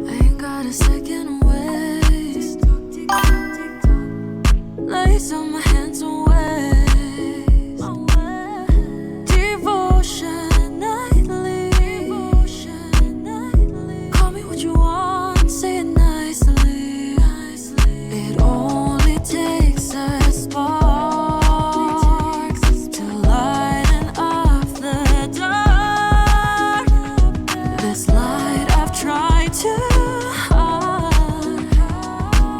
ain't got a second waste. Lace on my hands and waist. Devotion nightly. Call me what you want, say it nicely. It only takes a spark to lighten up the dark. This light I've tried to hide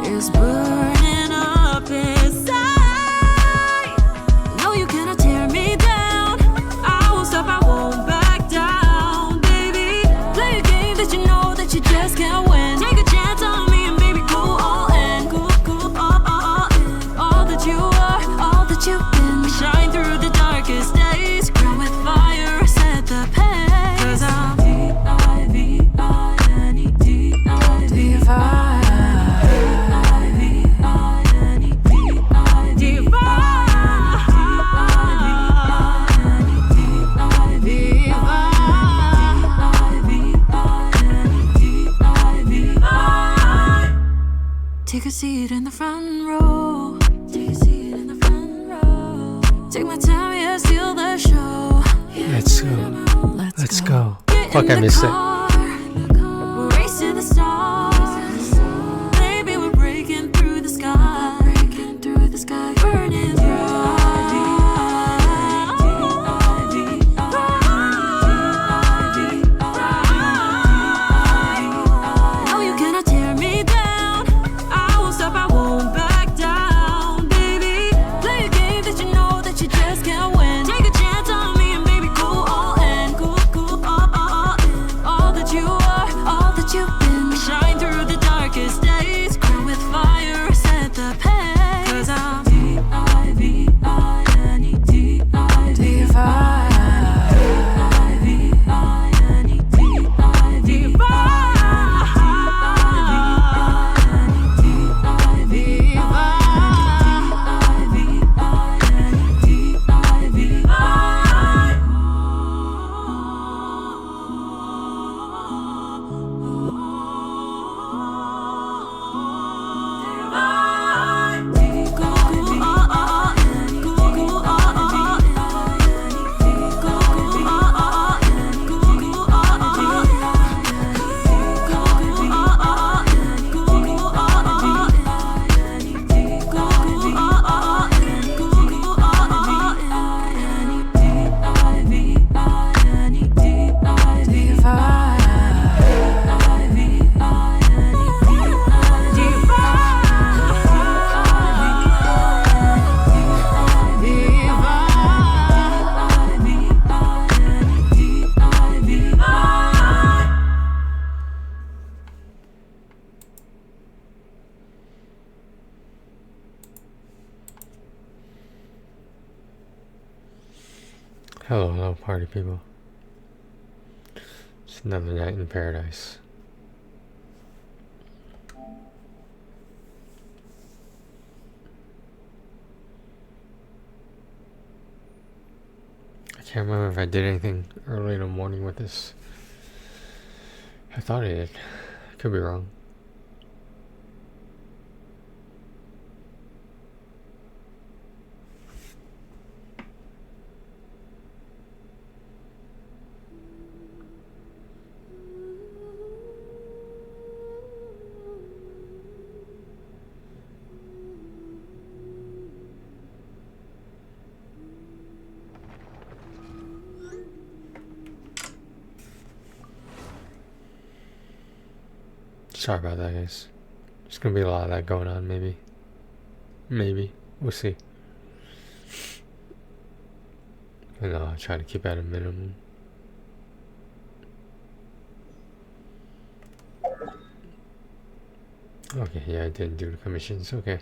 is burning up inside. No, you cannot tear me down. I won't stop, I won't back down, baby. Play a game that you know that you just can't win. Take a chance on me and baby go all in. Go all in. All that you are, all that you've been. Shine through the darkest days. Grow with fire, set the pace. 'Cause I'm take a seat in the front row. Take a seat in the front row. Take my time, yeah, steal the show. Let's go. Let's go. Fuck, I missed it. Race to the stars. Baby, we're breaking through the sky. Breaking through the sky. Burning through. No, you cannot tear me down. I won't stop, I won't back down, baby. Play a game that you know that you just can't win. Take a chance on me and baby go all in. Go all in. All that you are, all that you've been. Shine through the darkest days. Grow with fire, set the pace. 'Cause I'm Hello, party people. It's another night in paradise. I can't remember if I did anything early in the morning with this. I thought I did. Could be wrong. Sorry about that, guys. There's gonna be a lot of that going on, maybe. Maybe. We'll see. And I'll try to keep at a minimum. Okay, yeah, I didn't do the commissions. Okay.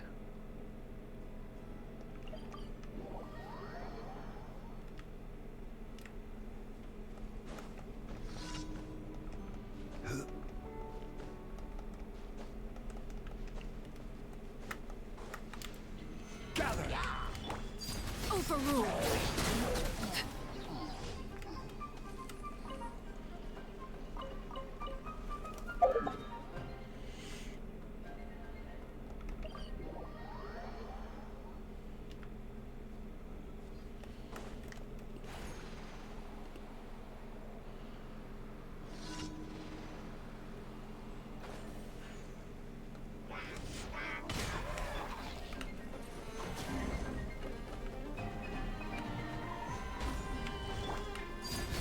for rule.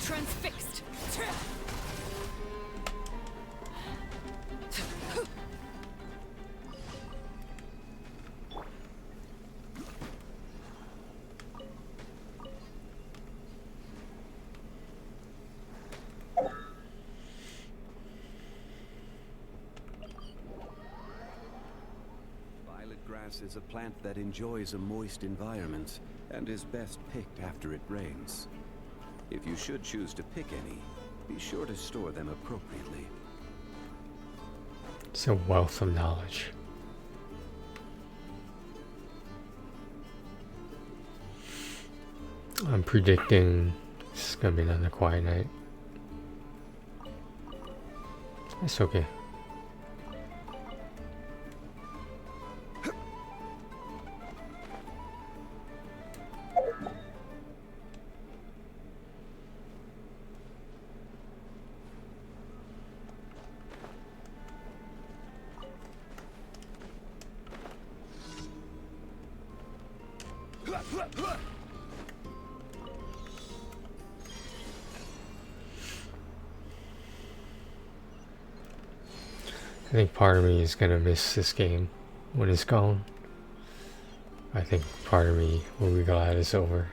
Transfixed. Violet grass is a plant that enjoys a moist environment and is best picked after it rains. If you should choose to pick any, be sure to store them appropriately. It's a wealth of knowledge. I'm predicting it's gonna be another quiet night. It's okay. I think part of me is gonna miss this game when it's gone. I think part of me will be glad it's over.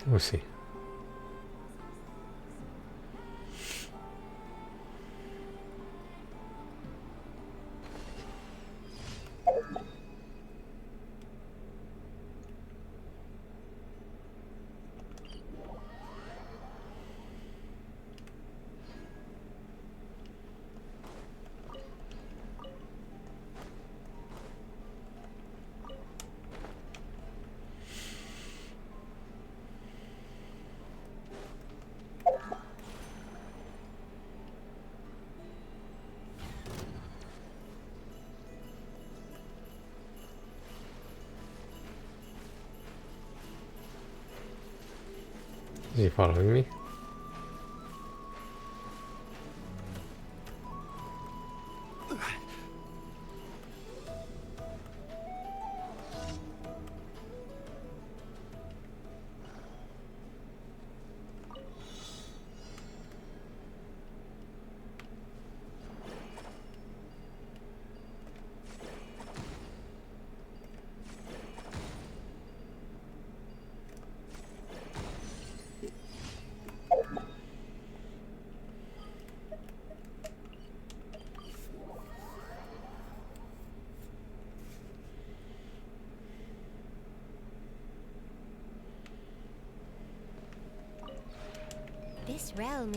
We'll see. Is he following me? This realm.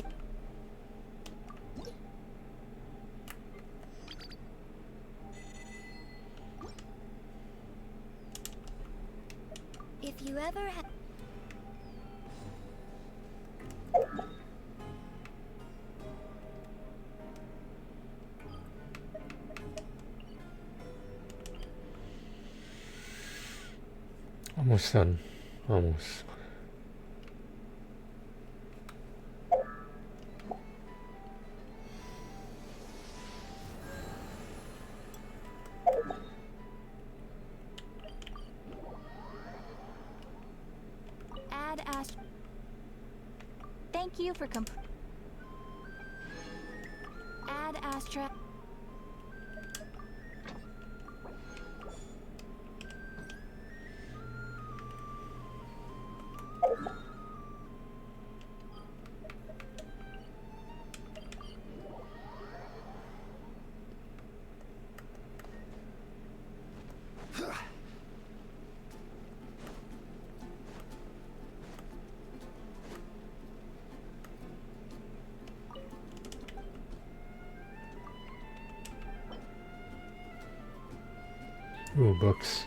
If you ever have. Almost done. Almost. Add Astra. Thank you for Add Astra. Ooh, books.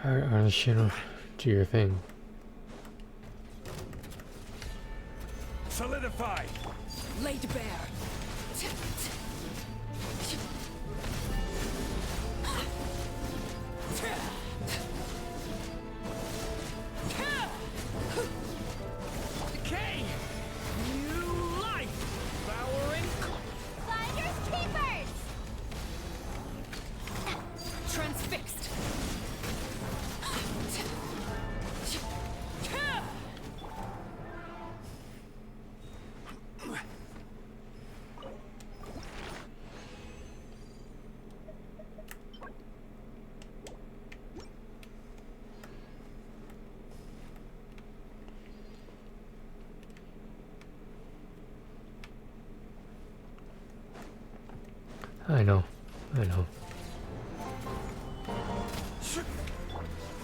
Alright, you know, do your thing. Solidify! Laid bare. Decay! New life! Devouring... Finders keepers! Transfixed. I know. I know.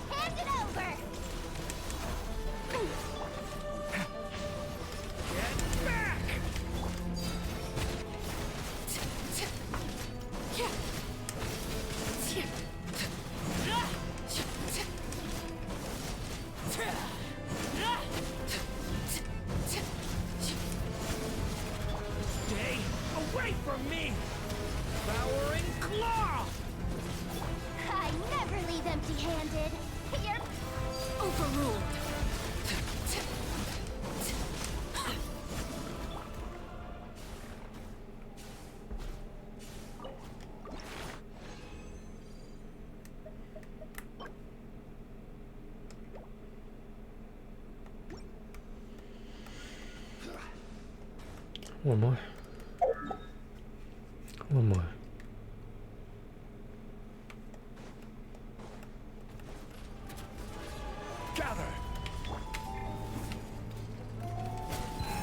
Hand it over! Get back! Stay away from me! Devouring claw! I never leave empty-handed. You're Overruled. One more. One more. Gather!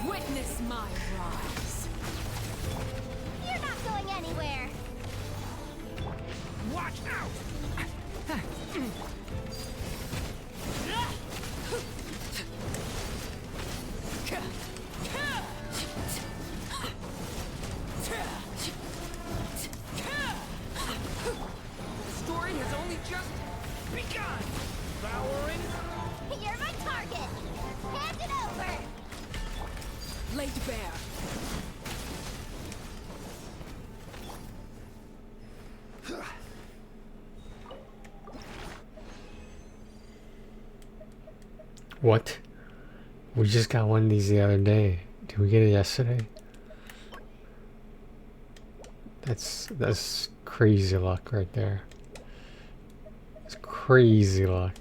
Witness my rise. you're not going anywhere. Watch out! The story has only just begun! Devouring... You're my target. Hand it over. Laid bare. What? We just got one of these the other day. Did we get it yesterday? That's crazy luck right there. It's crazy luck.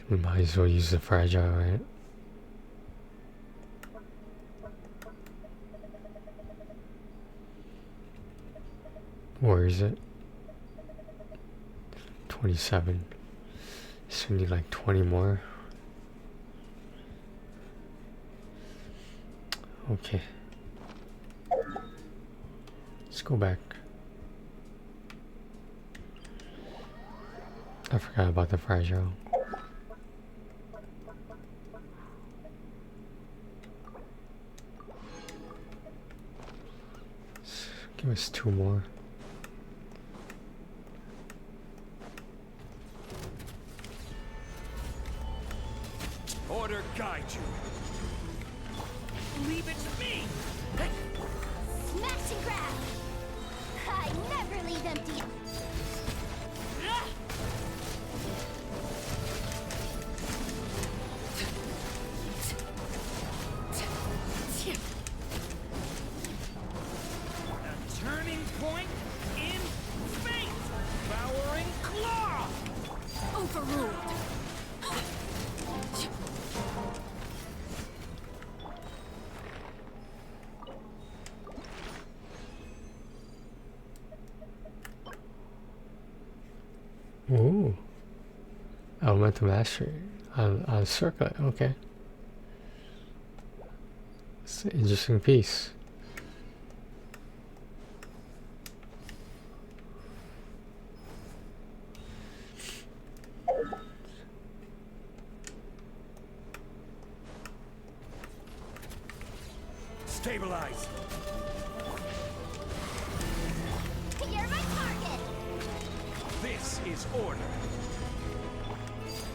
We might as well use the fragile, right? Where is it? 27. So we need like 20 more. Okay. Let's go back. I forgot about the fragile. Give us 2 more. Order guide you. Leave it to me. Hey. Smash and grab! I never leave empty. A turning point in fate. Devouring claw. Overruled. Ooh. Elemental mastery on circlet. Okay. It's an interesting piece. Stabilize. You're my target! This is order.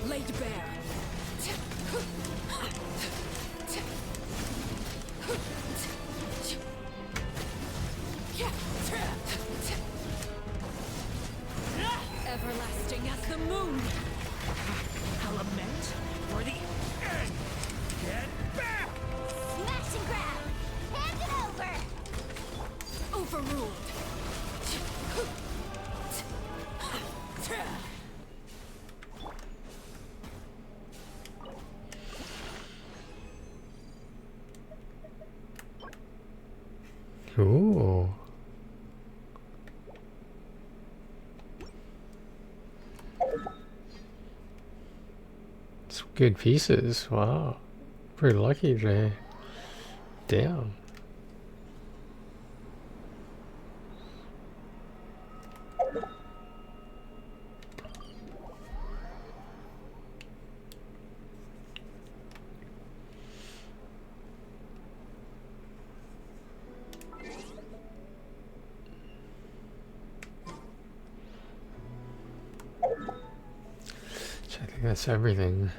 Laid bare. Everlasting as the moon. Element for the end. Get back. Smash and grab! Hand it over! Overruled. Ooh. Some good pieces. Wow. Pretty lucky today. Damn. I think that's everything.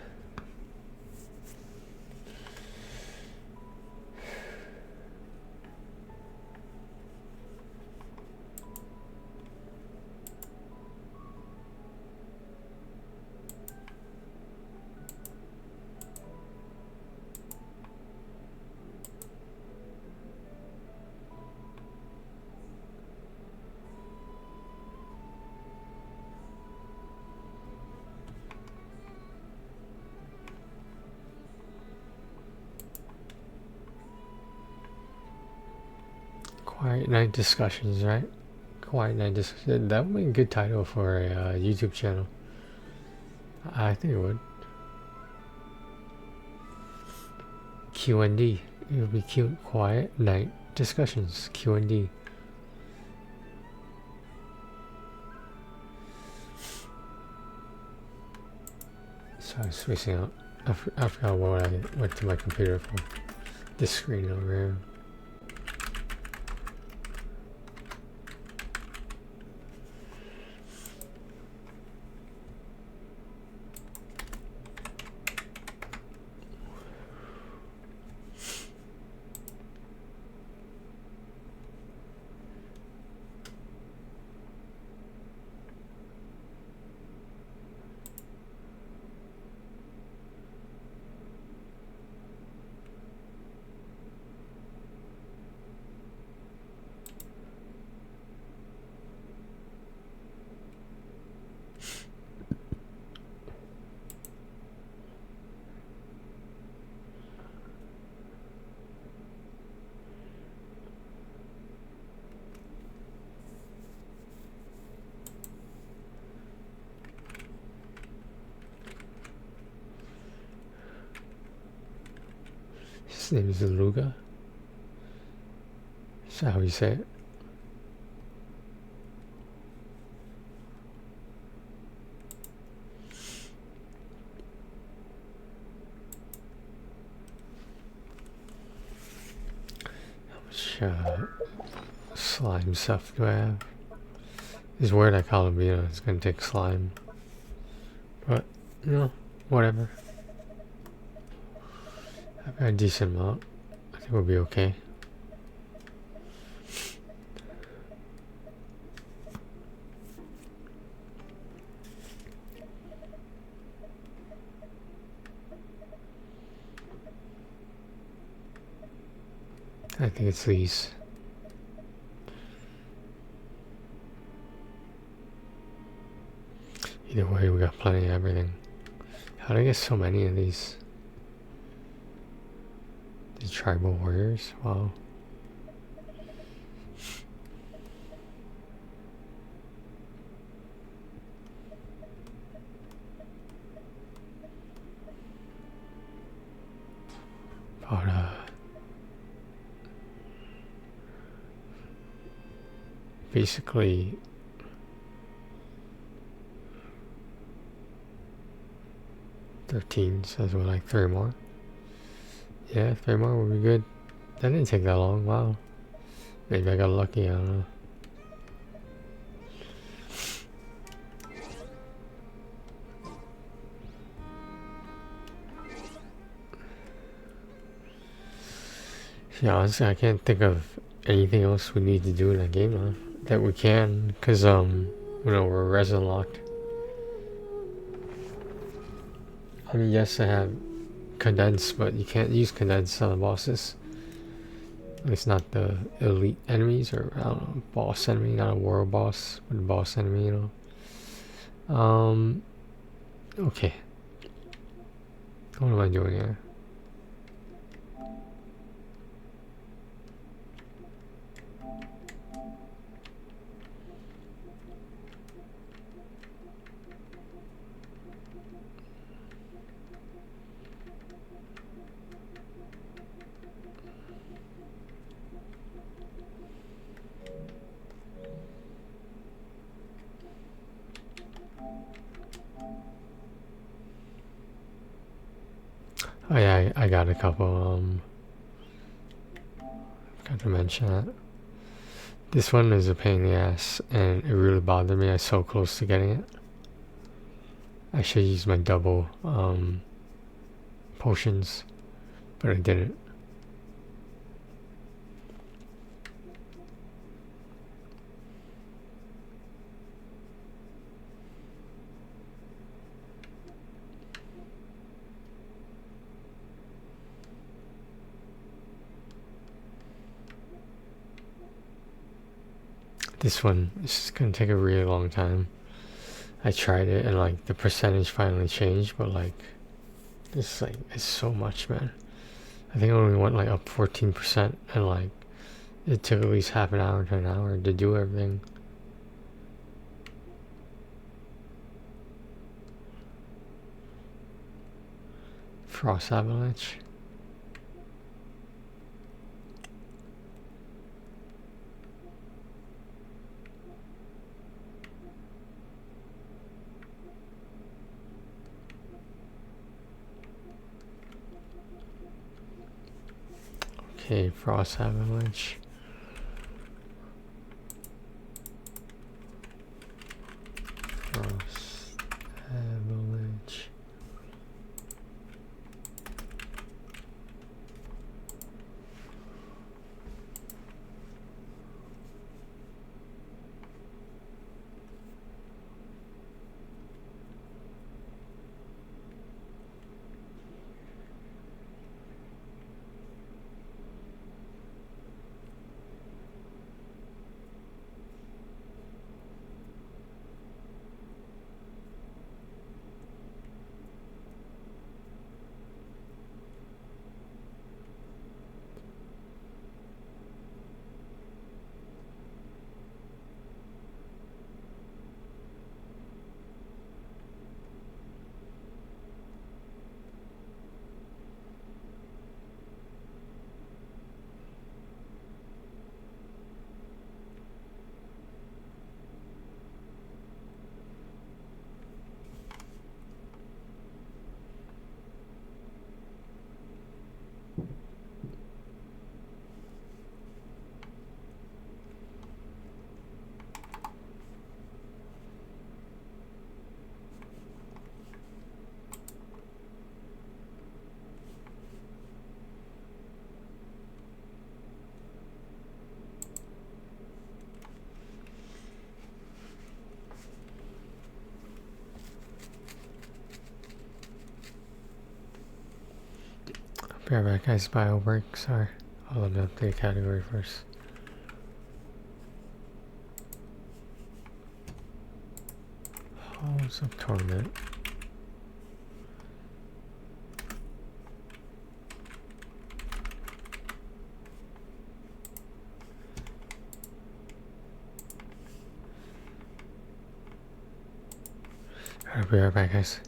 Quiet Night Discussions, right? Quiet Night Discussions. That would be a good title for a YouTube channel. I think it would. Q&D. It would be Quiet Night Discussions. Q&D. So I was spacing out. I forgot what I went to my computer for. This screen over here. His name is Luga. Is that how you say it? How much slime stuff do I have? It's weird I call it, it's gonna take slime. But, you know, whatever. I've got a decent amount. I think we'll be okay. I think it's these. Either way, we got plenty of everything. How did I get so many of these? The tribal warriors? Wow. About basically so that's what, like 3 more? Yeah, 3 more would be good. That didn't take that long, wow. Maybe I got lucky, I don't know. Yeah, honestly, I can't think of anything else we need to do in that game now. That we can, because, you know, we're resin locked. I mean, yes, I have condense, but you can't use condense on the bosses. At least not the elite enemies, or I don't know, boss enemy, not a world boss, but a boss enemy, you know. Okay. What am I doing here? Oh yeah, I got a couple, forgot to mention that. This one is a pain in the ass, and it really bothered me. I was so close to getting it. I should use my double, potions, but I didn't. This one is gonna take a really long time. I tried it and like the percentage finally changed, but like it's so much, man. I think I only went like up 14%, and like it took at least half an hour to an hour to do everything. Frost avalanche. Okay, frost avalanche. Frost avalanche. Bareback guys, biowork, sorry. I'll let me update category first. Halls of Torment. I'll be right back, guys.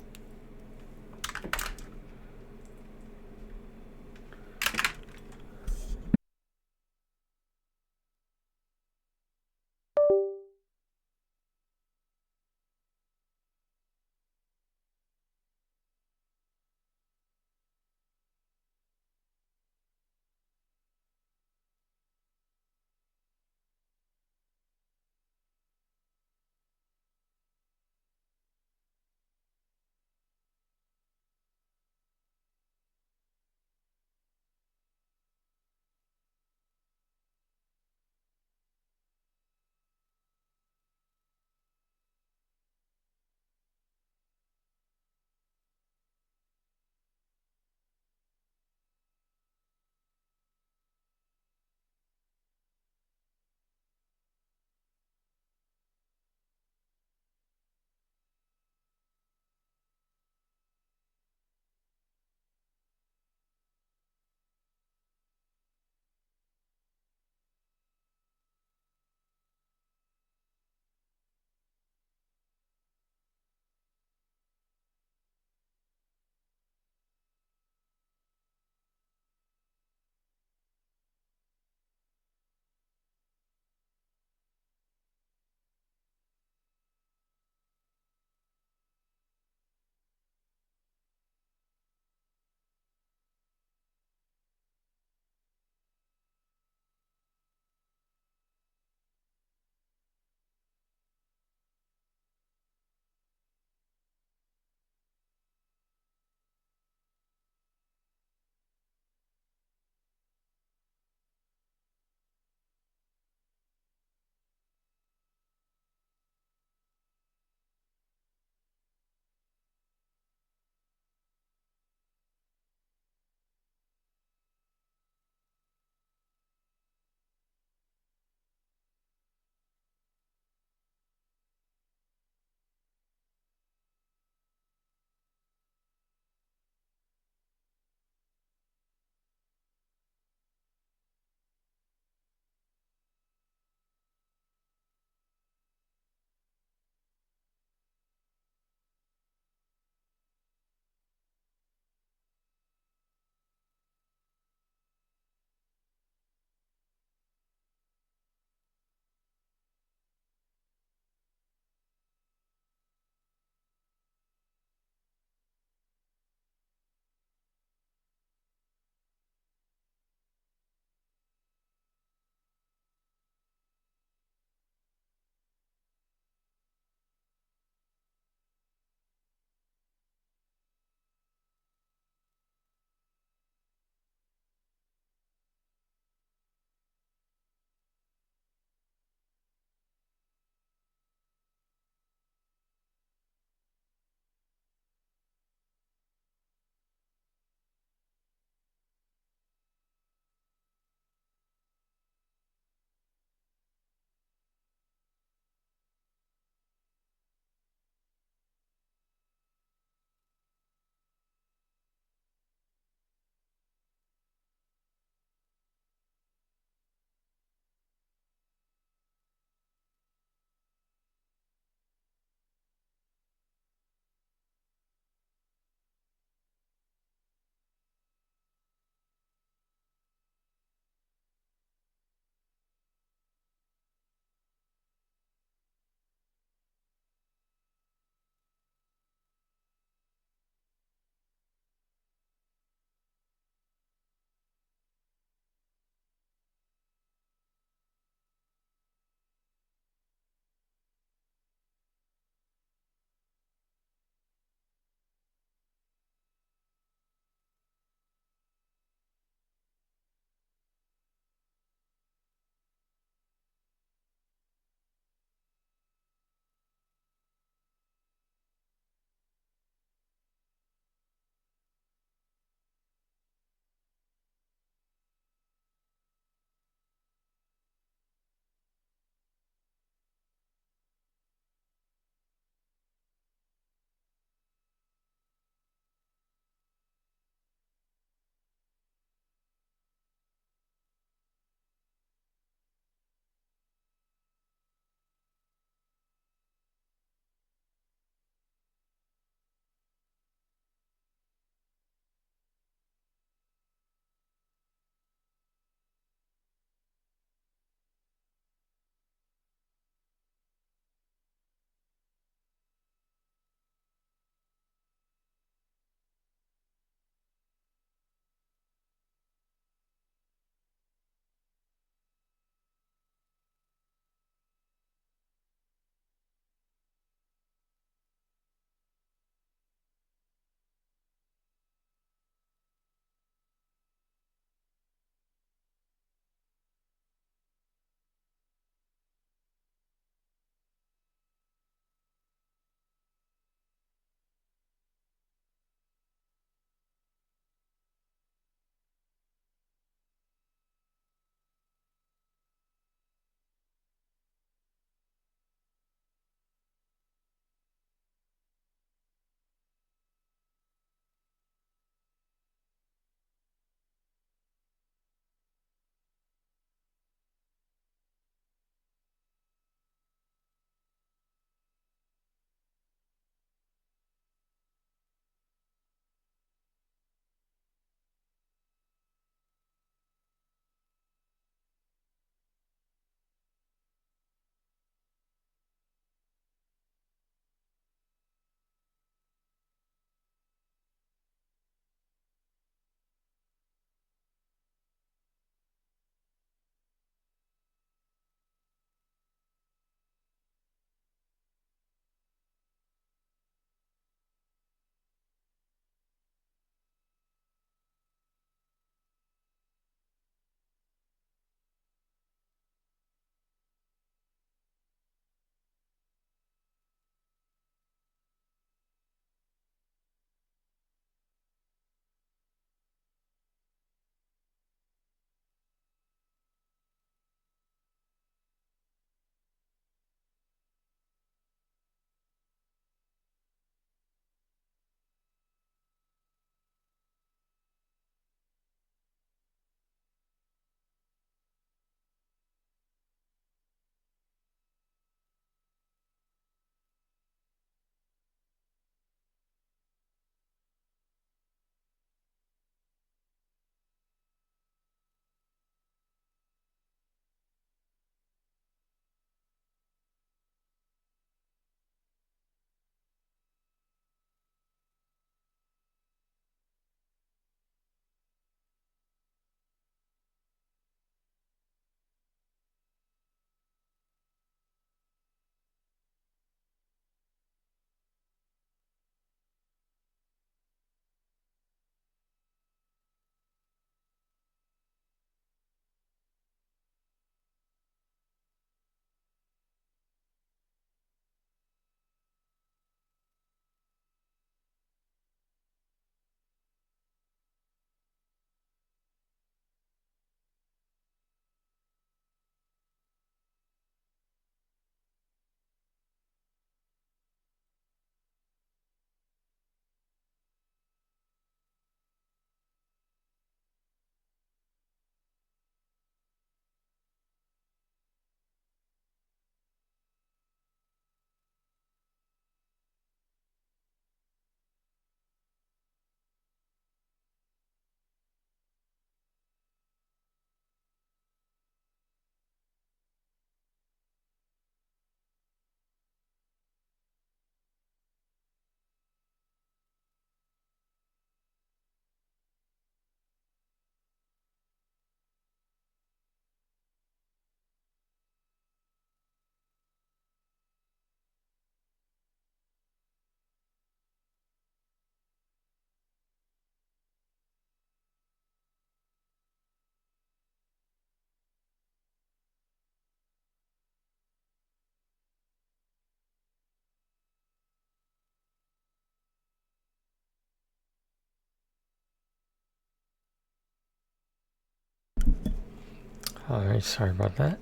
Alright, sorry about that.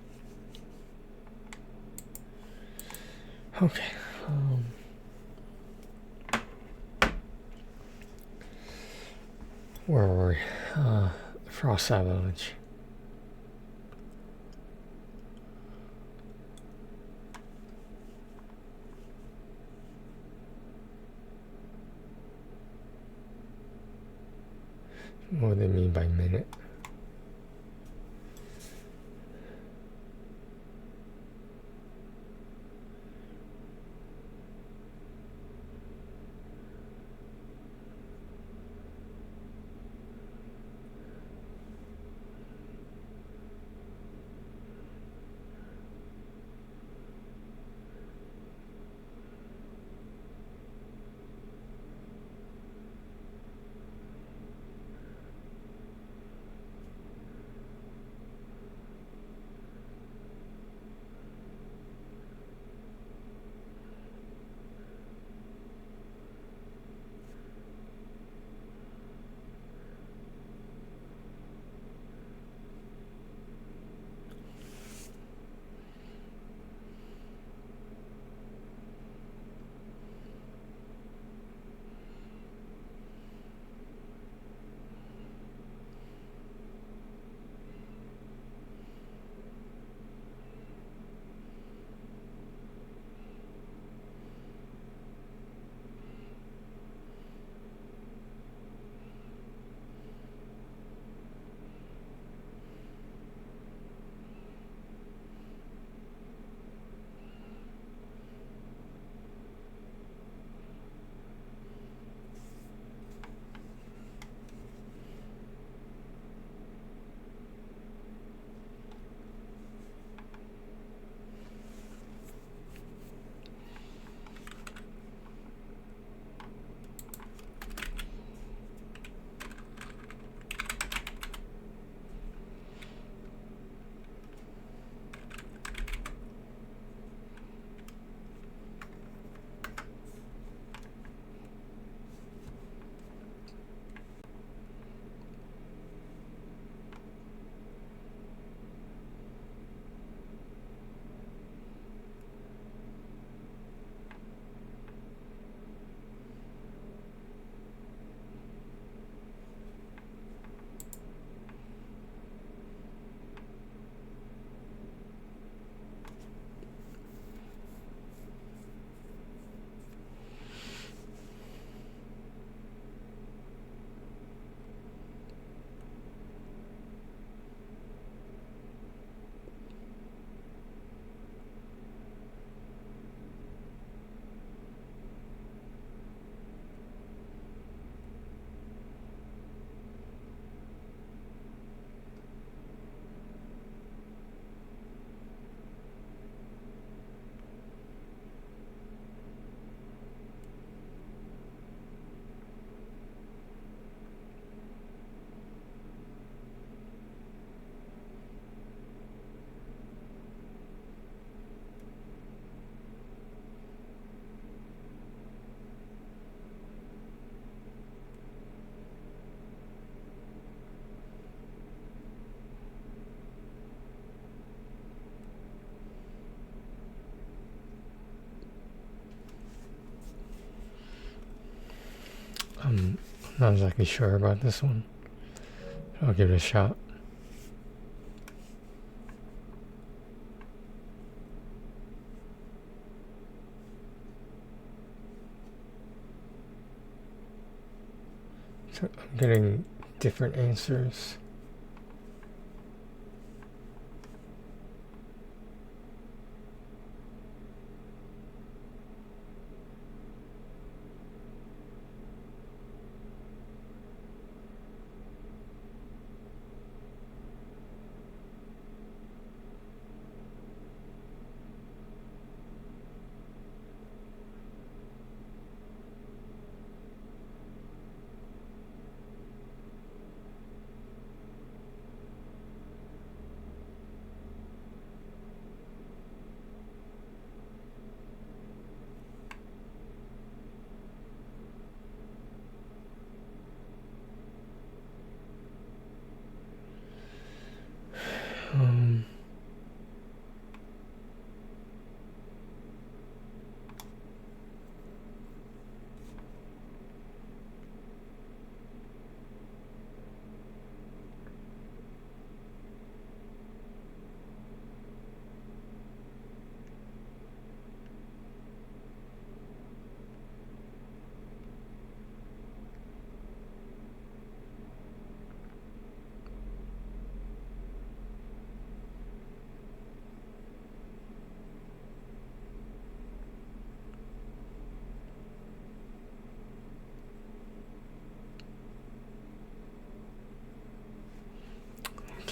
Okay. Where were we? Frost Village. What do they mean by minute? I'm not exactly sure about this one. I'll give it a shot. So I'm getting different answers.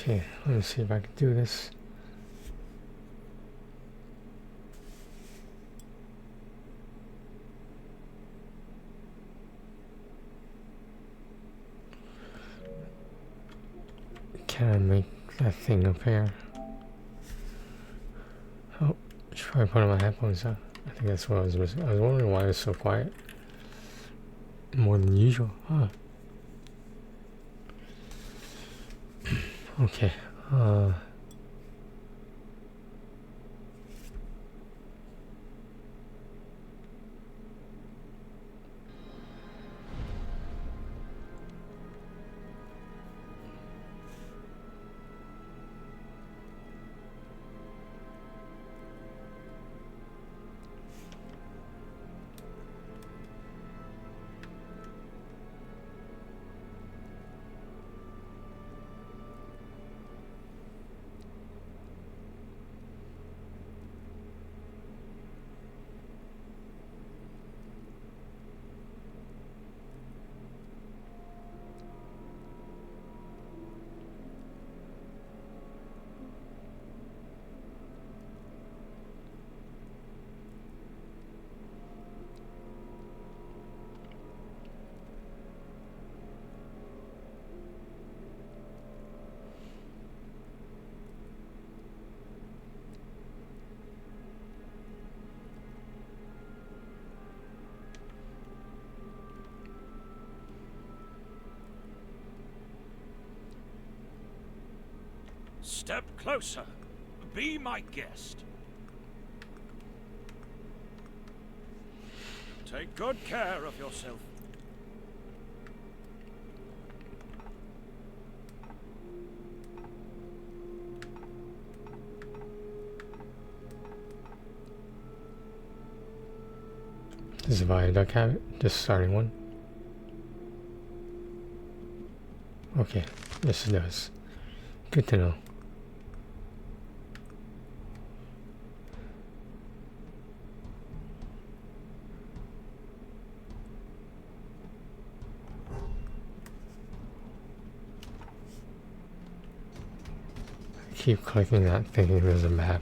Okay, let me see if I can do this. Can I make that thing appear? Oh, I should probably put on my headphones on. I think that's what I was missing. I was wondering why it was so quiet. More than usual. Huh. Okay. Step closer. Be my guest. Take good care of yourself. Does the viaduct have it? Just starting one? Okay, yes it does. Good to know. I keep clicking that thinking there's a map.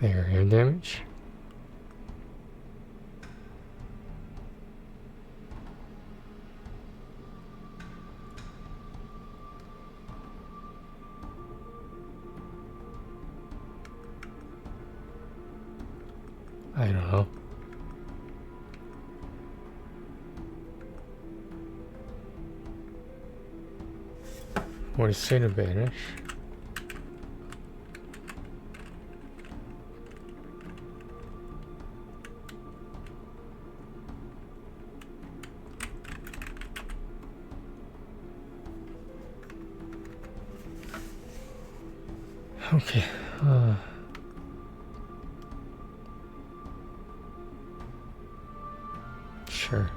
There, air damage. I don't know. What is say to banish? Okay. Sure.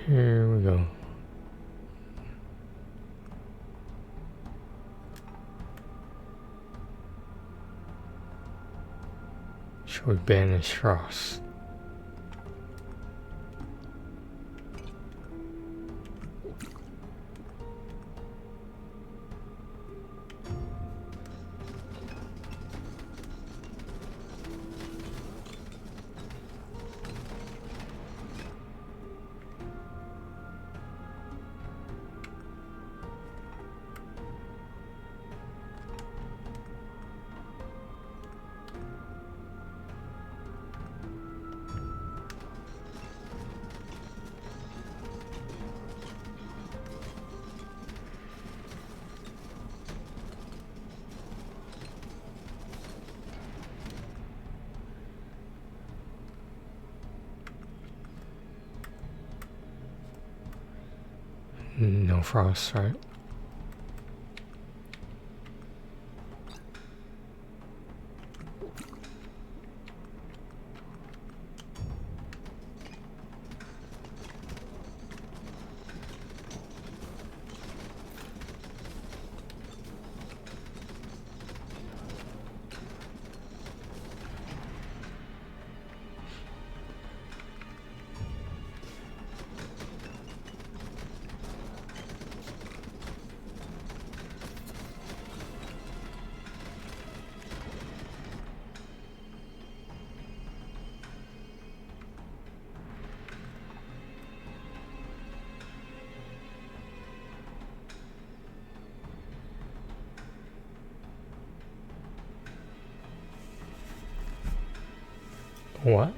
Here we go. Should we banish Frost? No Frost, right? What?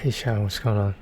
Hey Shadow, what's going on?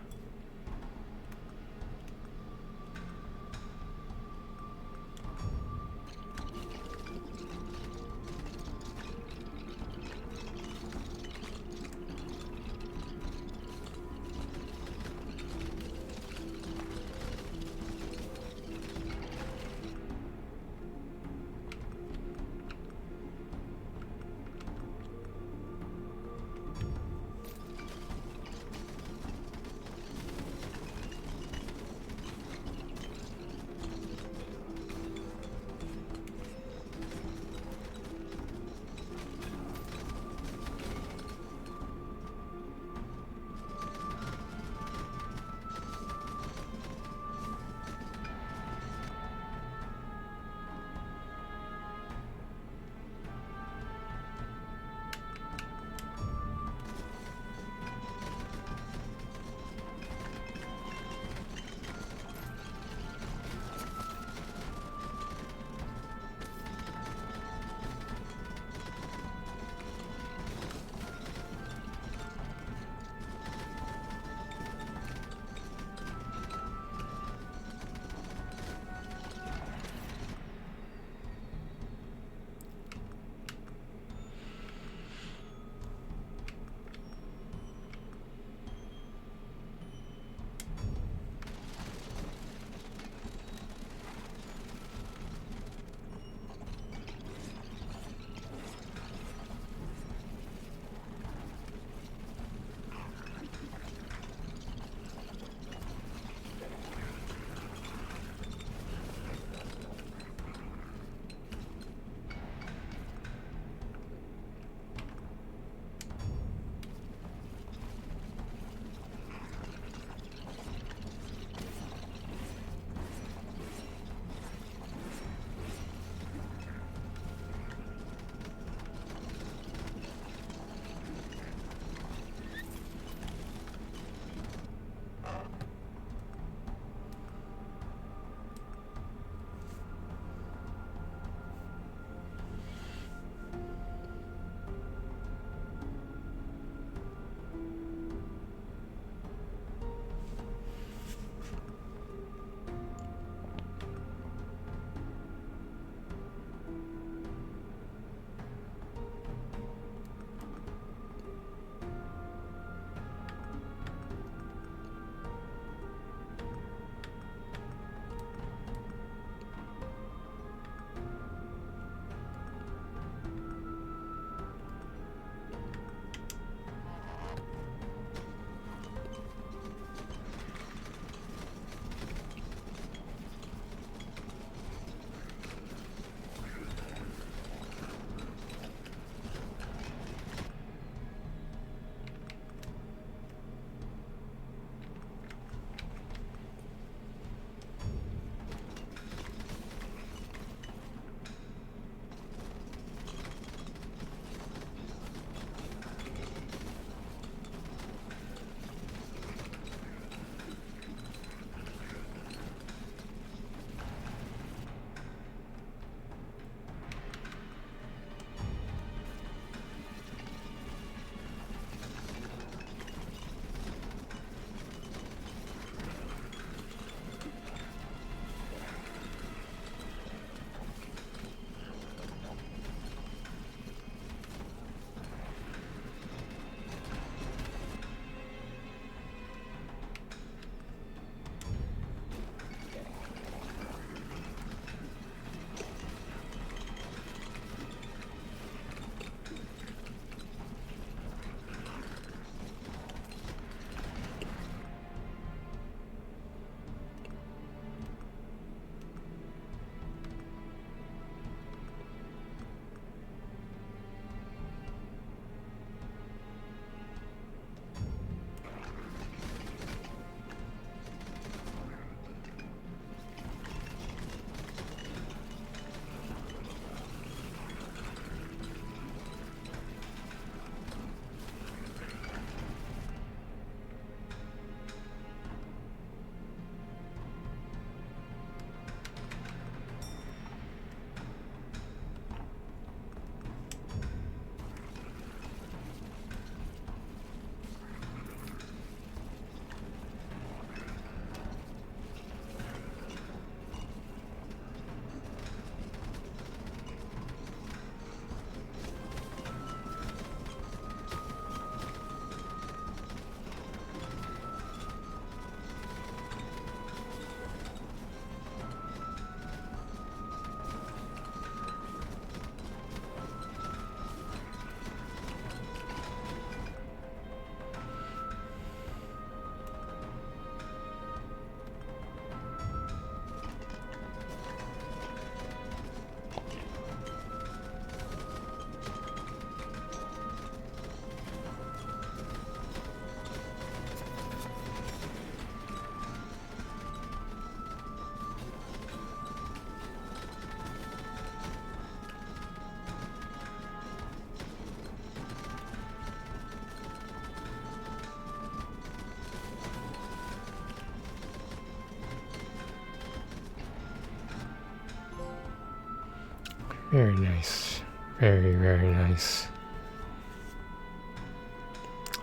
Very nice. Very, very nice.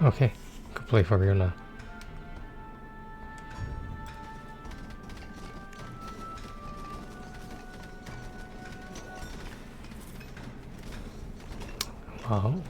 Okay, go play for real now. Wow.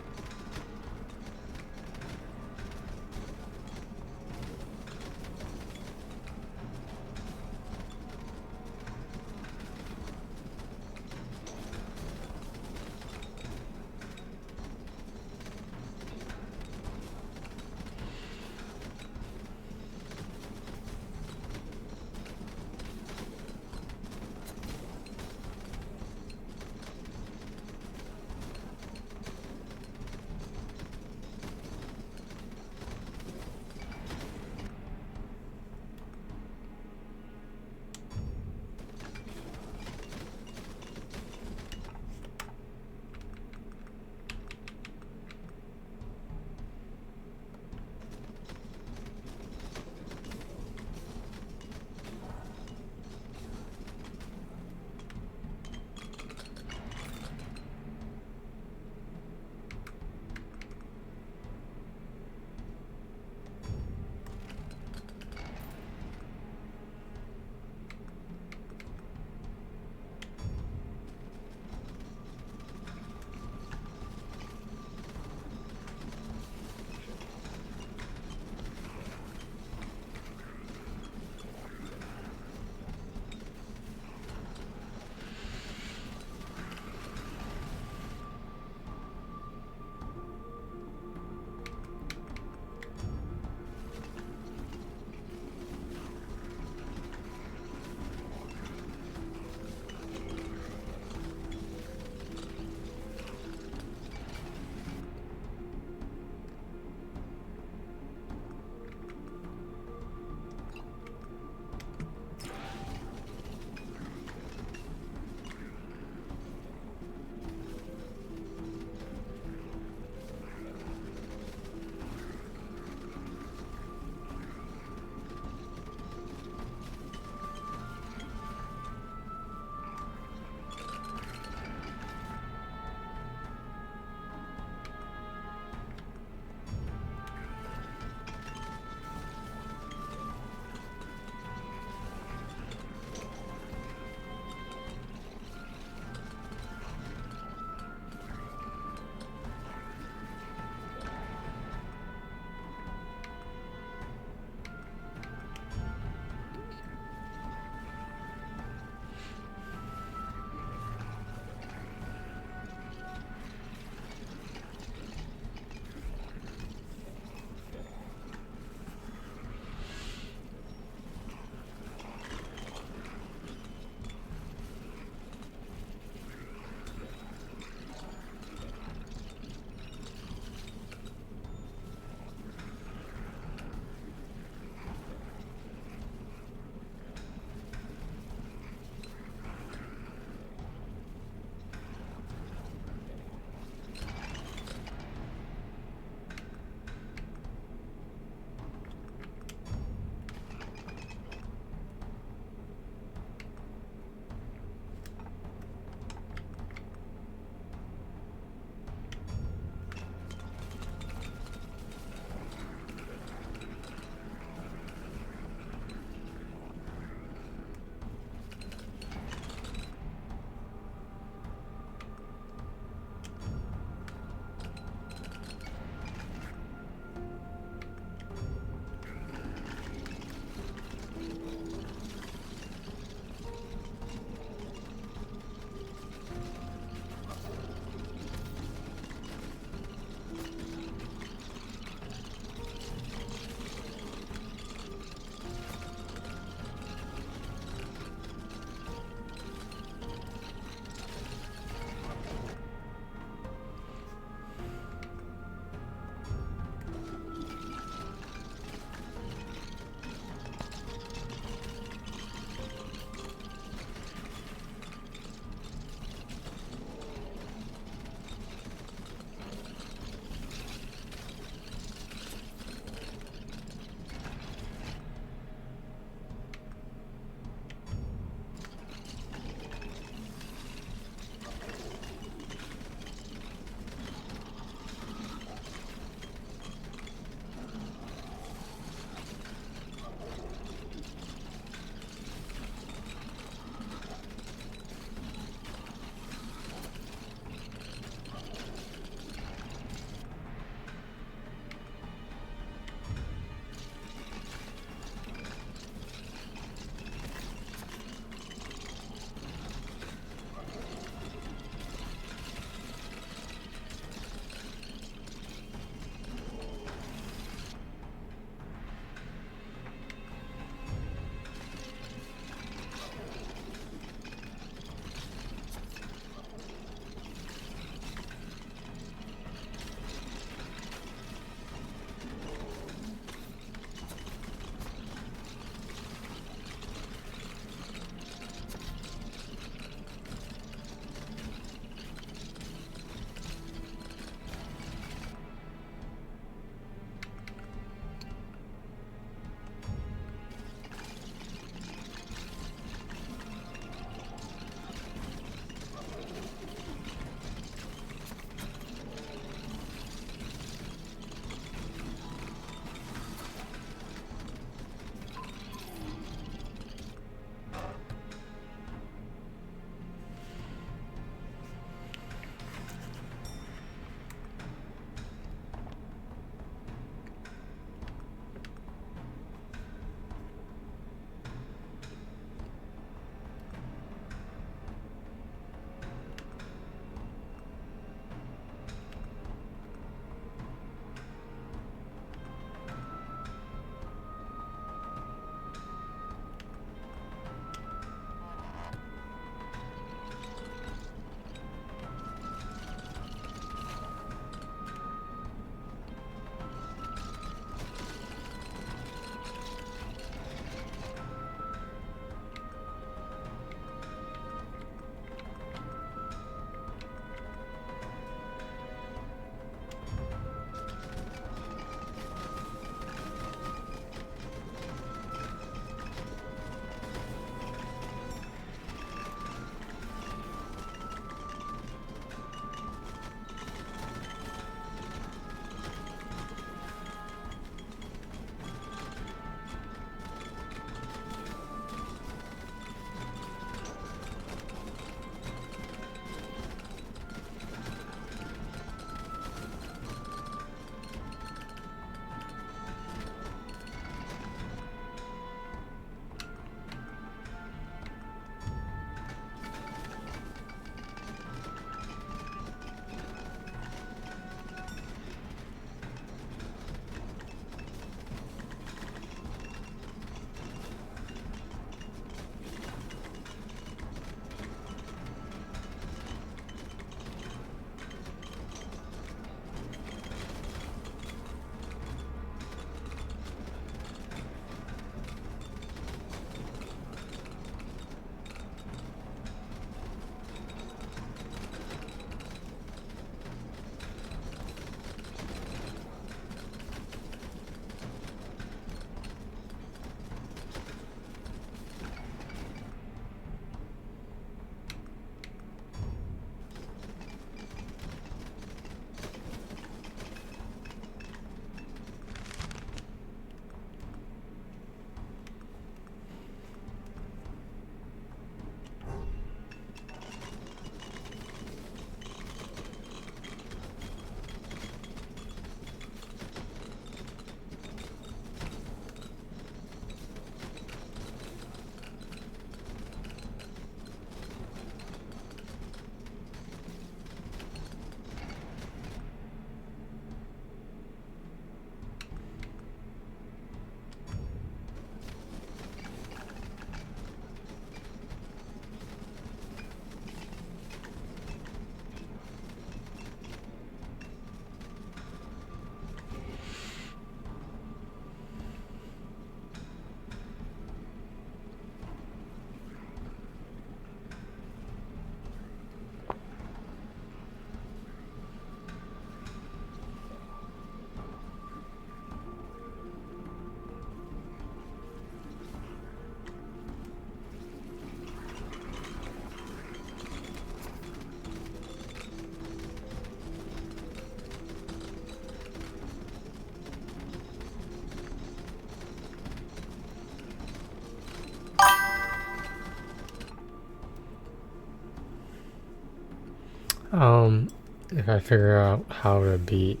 If I figure out how to beat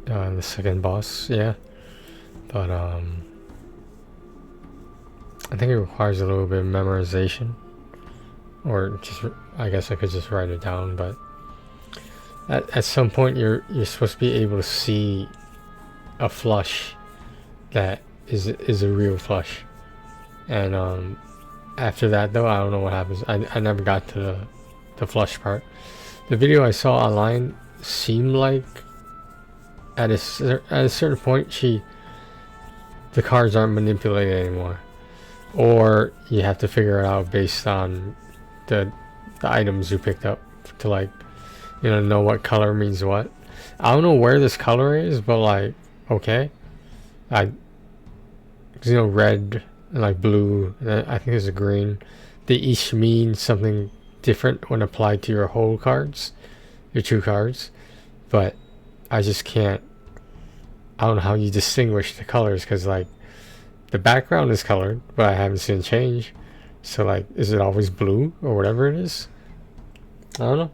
the second boss, yeah. But I think it requires a little bit of memorization, or just I guess I could just write it down. But at some point, you're supposed to be able to see a flush that is a real flush, and after that though, I don't know what happens. I never got to the flush part. The video I saw online seemed like at a certain point the cards aren't manipulated anymore, or you have to figure it out based on the items you picked up to, like, you know what color means what. I don't know where this color is, but like, okay, cause you know, red and like blue, and I think there's a green. They each mean something different when applied to your whole cards, your two cards, but I just can't. I don't know how you distinguish the colors, because like the background is colored, but I haven't seen it change. So like, is it always blue or whatever it is? I don't know.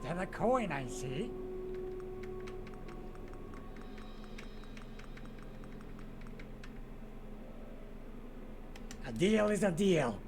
than a coin, I see. A deal is a deal.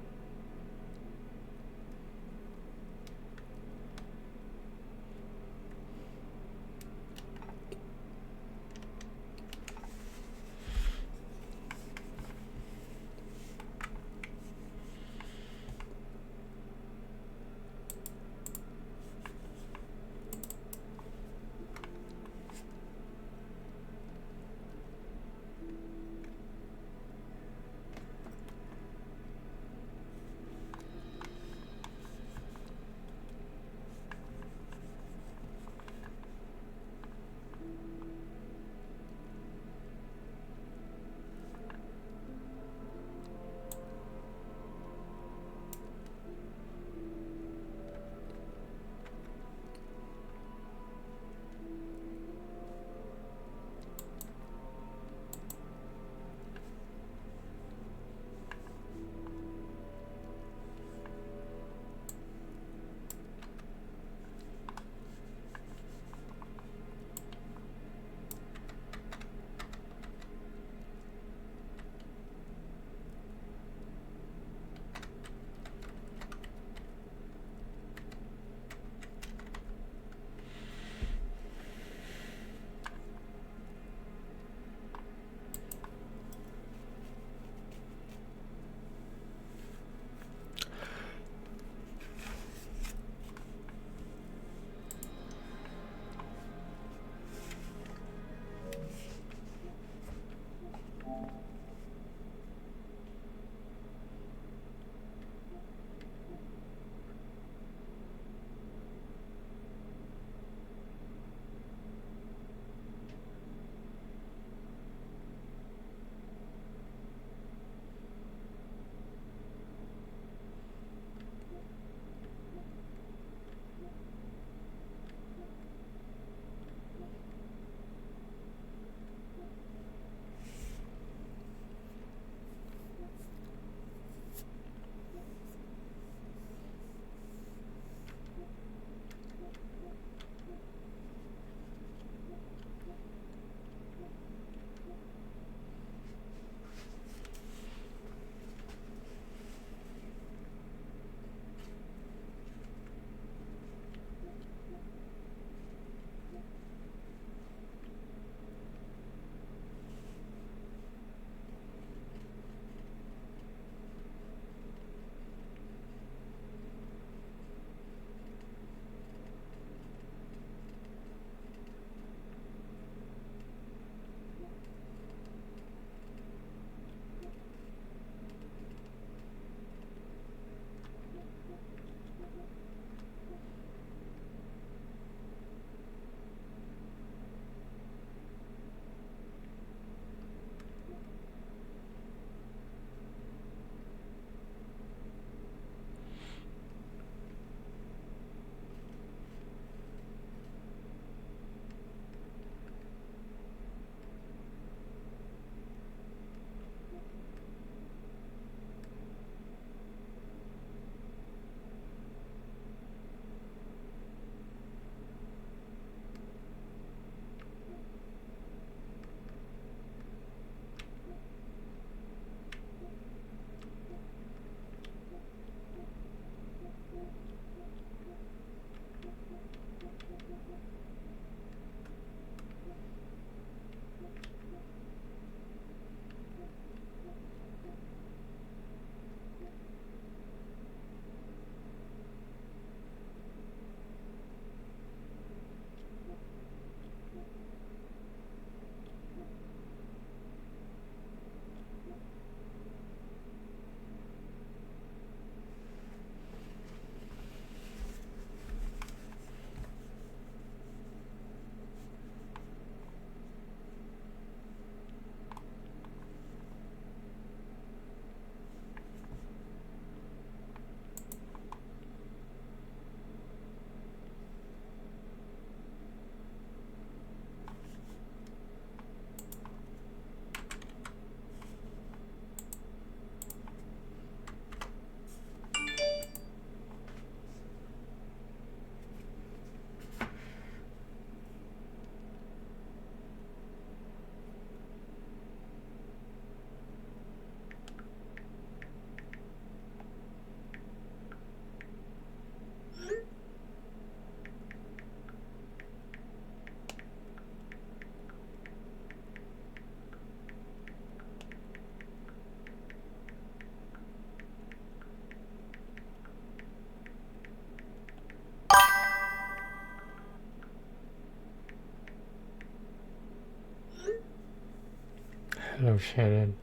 Hello, Shannon.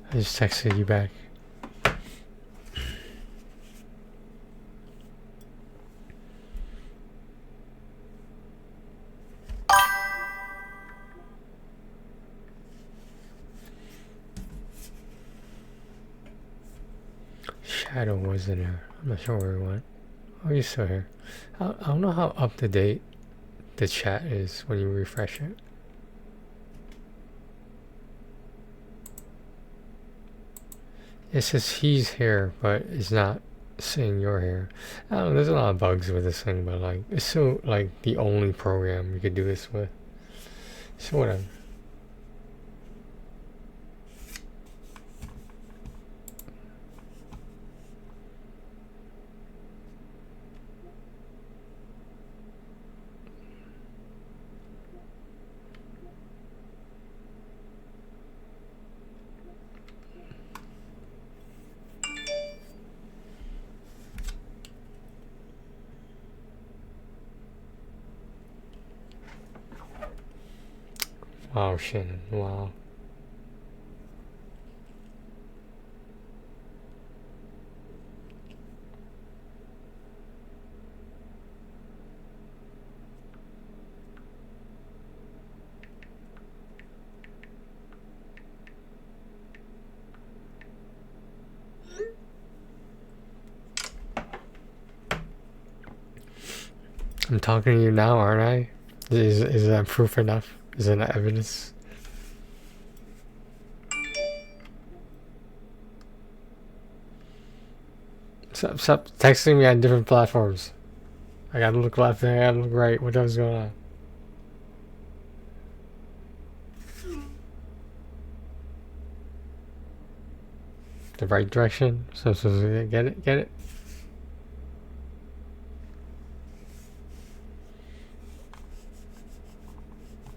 I just texted you back. Shadow wasn't here. I'm not sure where he went. Oh, he's still here. I don't know how up to date the chat is when you refresh it. It says he's here, but it's not saying you're here. I don't know, there's a lot of bugs with this thing, but like it's so like the only program you could do this with. So whatever. Wow, Shannon, wow. I'm talking to you now, aren't I? Is that proof enough? Is that evidence? Stop texting me on different platforms. I gotta look left and I gotta look right. What the hell's going on? The right direction? So get it? Get it?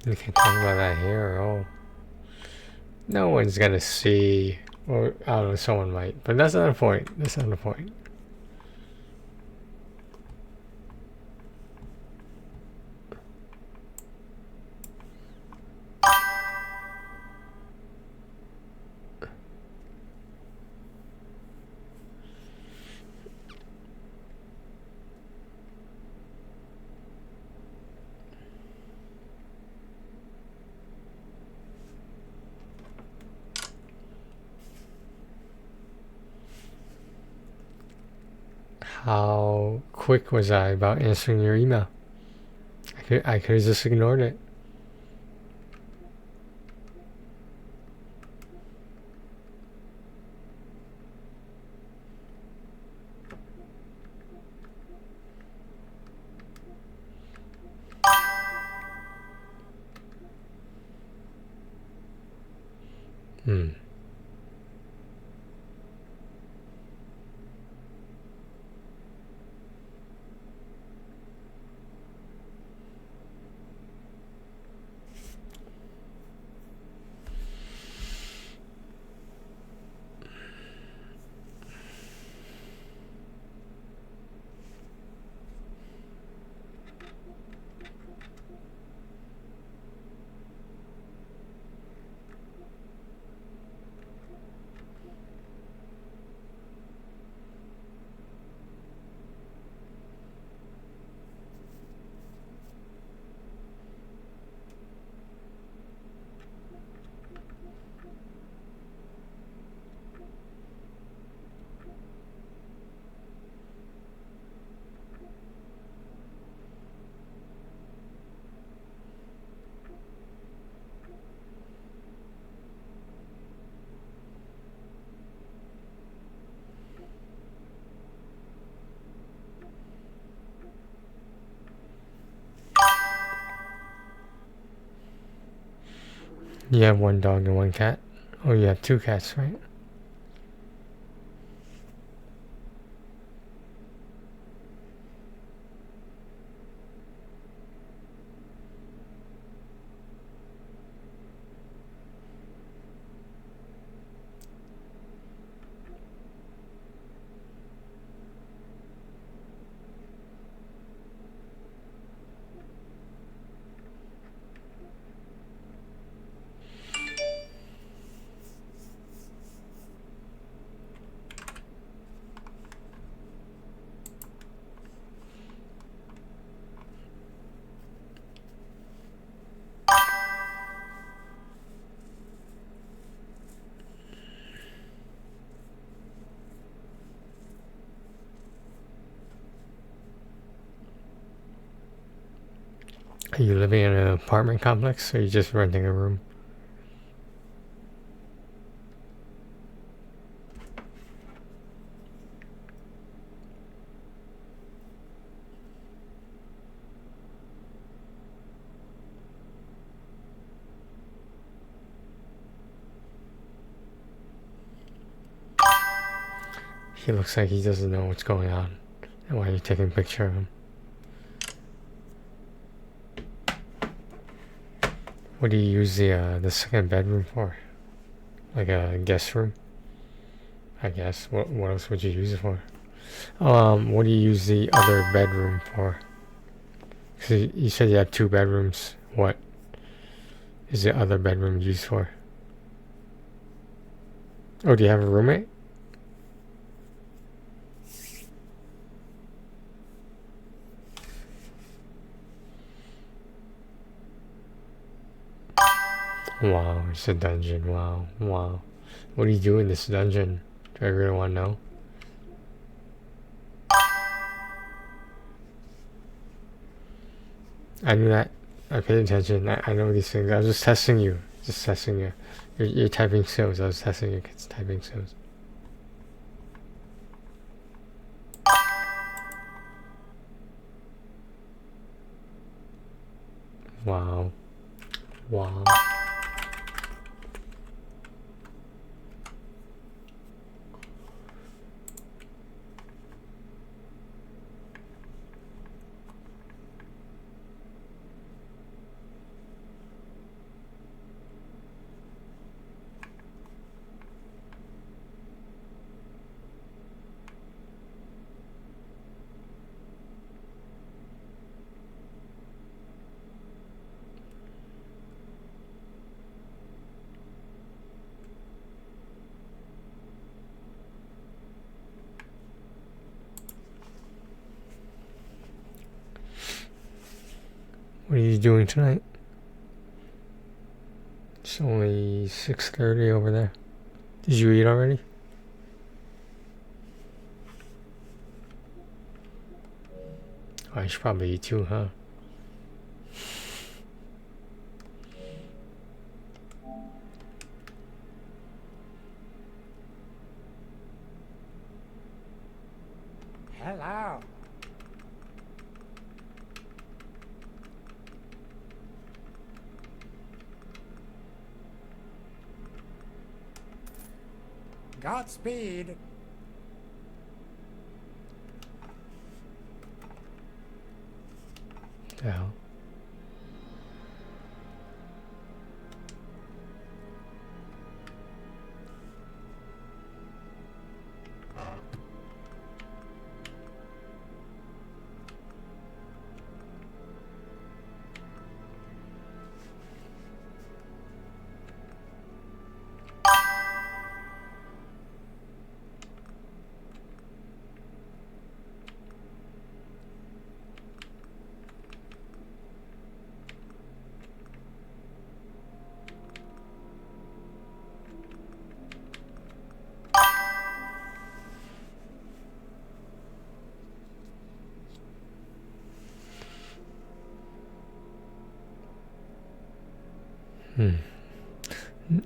You can talk about that here. Oh. No one's gonna see. Or, I don't know, someone might. But that's not the point. That's not the point. How quick was I about answering your email? I could have just ignored it. Hmm. You have one dog and one cat? Oh, you have two cats, right? Are you living in an apartment complex, or are you just renting a room? He looks like he doesn't know what's going on. And why are you taking a picture of him? What do you use the second bedroom for? Like a guest room? I guess. What else would you use it for? What do you use the other bedroom for? 'Cause you said you have 2 bedrooms. What is the other bedroom used for? Oh, do you have a roommate? Wow, it's a dungeon. Wow, wow. What do you do in this dungeon? Do I really want to know? I knew that. I paid attention. I know these things. I was just testing you. Just testing you. Your typing skills. I was testing your kids' typing skills. Wow. Wow. What are you doing tonight? It's only 6:30 over there. Did you eat already? Oh, I should probably eat too, huh? Hello. Godspeed. The hell?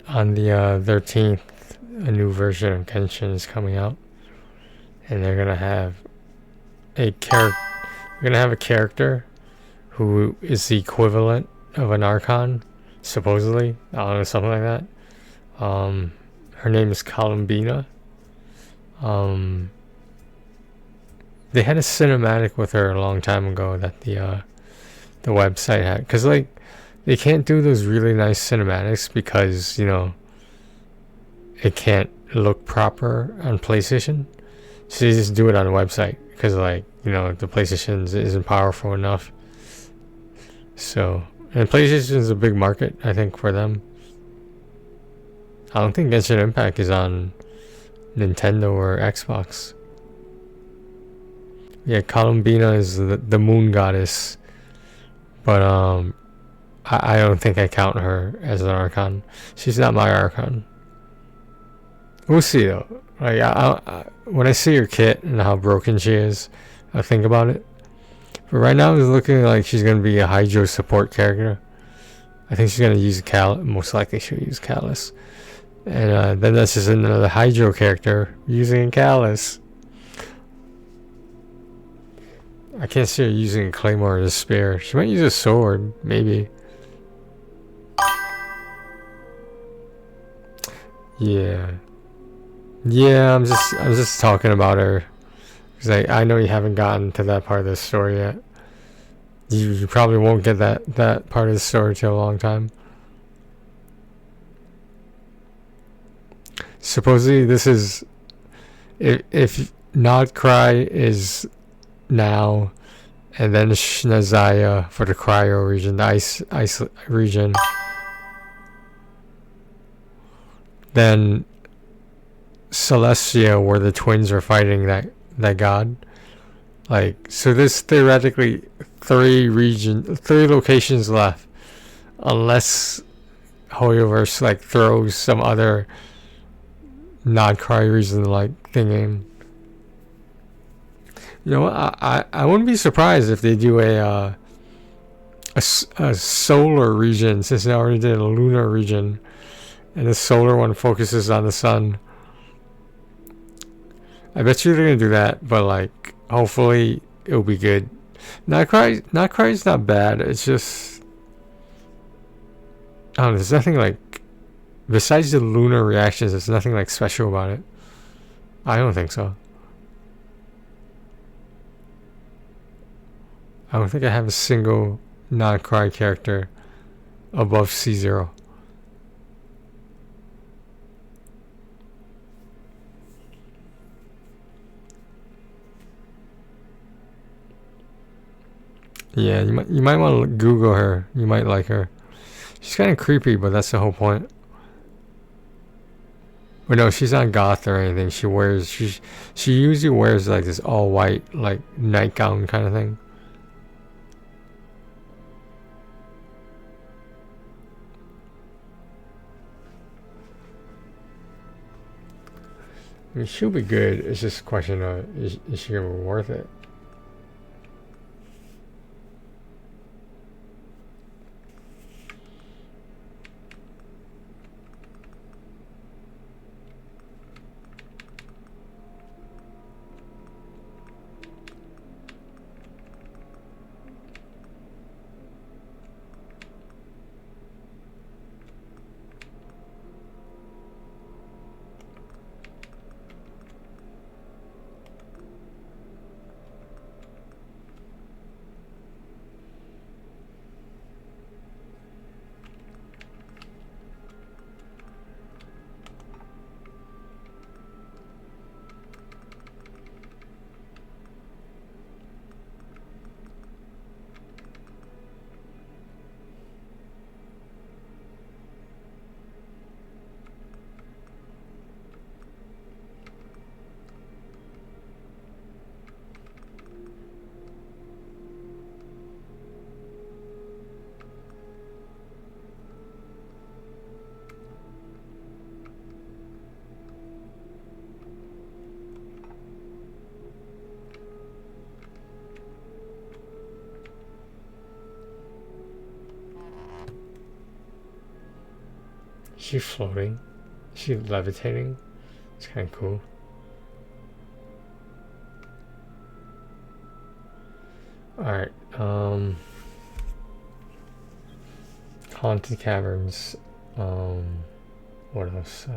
On the 13th, a new version of Genshin is coming out, and they're gonna have a character who is the equivalent of an Archon, supposedly. I don't know, something like that. Her name is Columbina. They had a cinematic with her a long time ago that the website had, because like they can't do those really nice cinematics because, you know, it can't look proper on PlayStation. So you just do it on the website because, like, you know, the PlayStation isn't powerful enough. So, and PlayStation is a big market, I think, for them. I don't think Genshin Impact is on Nintendo or Xbox. Yeah, Columbina is the moon goddess, but I don't think I count her as an Archon. She's not my Archon. We'll see though. Like when I see her kit and how broken she is, I think about it. But right now it's looking like she's gonna be a Hydro support character. I think she's gonna use most likely she'll use Callus. And then that's just another Hydro character using Callus. I can't see her using a Claymore or a Spear. She might use a sword, maybe. Yeah. Yeah, I'm just talking about her. Cause I know you haven't gotten to that part of the story yet. You probably won't get that part of the story till a long time. Supposedly this is if Not Cry is now, and then Shnazaya for the cryo region, the ice region. Then Celestia, where the twins are fighting that god. Like, so there's theoretically 3 locations left, unless Hoyoverse like throws some other Not Cry region like thing in. You know what? I wouldn't be surprised if they do a solar region, since they already did a lunar region, and the solar one focuses on the sun. I bet you they're gonna do that, but like, hopefully it'll be good. Not Cry is not bad. It's just, I don't know. There's nothing like, besides the lunar reactions, there's nothing like special about it. I don't think so. I don't think I have a single Not Cry character above C0. Yeah, you might want to Google her. You might like her. She's kind of creepy, but that's the whole point. But no, she's not goth or anything. She usually wears like this all white like nightgown kind of thing. I mean, she'll be good. It's just a question of is she gonna be worth it? Is she floating? Is she levitating? It's kind of cool. Alright, Haunted Caverns, what else?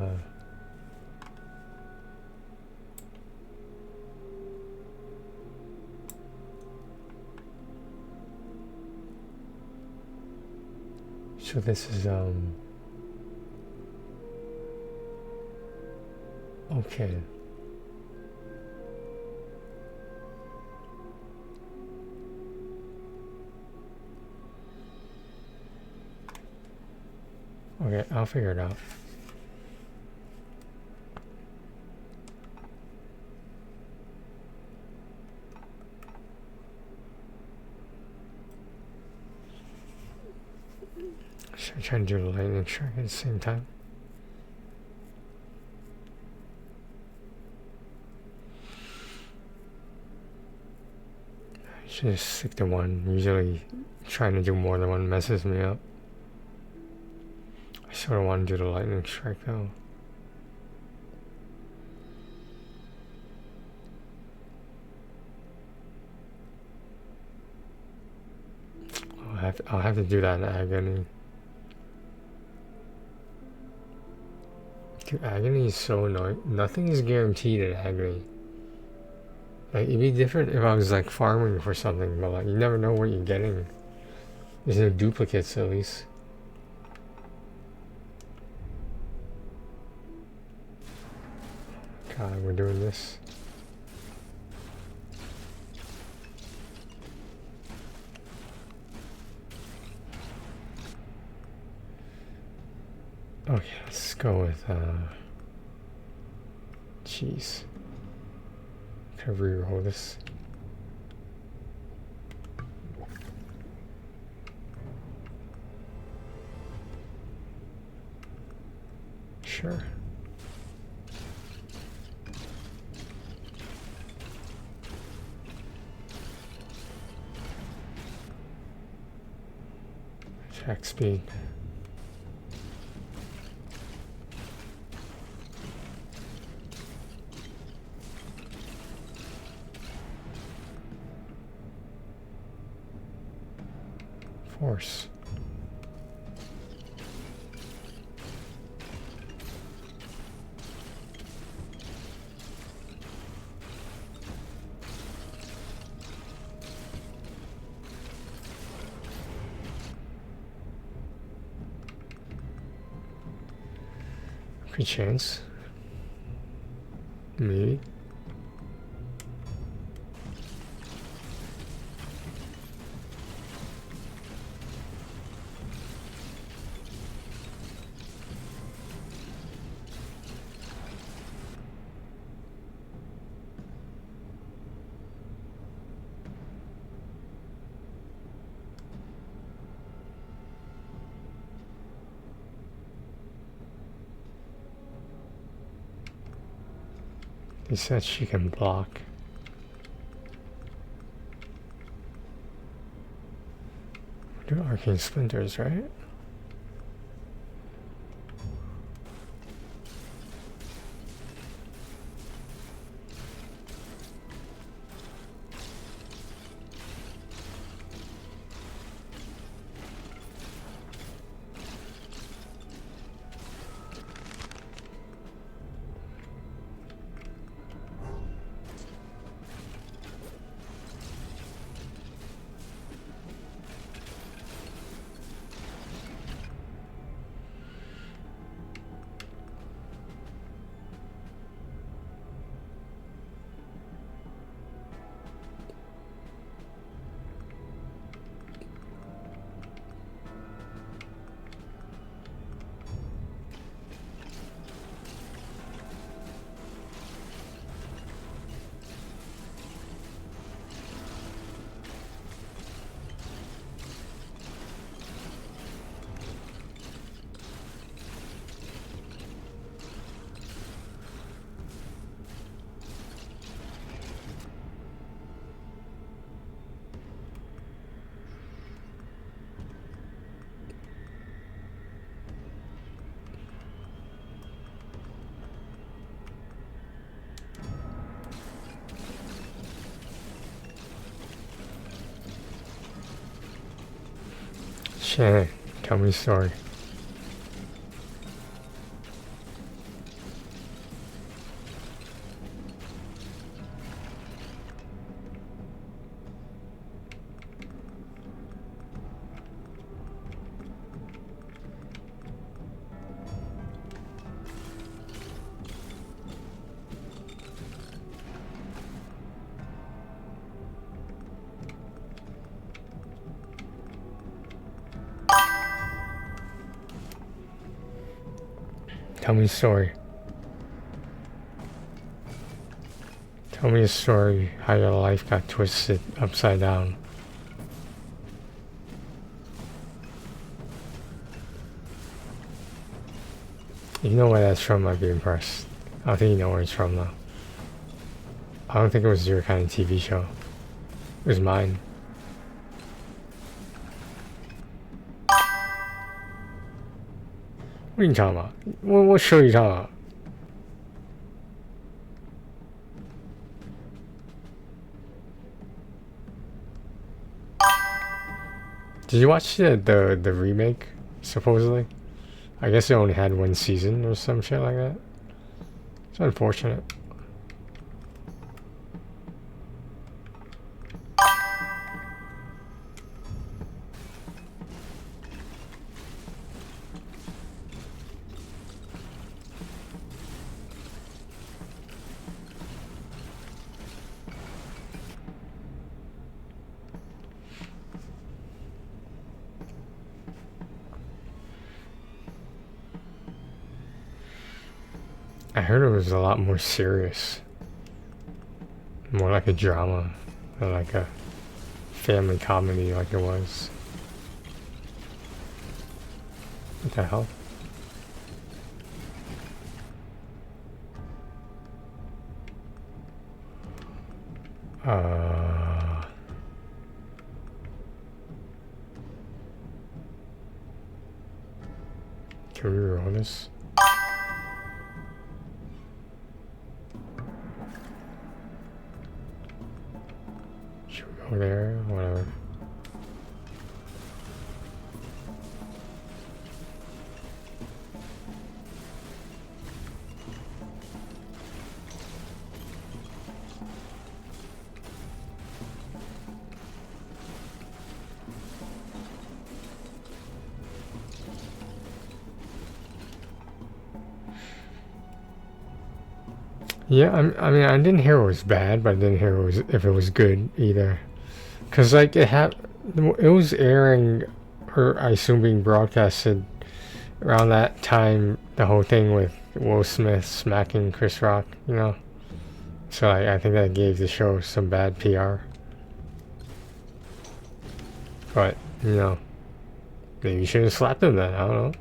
So this is, okay. Okay, I'll figure it out. Should I try and do the lightning strike at the same time? Just stick to one. Usually trying to do more than one messes me up. I sort of want to do the lightning strike though. I'll have to do that in agony. Dude, agony is so annoying. Nothing is guaranteed in agony. Like, it'd be different if I was like farming for something, but like you never know what you're getting. There's no duplicates at least. God, we're doing this. Okay, let's go with jeez. Can I reroll this? Sure. Attack speed. Force. Good chance. Maybe. He said she can block. Do arcane splinters, right? Shannon, tell me a story. Tell me a story. Tell me a story how your life got twisted upside down. You know where that's from, I'd be impressed. I don't think you know where it's from though. I don't think it was your kind of TV show. It was mine. What are you talking about? What show are you talking about? Did you watch the remake? Supposedly, I guess it only had one season or some shit like that. It's unfortunate. I heard it was a lot more serious. More like a drama than like a family comedy like it was. What the hell? Can we reroll this? Should we go there? Whatever. Yeah, I mean, I didn't hear it was bad, but I didn't hear it was if it was good either. Cause like it was airing, or I assume being broadcasted around that time. The whole thing with Will Smith smacking Chris Rock, you know. So I think that gave the show some bad PR. But you know, maybe you should have slapped him then. I don't know.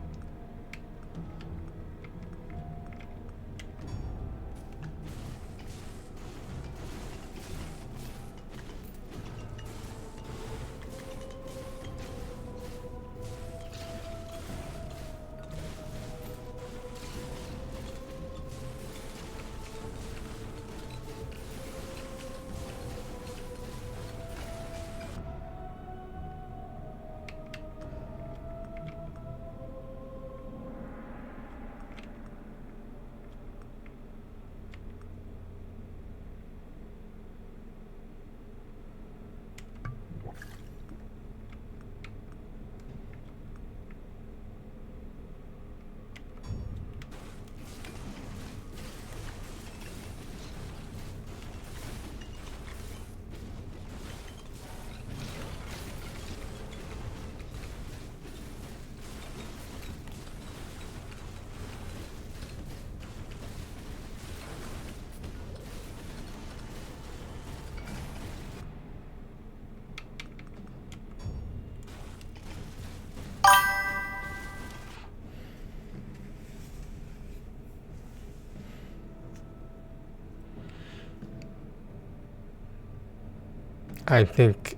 I think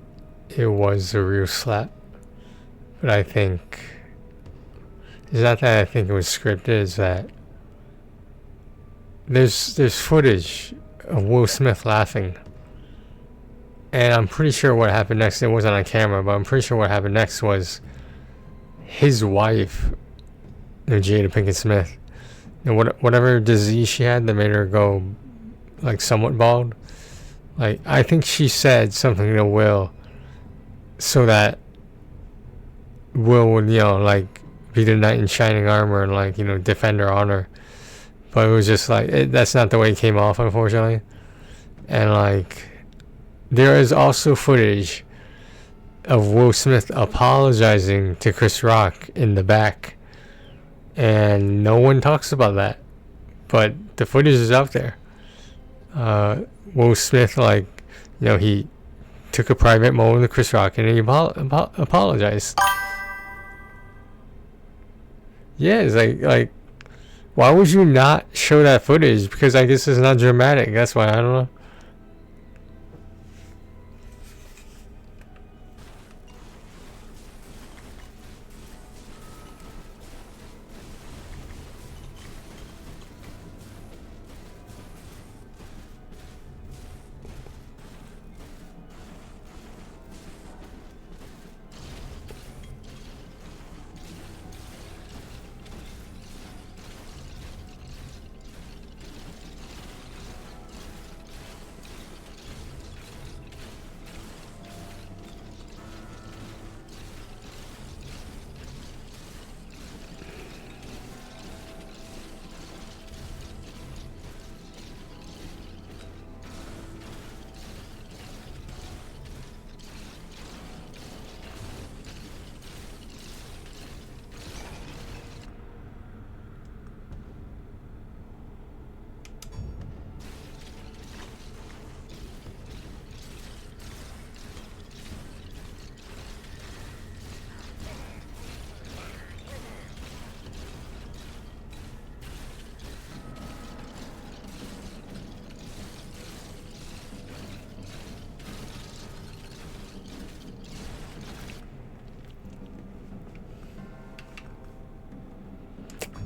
it was a real slap, but I think it's not that I think it was scripted. Is that there's footage of Will Smith laughing, and I'm pretty sure what happened next. It wasn't on camera, but I'm pretty sure what happened next was his wife, Jada Pinkett Smith, and whatever disease she had that made her go like somewhat bald. Like, I think she said something to Will so that Will would, you know, like, be the knight in shining armor and, like, you know, defend her honor. But it was just, like, that's not the way it came off, unfortunately. And, like, there is also footage of Will Smith apologizing to Chris Rock in the back. And no one talks about that. But the footage is out there. Will Smith, like, you know, he took a private moment with Chris Rock and he apologized. Yeah, it's like, why would you not show that footage? Because I guess it's not dramatic. That's why, I don't know.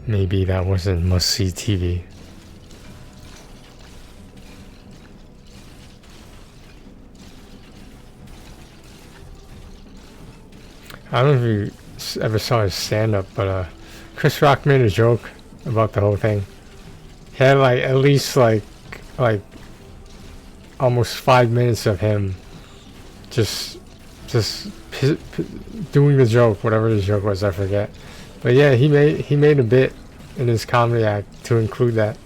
Maybe that wasn't must-see TV. I don't know if you ever saw his stand-up, but Chris Rock made a joke about the whole thing. He had like at least like almost 5 minutes of him just doing the joke, whatever the joke was, I forget. But yeah, he made a bit in his comedy act to include that.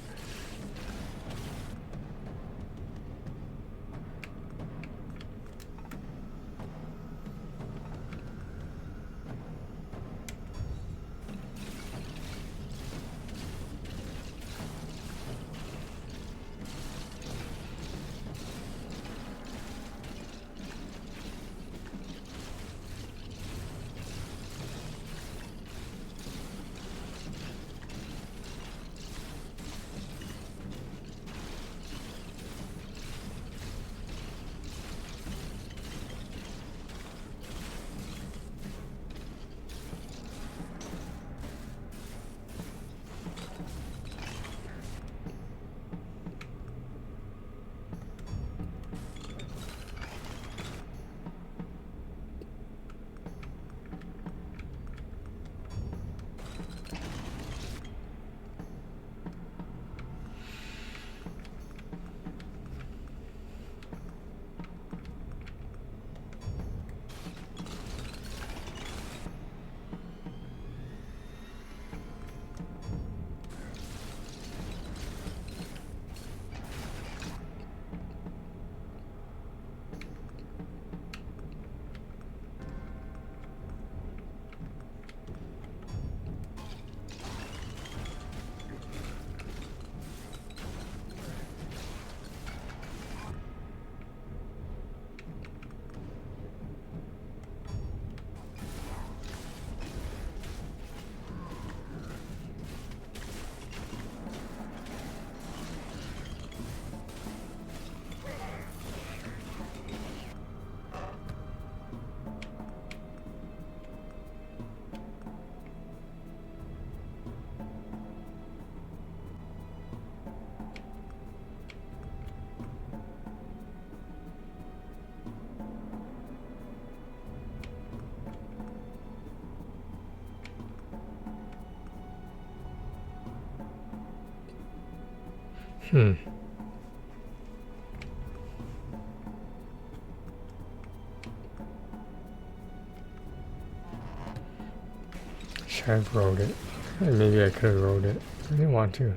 Should have wrote it. Maybe I could have wrote it. I didn't want to.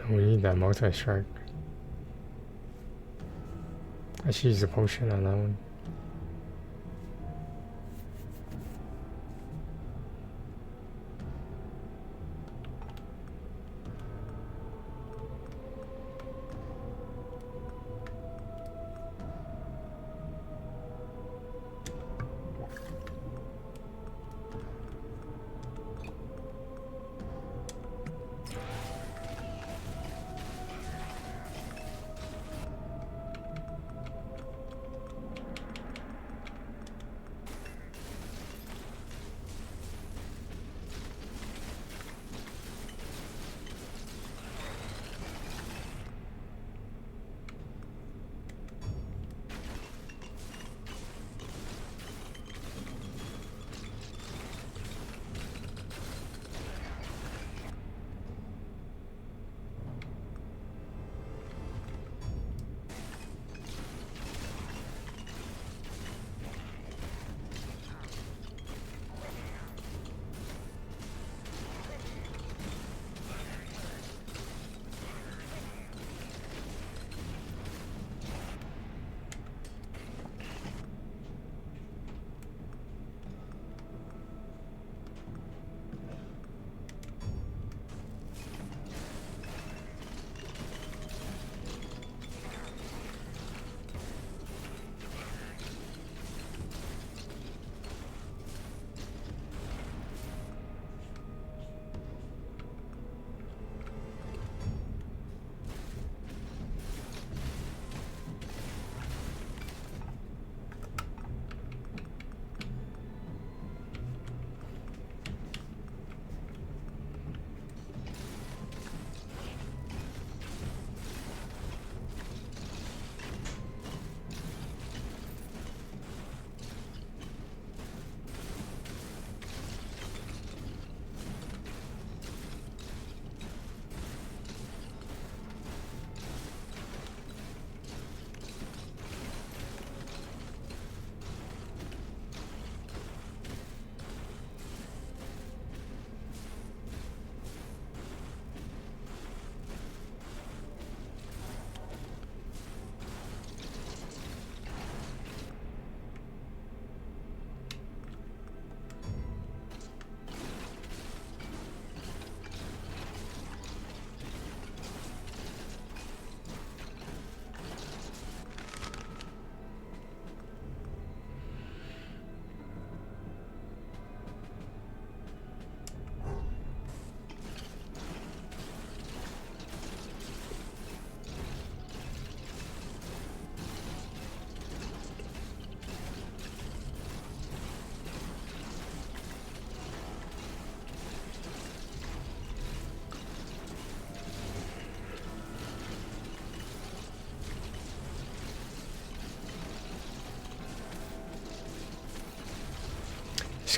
We need that multi-strike. I should use the potion on that one.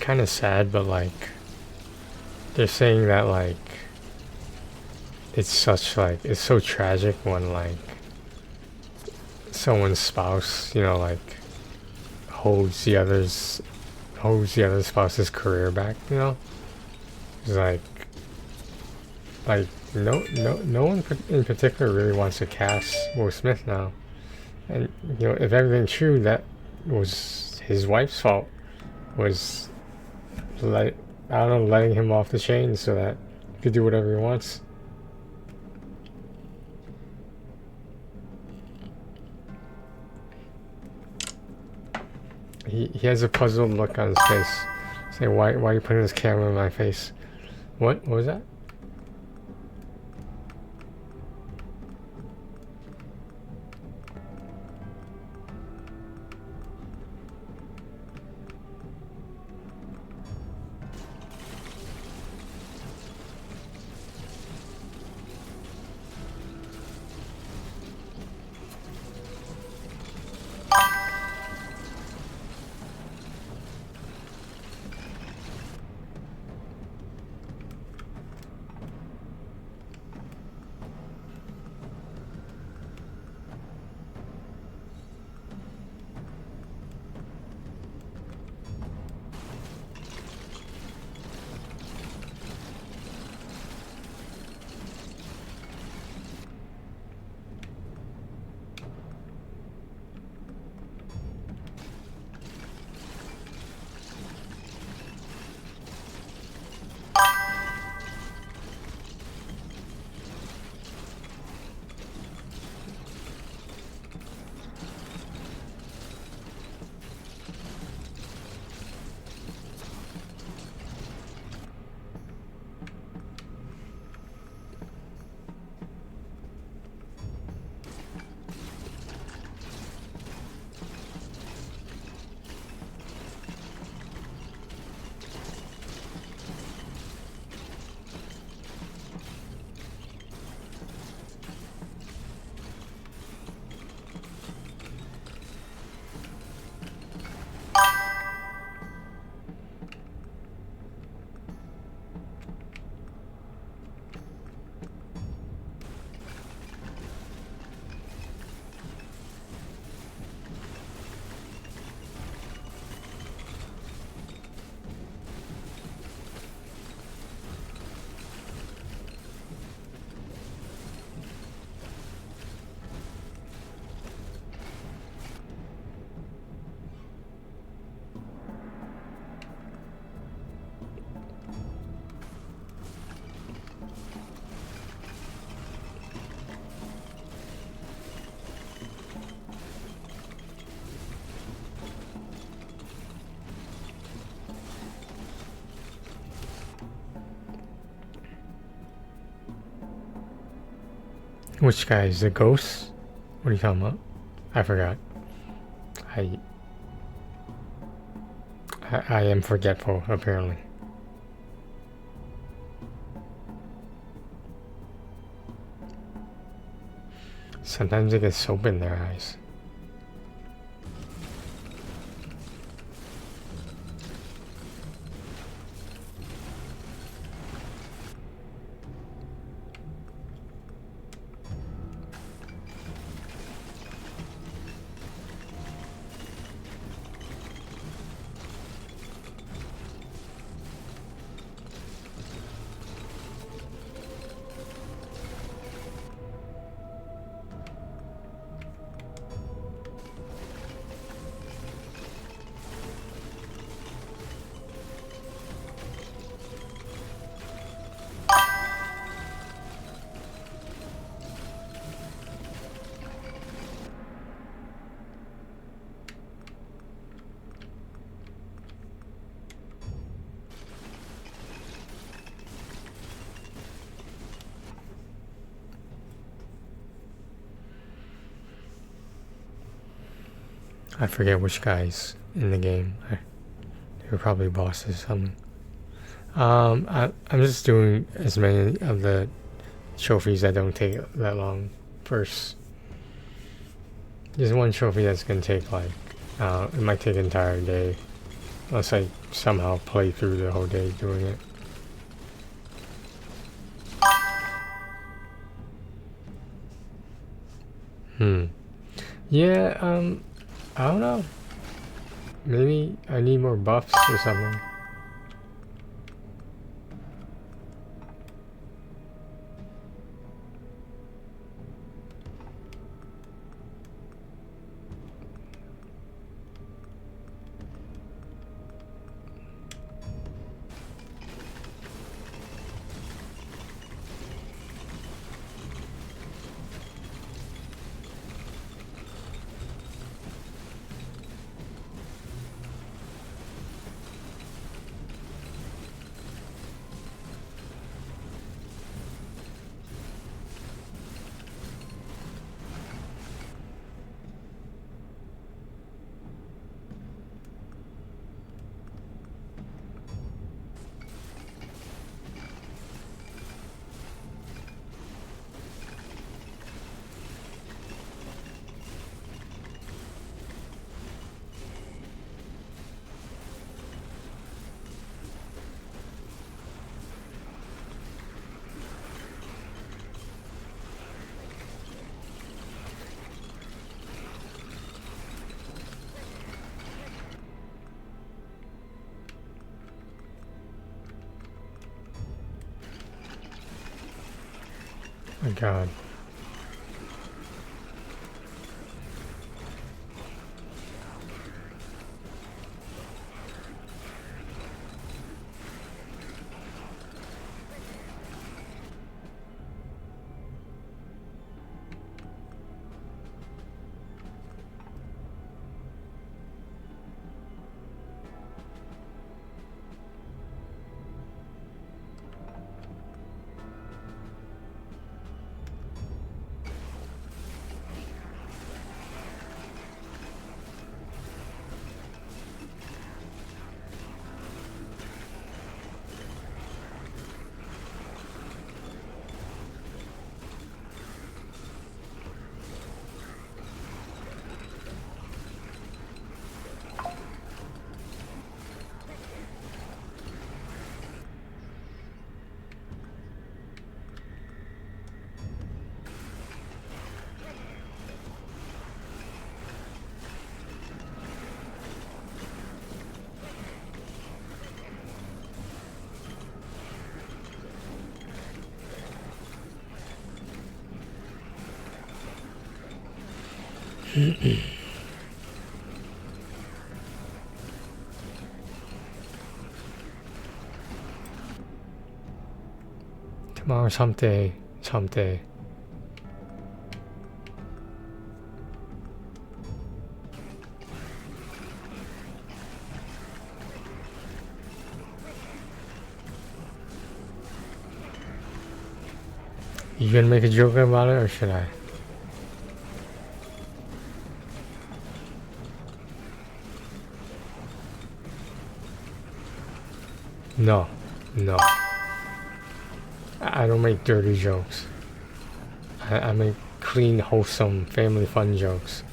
kind of sad, but like they're saying that like it's such like it's so tragic when like someone's spouse, you know, like holds the other spouse's career back, you know. It's like no one in particular really wants to cast Will Smith now, and you know, if everything's true, that was his wife's fault, was I don't know, letting him off the chain so that he could do whatever he wants. He has a puzzled look on his face. Say, why are you putting this camera in my face? What was that? Which guy is the ghost? What are you talking about? I forgot. I am forgetful, apparently. Sometimes they get soap in their eyes. I forget which guys in the game. They were probably bosses or something. I'm just doing as many of the trophies that don't take that long first. There's one trophy that's gonna take like, it might take an entire day. Unless I somehow play through the whole day doing it. Yeah, I don't know. Maybe I need more buffs or something. My God. Tomorrow's hump day. It's hump day. You gonna make a joke about it, or should I? No, no. I don't make dirty jokes. I make clean, wholesome, family fun jokes.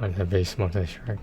On the base multi-strike.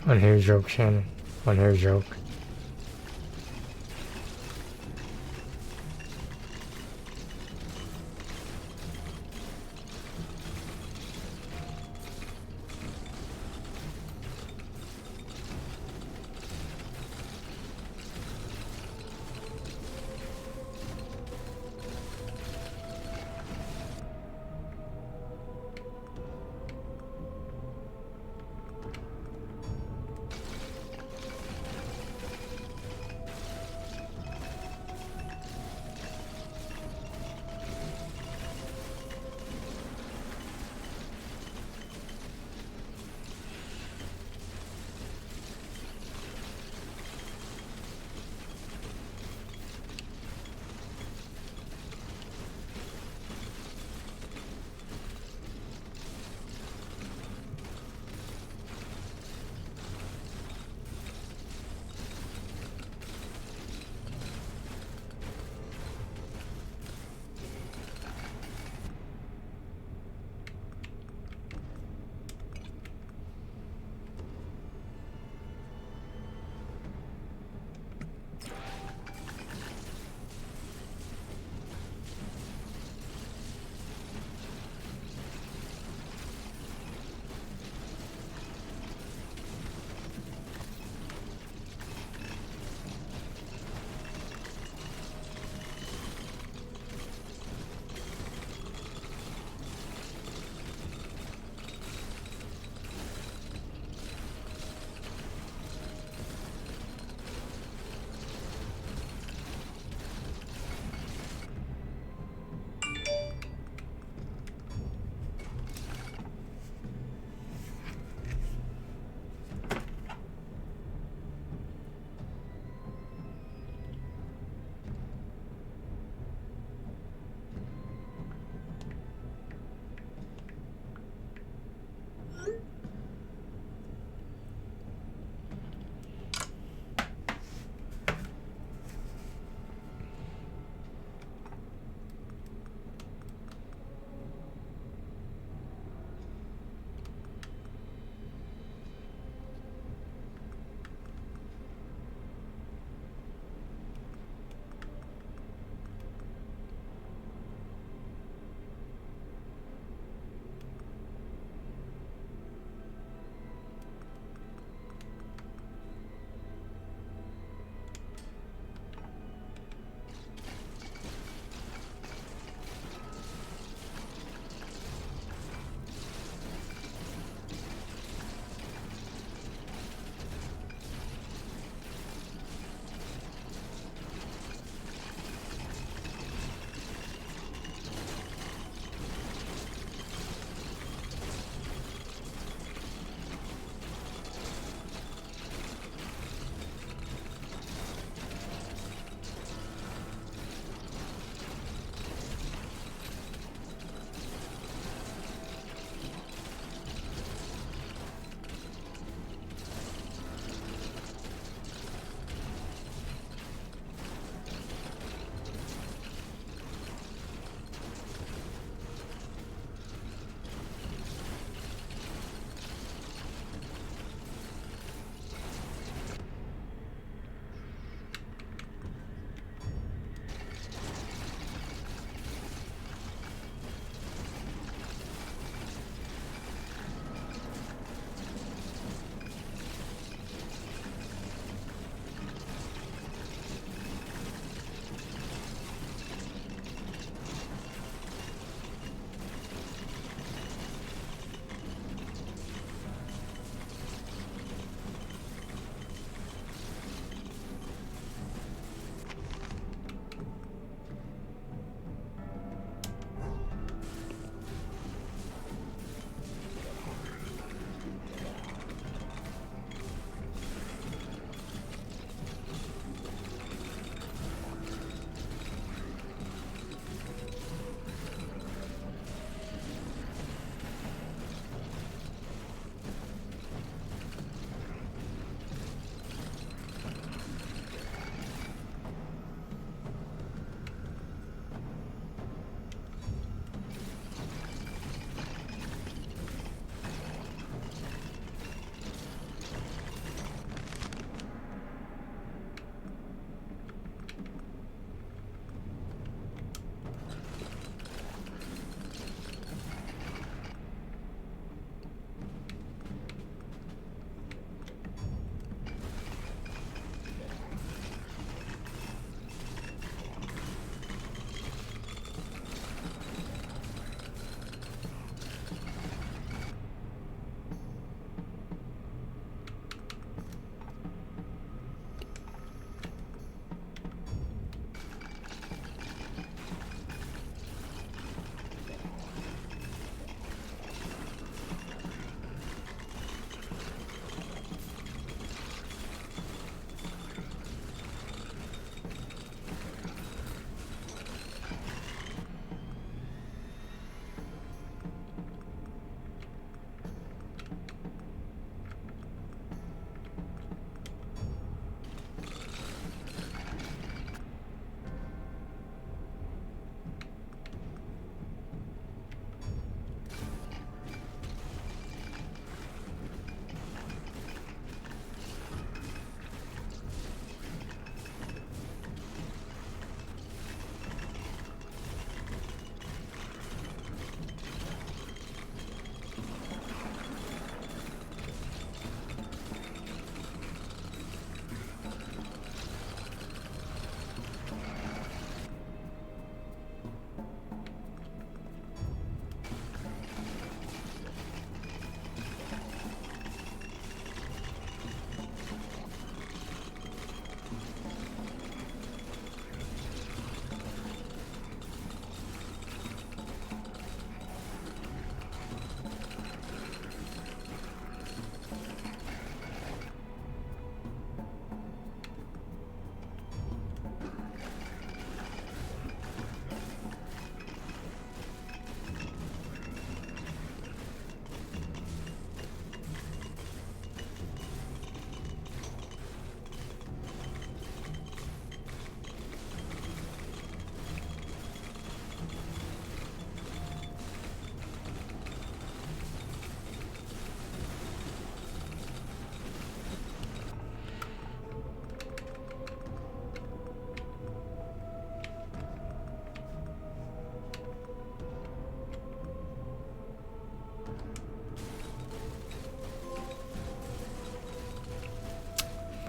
Unhair joke, Shannon. Unhair joke.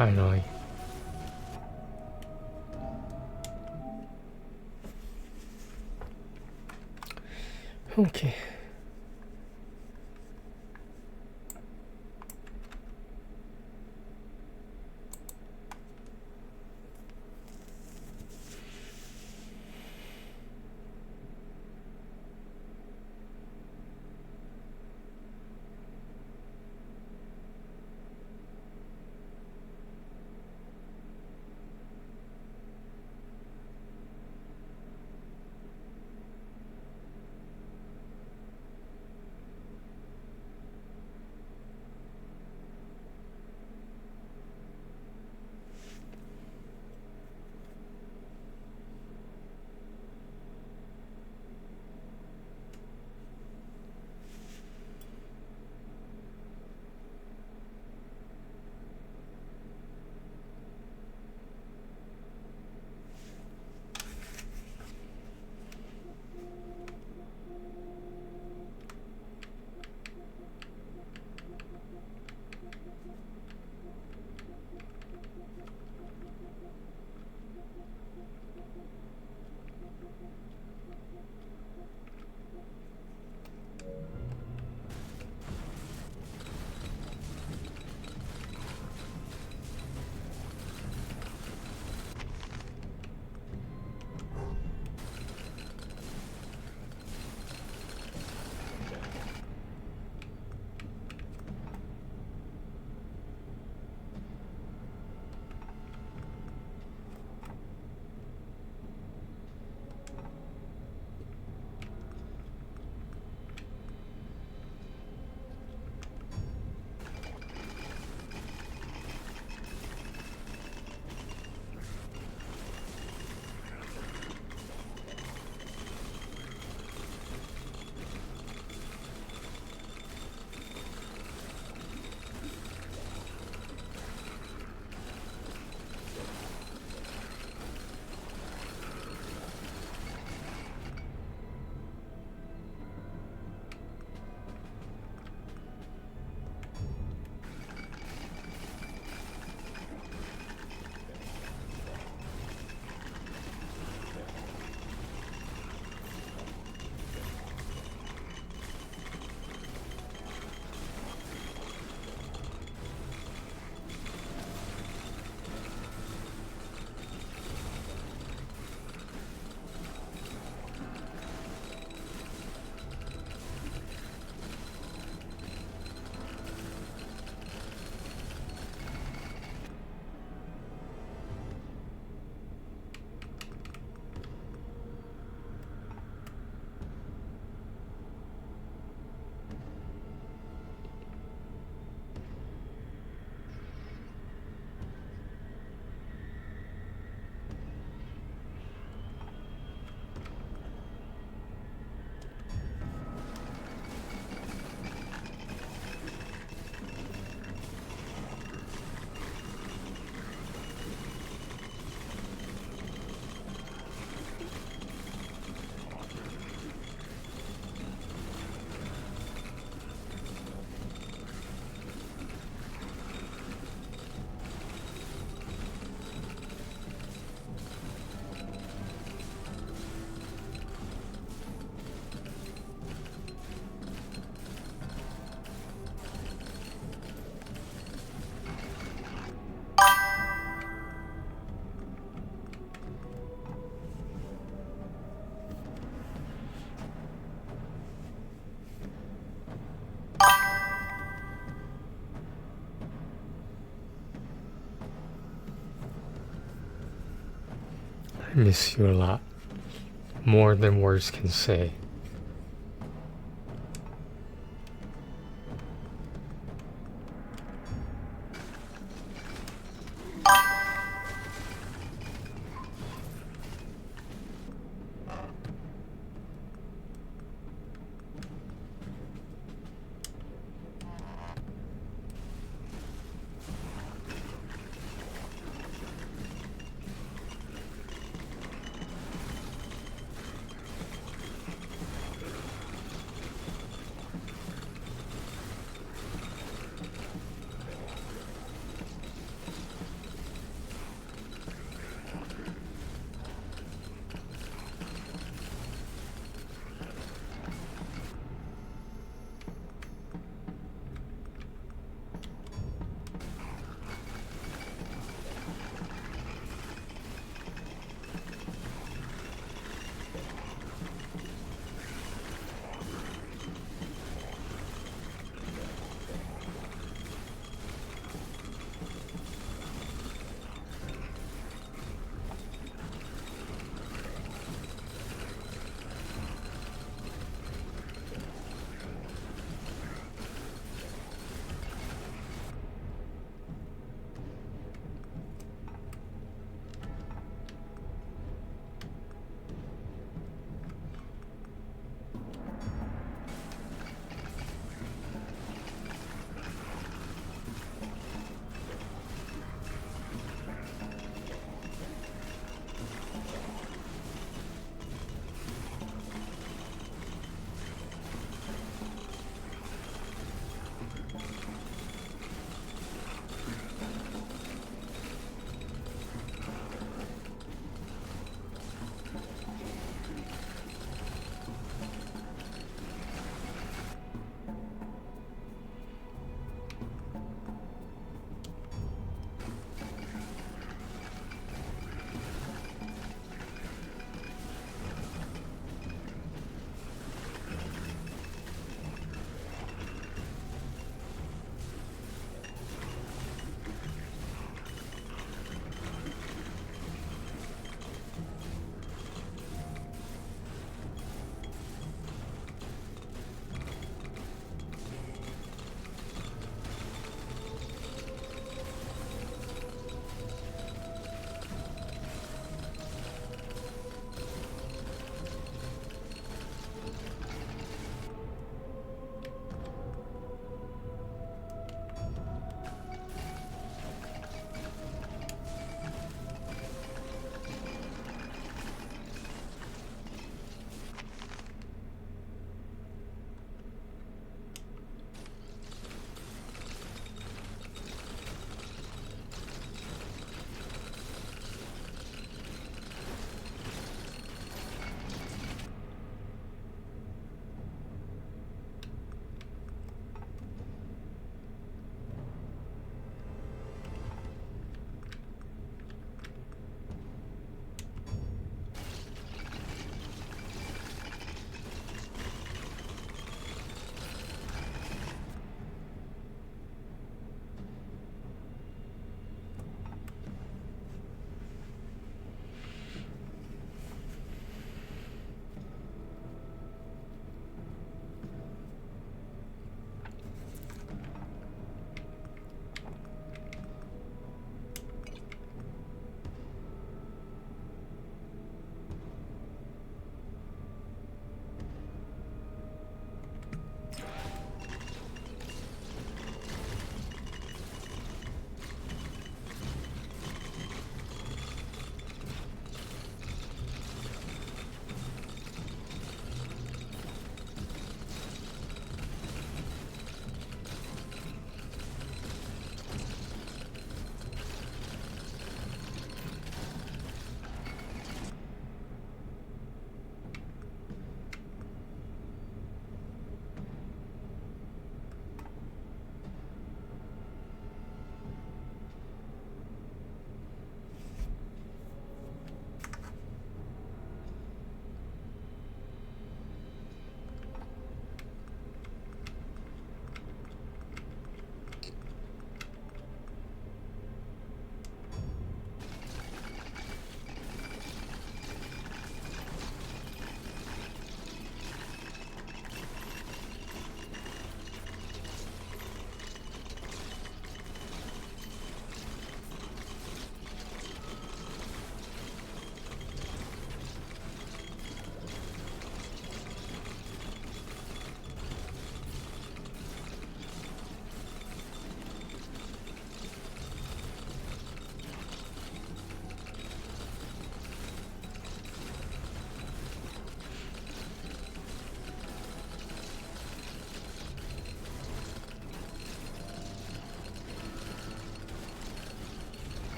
Finally. Okay. I miss you a lot. More than words can say.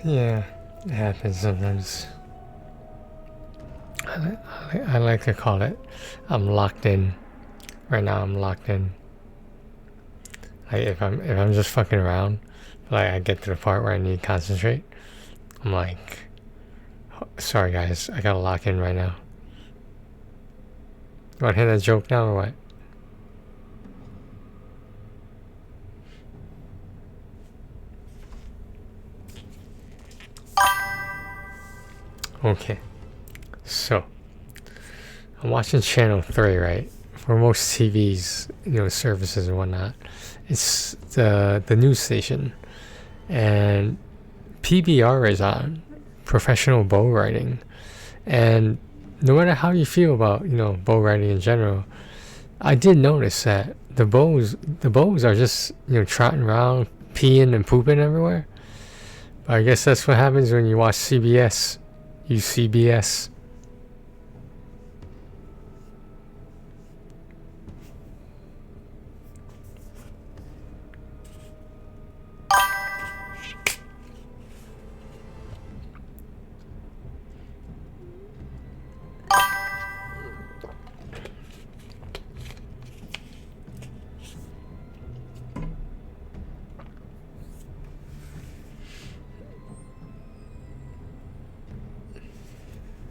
Yeah, it happens sometimes. I like to call it, I'm locked in. Right now I'm locked in. Like if I'm just fucking around, like I get to the part where I need to concentrate, I'm like, sorry guys, I gotta lock in right now. You wanna hear that joke now or what? Okay, so I'm watching channel 3, right? For most TVs, services and whatnot, it's the news station, and PBR is on, professional bow riding, and no matter how you feel about bow riding in general, I did notice that the bows are just trotting around, peeing and pooping everywhere. But I guess that's what happens when you watch CBS. You CBS.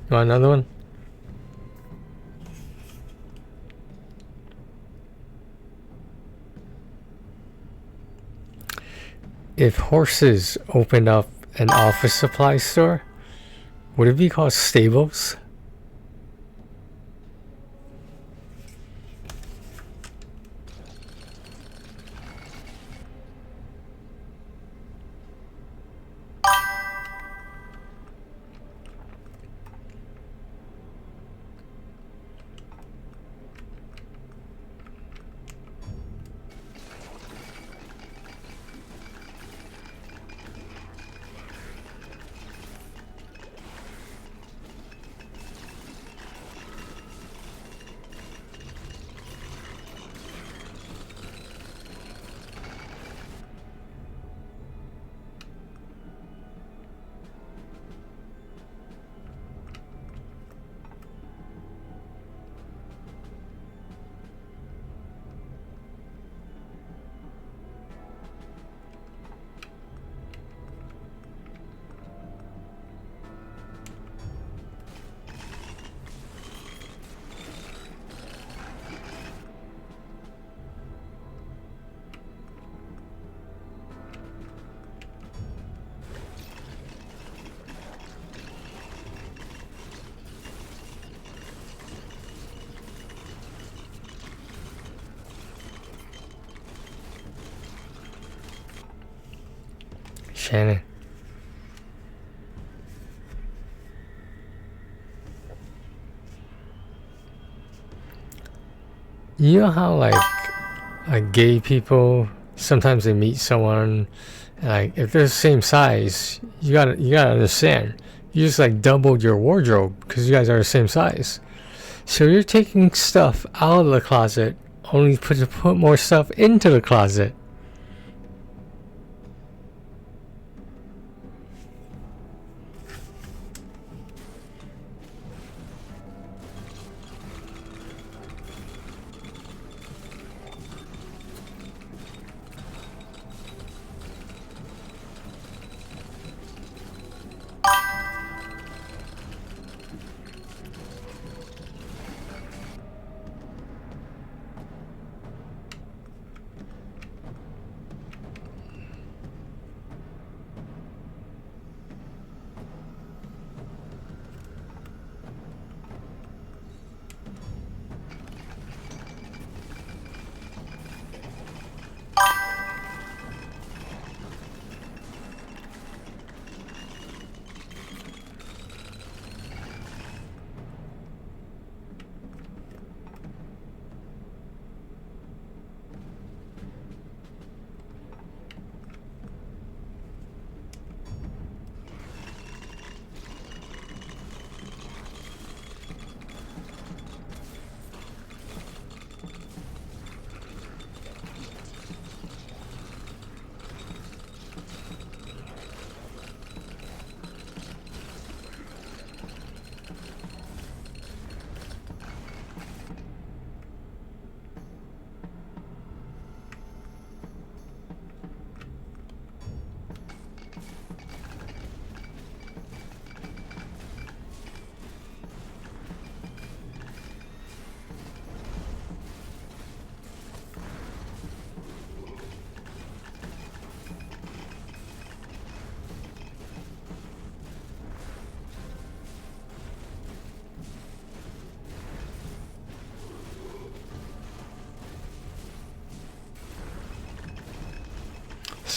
You want another one? If horses opened up an office supply store, would it be called stables? Shannon. You know how like gay people sometimes they meet someone, and like if they're the same size, you gotta understand, you just like doubled your wardrobe because you guys are the same size. So you're taking stuff out of the closet only to put more stuff into the closet.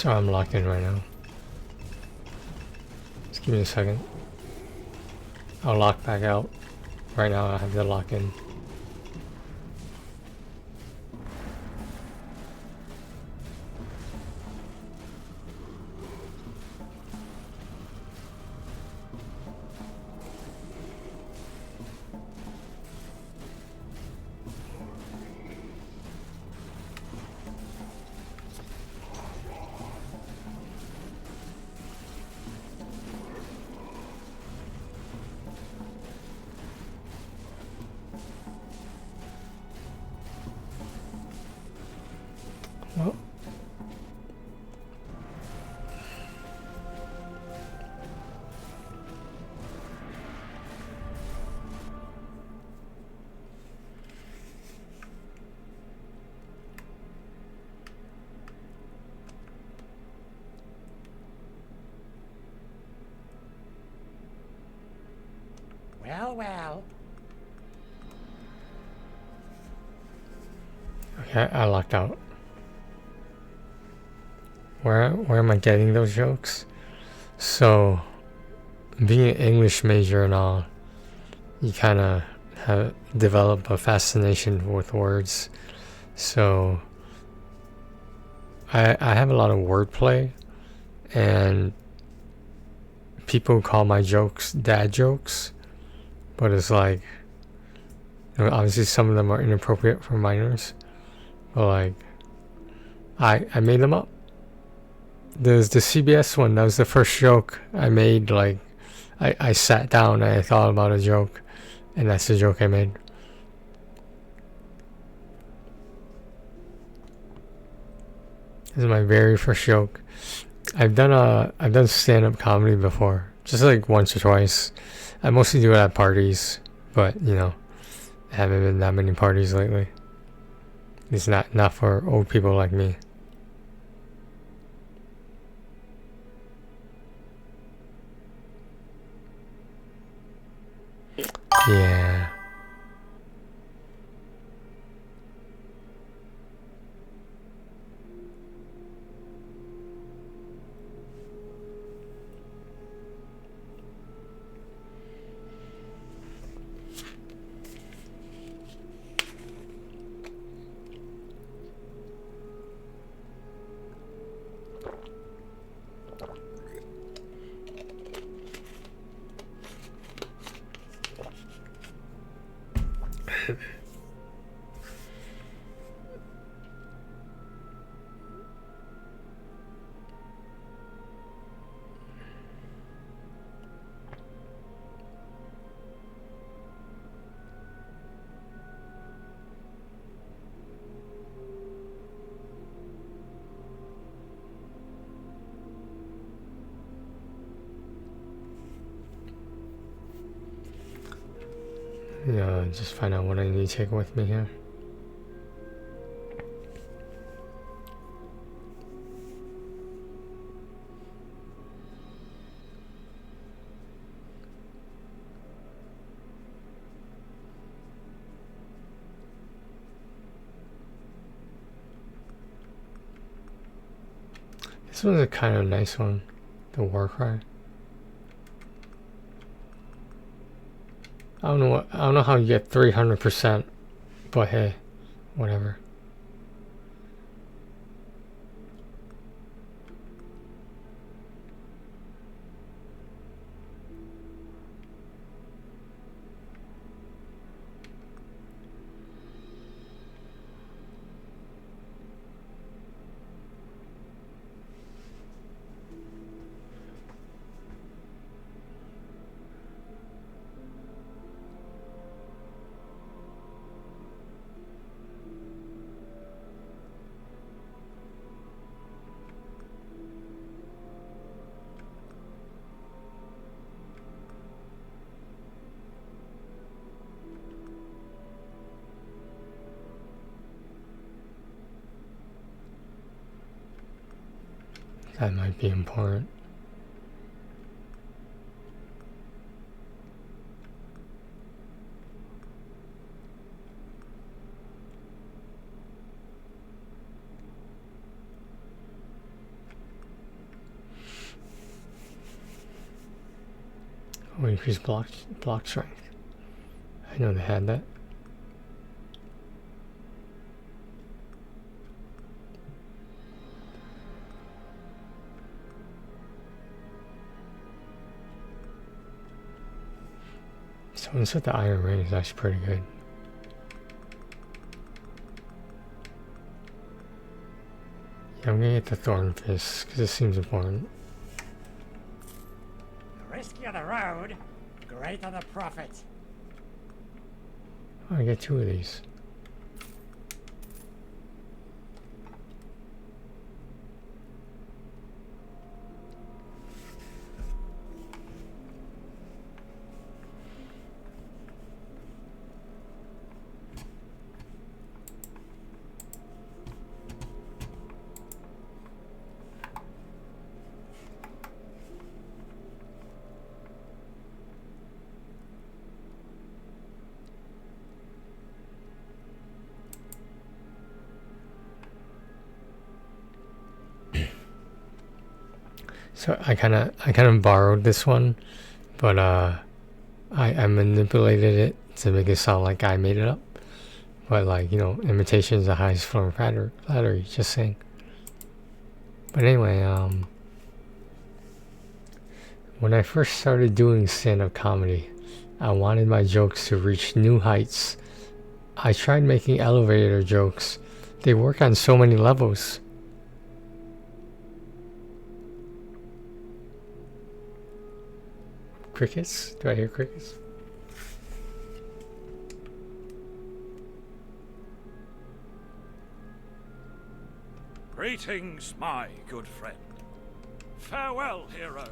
So I'm locked in right now. Just give me a second. I'll lock back out. Right now I have to lock in. Well, Well. okay, I locked out. Where am I getting those jokes? So, being an English major and all, you kind of have develop a fascination with words. So, I have a lot of wordplay, and people call my jokes dad jokes, but it's like, you know, obviously some of them are inappropriate for minors, but like, I made them up. There's the CBS one. That was the first joke I made. Like, I sat down and I thought about a joke, and that's the joke I made. This is my very first joke. I've done stand-up comedy before, just like once or twice. I mostly do it at parties, but you know, I haven't been that many parties lately. It's not for old people like me. Yeah. Yeah, just find out what I need to take with me here. This one's a kind of nice one, the war cry. I don't know how you get 300%, but hey, whatever. That might be important. Oh, increase block strength. I know they had that. Someone said the Iron Ring is actually pretty good. Yeah, I'm gonna get the Thorn Fist because this seems important. The riskier the road, greater the profit. Oh, I get 2 of these. So I kind of borrowed this one, but I manipulated it to make it sound like I made it up. But like, you know, imitation is the highest form of flattery, just saying. But anyway, when I first started doing stand-up comedy, I wanted my jokes to reach new heights. I tried making elevator jokes. They work on so many levels. Crickets? Do I hear crickets? Greetings, my good friend. Farewell, hero.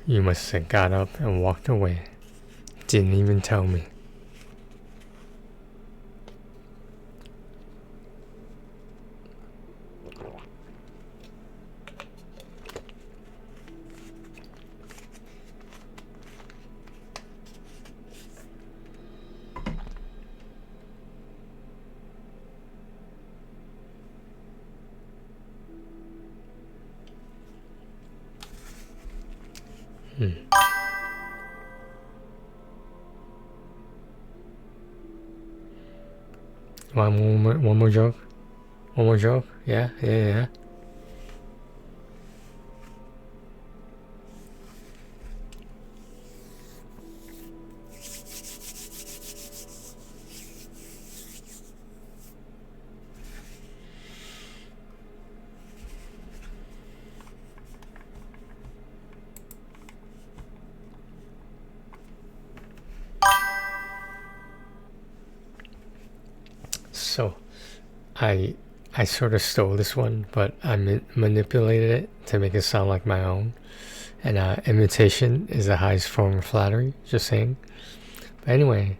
You must have got up and walked away. Didn't even tell me. One more joke? One more joke? Yeah. So, I sort of stole this one, but I manipulated it to make it sound like my own. And imitation is the highest form of flattery, just saying. But anyway,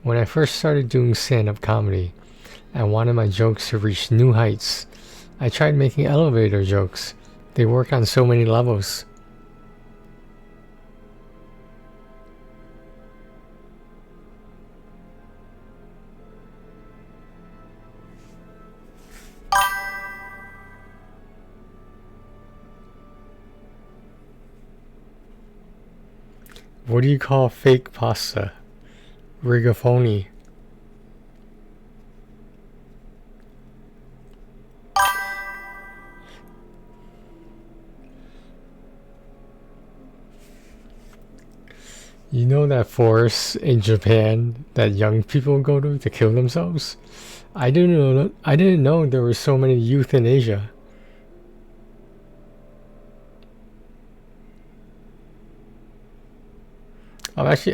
when I first started doing stand-up comedy, I wanted my jokes to reach new heights. I tried making elevator jokes. They work on so many levels. What do you call fake pasta? Rigatoni. You know that forest in Japan that young people go to kill themselves? I didn't know there were so many youth in Asia.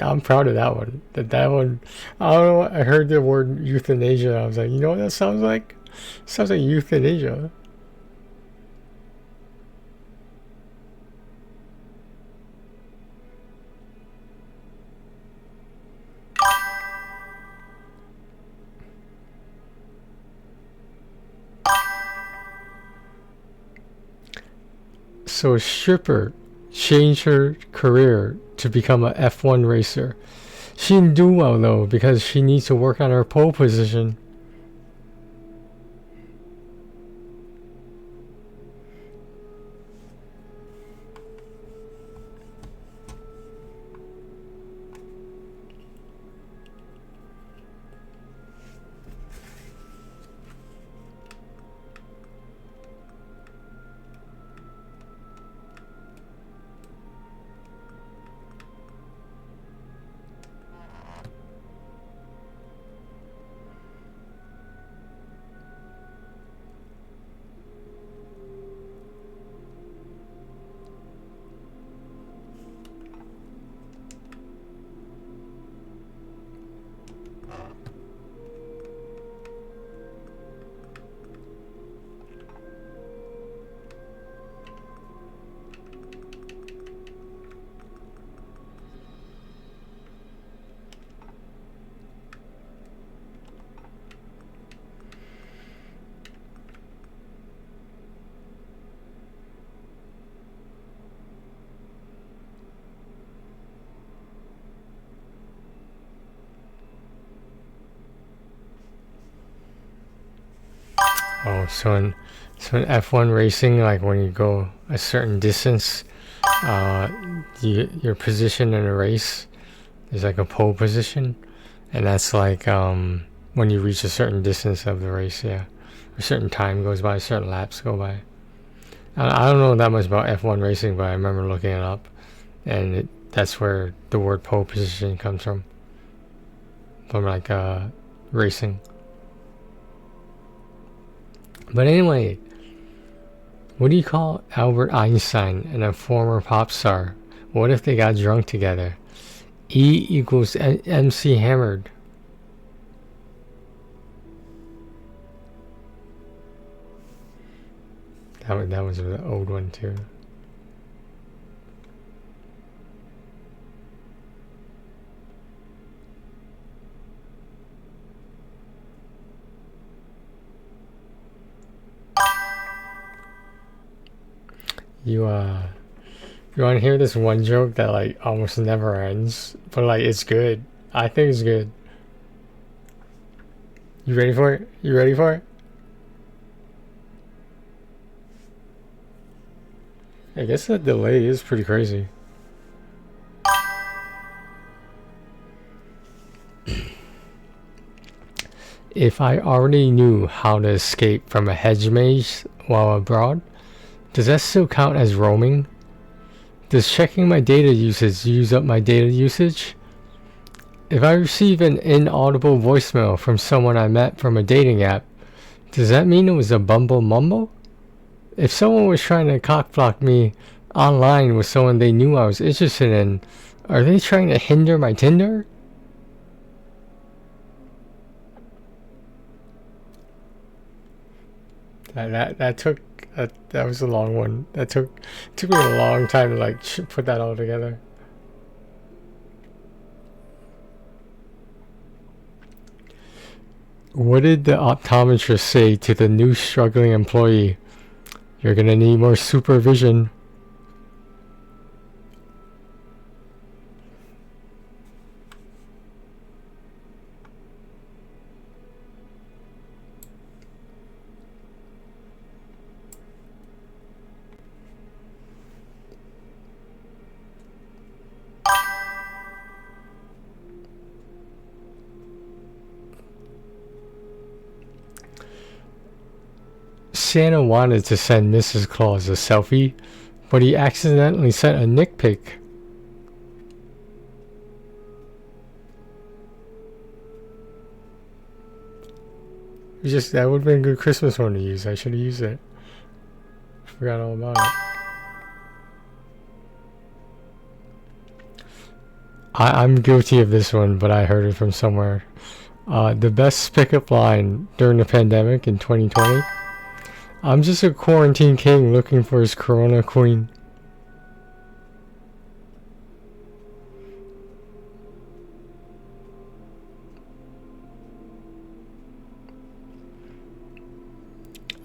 I'm proud of that one. That one, I don't know. I heard the word euthanasia. I was like, you know what that sounds like? Sounds like euthanasia. So a stripper changed her career to become a F1 racer. She didn't do well though because she needs to work on her pole position. Oh, so in F1 racing, like when you go a certain distance, your position in a race is like a pole position, and that's like when you reach a certain distance of the race, yeah, a certain time goes by, certain laps go by. I don't know that much about F1 racing, but I remember looking it up, and that's where the word pole position comes from like racing. But anyway, what do you call Albert Einstein and a former pop star? What if they got drunk together? E equals MC hammered. That was an old one too. You want to hear this one joke that like almost never ends, but like it's good. I think it's good. You ready for it? You ready for it? I guess that delay is pretty crazy. If I already knew how to escape from a hedge maze while abroad, does that still count as roaming? Does checking my data usage use up my data usage? If I receive an inaudible voicemail from someone I met from a dating app, does that mean it was a bumble mumble? If someone was trying to cockblock me online with someone they knew I was interested in, are they trying to hinder my Tinder? That was a long one. That took me a long time to like put that all together. What did the optometrist say to the new struggling employee? You're gonna need more supervision. Santa wanted to send Mrs. Claus a selfie, but he accidentally sent a Nick pic. Just that would have been a good Christmas one to use. I should have used it. Forgot all about it. I'm guilty of this one, but I heard it from somewhere. The best pickup line during the pandemic in 2020. I'm just a quarantine king looking for his Corona queen.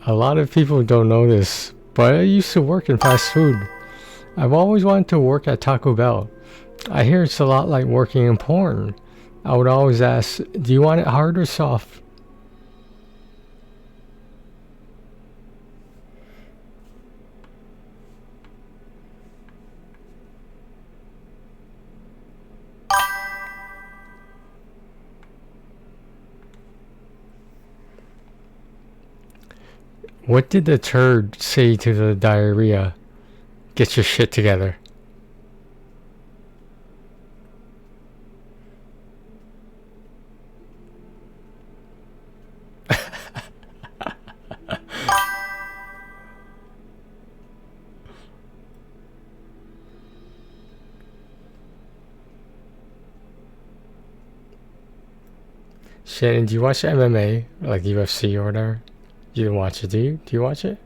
A lot of people don't know this, but I used to work in fast food. I've always wanted to work at Taco Bell. I hear it's a lot like working in porn. I would always ask, do you want it hard or soft? What did the turd say to the diarrhea? Get your shit together. Shannon, do you watch MMA? Like UFC or whatever? You didn't watch it, do you? Do you watch it?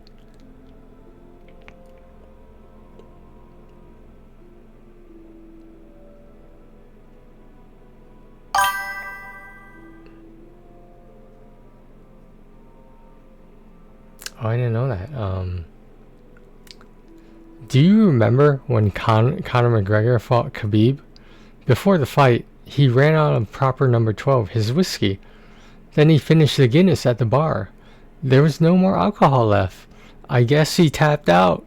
Oh, I didn't know that. Do you remember when Conor McGregor fought Khabib? Before the fight, he ran out of proper number 12, his whiskey. Then he finished the Guinness at the bar. There was no more alcohol left. I guess he tapped out.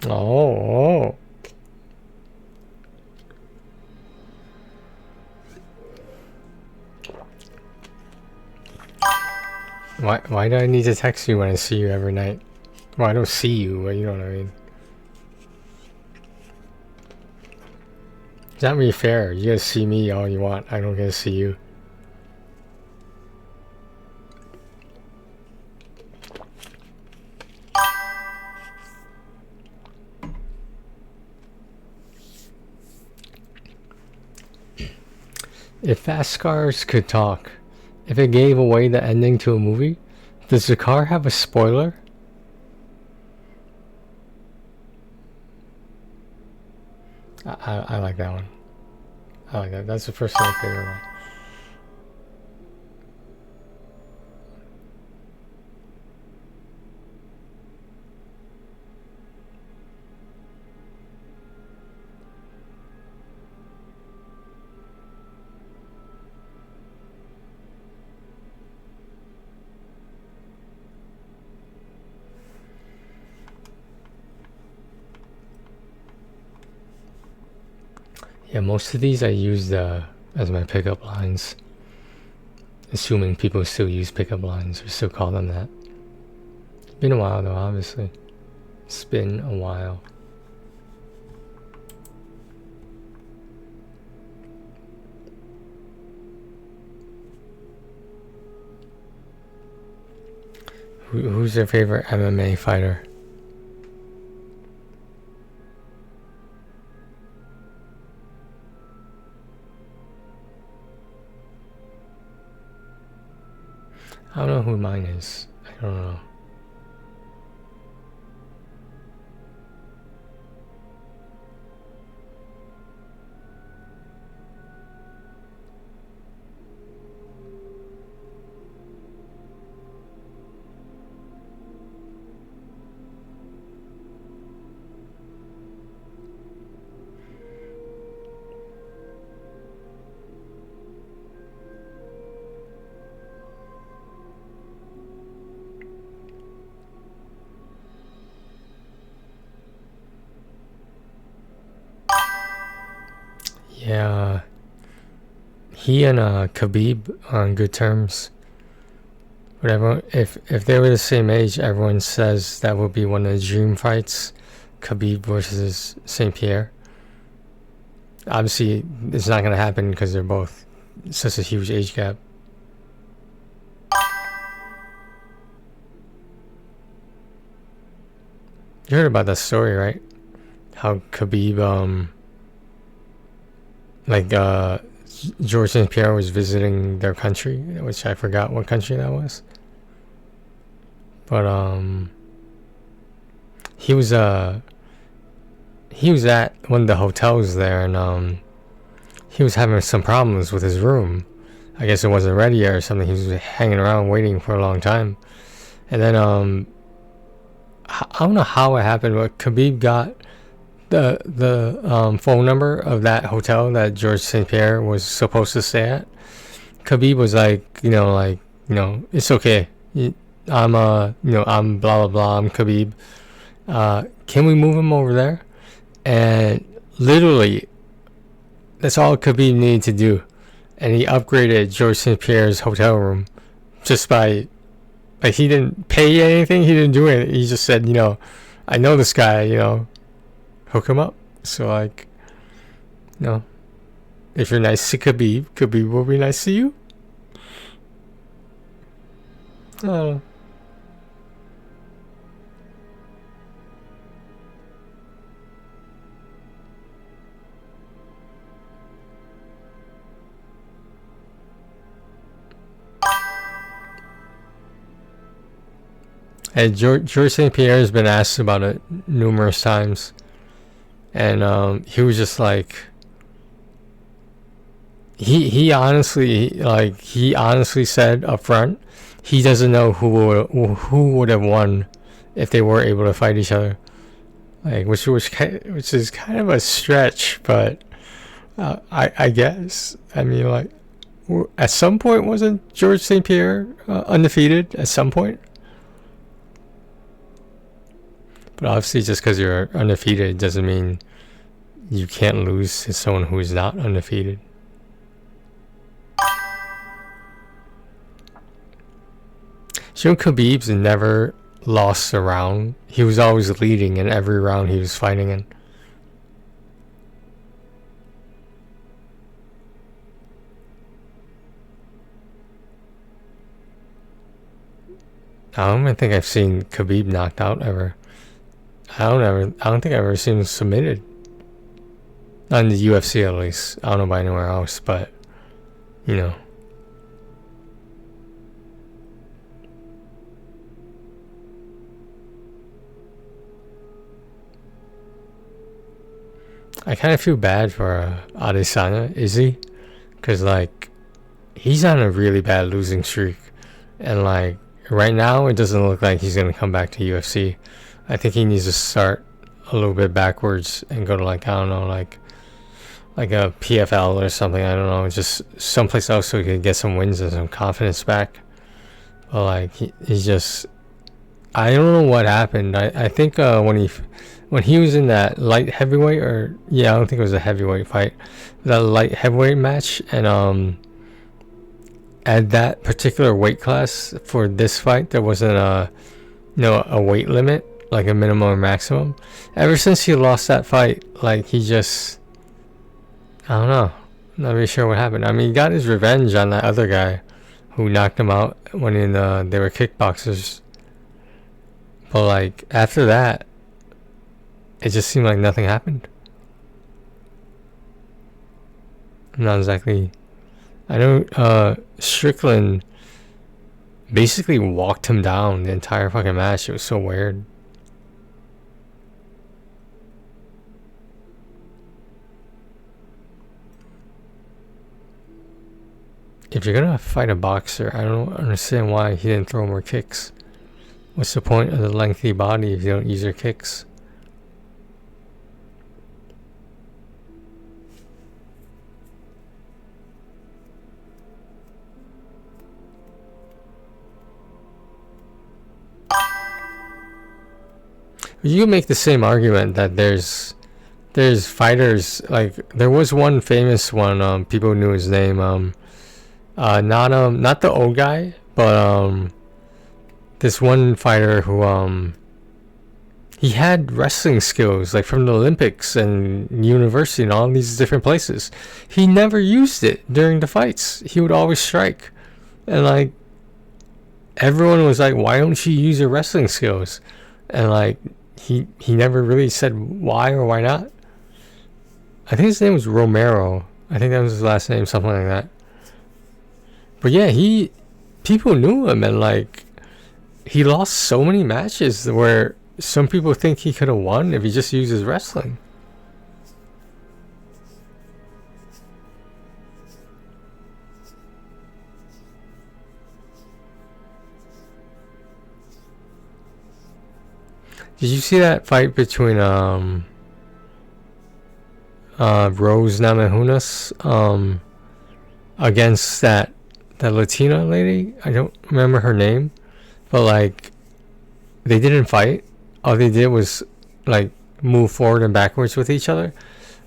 Oh. Why do I need to text you when I see you every night? Well, I don't see you, but you know what I mean. It's not really fair. You gotta see me all you want. I don't get to see you. If Fast Cars could talk, if it gave away the ending to a movie, does the car have a spoiler? I like that one. I like that. That's the first one favorite one. Yeah, most of these I used as my pickup lines. Assuming people still use pickup lines or still call them that. It's been a while though, obviously. It's been a while. Who's your favorite MMA fighter? I don't know who mine is. I don't know. Yeah, he and Khabib are on good terms. But everyone, if they were the same age, everyone says that would be one of the dream fights, Khabib versus St. Pierre. Obviously, it's not going to happen because they're both such a huge age gap. You heard about that story, right? How Khabib, George St. Pierre was visiting their country, which I forgot what country that was. But he was at one of the hotels there, and he was having some problems with his room. I guess it wasn't ready or something. He was hanging around waiting for a long time, and then I don't know how it happened, but Khabib got the phone number of that hotel that George St. Pierre was supposed to stay at. Khabib was like, it's okay. I'm I'm blah blah blah. I'm Khabib. Can we move him over there? And literally, that's all Khabib needed to do, and he upgraded George St. Pierre's hotel room just by. Like, he didn't pay anything, he didn't do anything. He just said, I know this guy, hook him up. So, like, if you're nice to Khabib, Khabib will be nice to you. Oh. And George St. Pierre has been asked about it numerous times, and he was just like, he honestly said up front, he doesn't know who would have won if they were able to fight each other, like which is kind of a stretch, but I guess, I mean, like, at some point wasn't George St. Pierre undefeated at some point? But obviously, just because you're undefeated doesn't mean you can't lose to someone who is not undefeated. Khabib's never lost a round. He was always leading in every round he was fighting in. I don't even think I've seen Khabib knocked out ever. I don't think I've ever seen him submitted. Not in the UFC, at least. I don't know about anywhere else, but I kind of feel bad for Adesanya, Izzy, because like he's on a really bad losing streak, and like right now it doesn't look like he's gonna come back to UFC. I think he needs to start a little bit backwards and go to, like, I don't know, like a PFL or something. I don't know, just someplace else so he can get some wins and some confidence back. But like he's just, I don't know what happened. I think when he was in that light heavyweight, or I don't think it was a heavyweight fight, that light heavyweight match, and at that particular weight class for this fight there wasn't a weight limit, like a minimum or maximum. Ever since he lost that fight, like he just, I don't know, not really sure what happened. I mean, he got his revenge on that other guy who knocked him out when they were kickboxers, but like after that it just seemed like nothing happened. Not exactly. I know Strickland basically walked him down the entire fucking match. It was so weird. If you're gonna fight a boxer, I don't understand why he didn't throw more kicks. What's the point of the lengthy body if you don't use your kicks? You can make the same argument that there's there's fighters, like there was one famous one, people knew his name, not the old guy, but this one fighter who he had wrestling skills like from the Olympics and university and all these different places. He never used it during the fights. He would always strike. And like everyone was like, why don't you use your wrestling skills? And like he never really said why or why not. I think his name was Romero. I think that was his last name, something like that. But yeah, people knew him, and like he lost so many matches where some people think he could have won if he just used his wrestling. Did you see that fight between Rose Namajunas against that Latina lady? I don't remember her name, but like they didn't fight. All they did was like move forward and backwards with each other,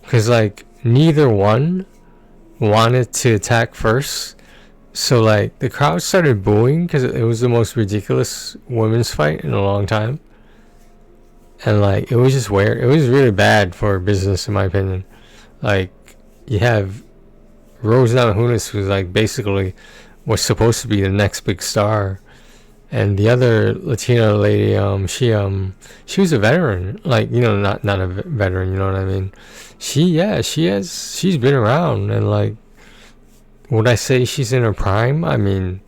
because like neither one wanted to attack first. So like the crowd started booing because it was the most ridiculous women's fight in a long time. And like it was just weird. It was really bad for business, in my opinion. Like you have Rose Namajunas, who's like basically was supposed to be the next big star, and the other Latina lady, she was a veteran, like, you know, not a veteran, you know what I mean? She's been around, and like, would I say she's in her prime? I mean,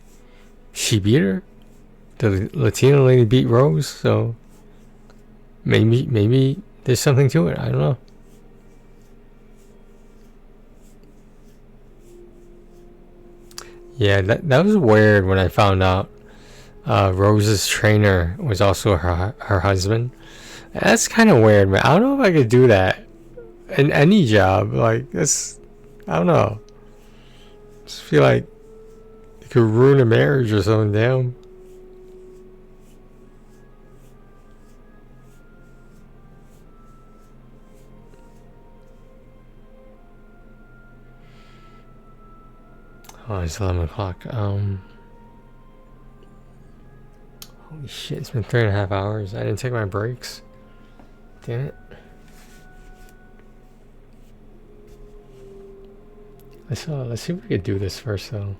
she beat her. The Latina lady beat Rose, so maybe there's something to it. I don't know. Yeah, that was weird when I found out Rose's trainer was also her husband. That's kind of weird, man. I don't know if I could do that in any job. Like, that's, I don't know. Just feel like it could ruin a marriage or something. Damn. Oh, it's 11 o'clock. Holy shit, it's been 3.5 hours. I didn't take my breaks. Damn it. Let's see if we could do this first, though.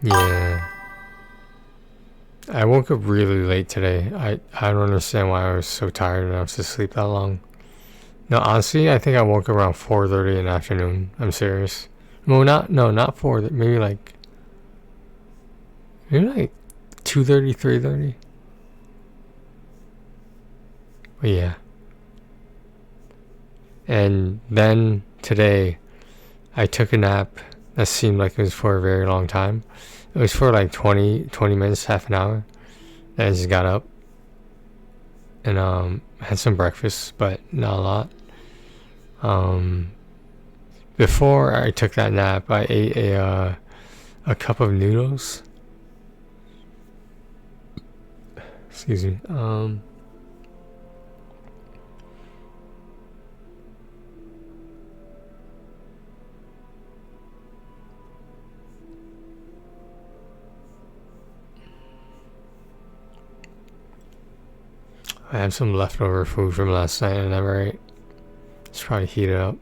Yeah. I woke up really late today. I don't understand why I was so tired enough to sleep that long. No, honestly, I think I woke up around 4:30 in the afternoon. I'm serious. Not 4. Maybe like 2:30, 3:30. But yeah. And then today, I took a nap that seemed like it was for a very long time. It was for like 20 minutes, half an hour. And I just got up and had some breakfast, but not a lot. Before I took that nap, I ate a cup of noodles. Excuse me. I have some leftover food from last night and I never ate. Let's probably heat it up.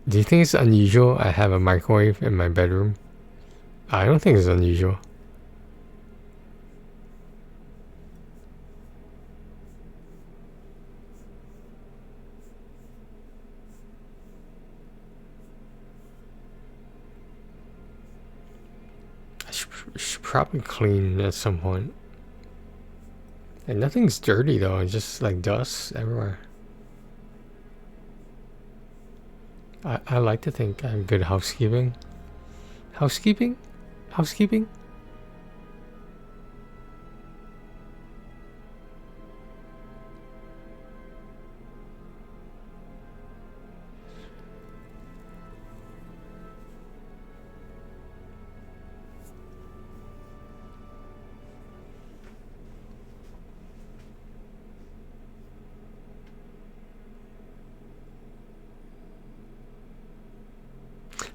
Do you think it's unusual I have a microwave in my bedroom? I don't think it's unusual. I should probably clean at some point. And nothing's dirty though, it's just like dust everywhere. I like to think I have good housekeeping. Housekeeping? Housekeeping?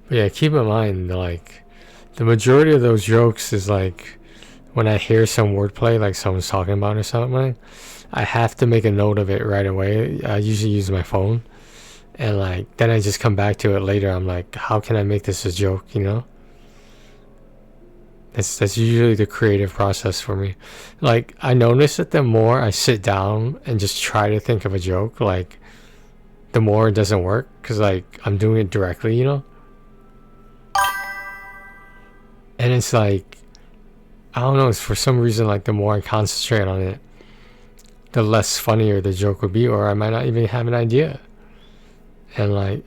But yeah, keep in mind, like, the majority of those jokes is like when I hear some wordplay, like someone's talking about or something, I have to make a note of it right away. I usually use my phone, and like then I just come back to it later. I'm like, how can I make this a joke? You know. That's usually the creative process for me. Like, I notice that the more I sit down and just try to think of a joke, like, the more it doesn't work, because like I'm doing it directly, you know. And it's like, I don't know, it's for some reason, like, the more I concentrate on it, the less funnier the joke would be, or I might not even have an idea. And like,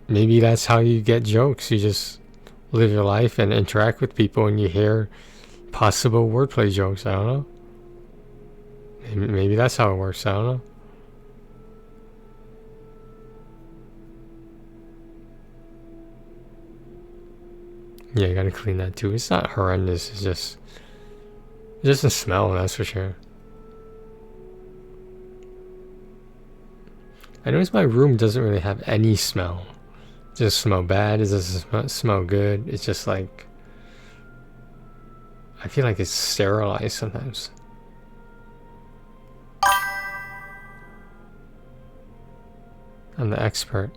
maybe that's how you get jokes. You just live your life and interact with people, and you hear possible wordplay jokes. I don't know. Maybe that's how it works. I don't know. Yeah, you gotta clean that too. It's not horrendous. It's just a smell, that's for sure. I notice my room doesn't really have any smell. It doesn't smell bad. It doesn't smell good. It's just like, I feel like it's sterilized sometimes. I'm the expert.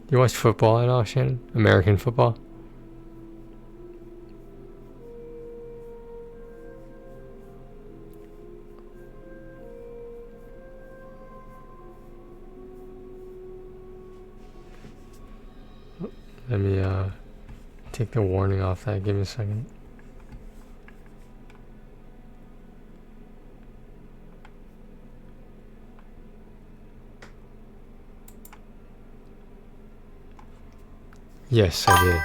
You watch football at all, Shannon? American football? Let me take the warning off that. Give me a second. Yes, I did.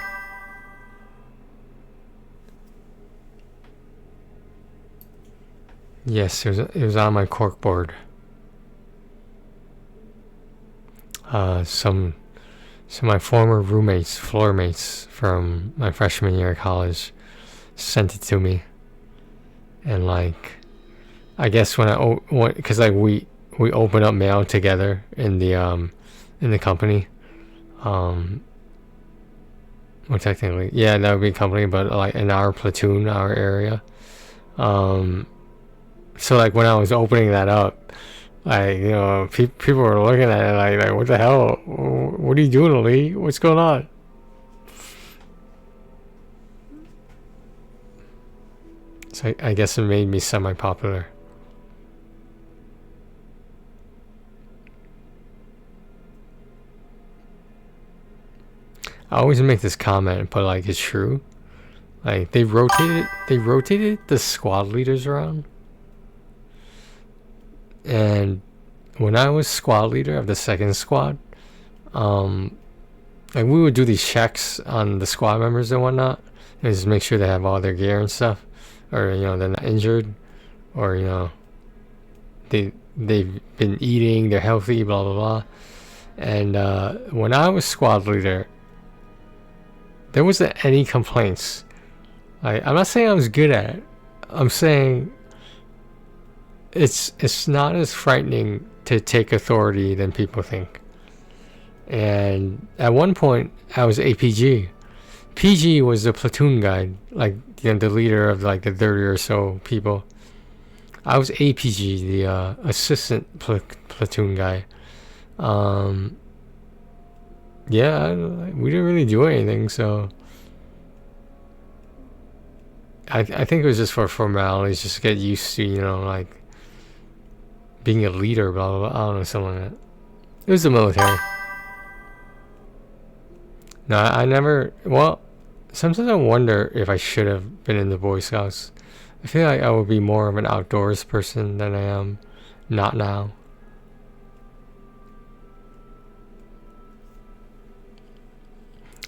Yes, it was on my corkboard. Some my former roommates, floor mates from my freshman year of college sent it to me. And like, I guess when because like we open up mail together in the company. Well, technically, yeah, that would be company, but like in our platoon, our area. So like when I was opening that up, like, you know, people were looking at it like, what the hell? What are you doing, Ali? What's going on? So I guess it made me semi-popular. I always make this comment, but like, it's true. Like, they rotated the squad leaders around. And when I was squad leader of the second squad, like, we would do these checks on the squad members and whatnot, and just make sure they have all their gear and stuff, or, you know, they're not injured, or, you know, they've been eating, they're healthy, blah blah blah. And when I was squad leader, there wasn't any complaints. Like, I'm not saying I was good at it. I'm saying it's not as frightening to take authority than people think. And at one point, I was APG. PG was the platoon guide, like, you know, the leader of like the 30 or so people. I was APG, the assistant platoon guy. Yeah, we didn't really do anything, so I think it was just for formalities, just to get used to, you know, like, being a leader, blah blah blah. I don't know, something like that. It was the military. No, I never. Well, sometimes I wonder if I should have been in the Boy Scouts. I feel like I would be more of an outdoors person than I am not now.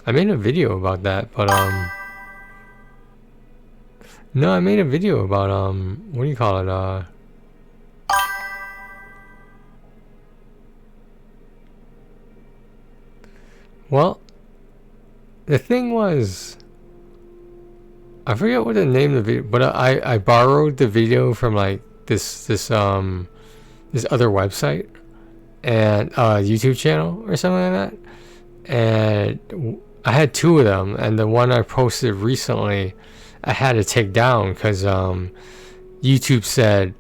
I made a video about that, but no, I made a video about what do you call it? Well, the thing was, I forget what the name of the video, but I borrowed the video from like this other website and YouTube channel or something like that, and I had two of them, and the one I posted recently I had to take down because YouTube said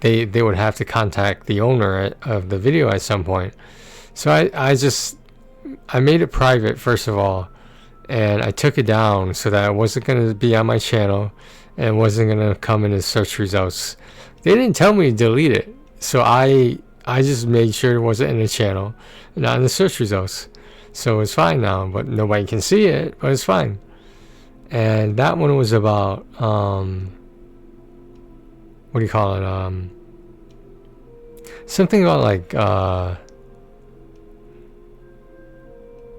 they would have to contact the owner of the video at some point. So I made it private first of all, and I took it down so that it wasn't going to be on my channel and it wasn't going to come in the search results. They didn't tell me to delete it, so I just made sure it wasn't in the channel and not in the search results. So it's fine now, but nobody can see it, but it's fine. And that one was about what do you call it, something about like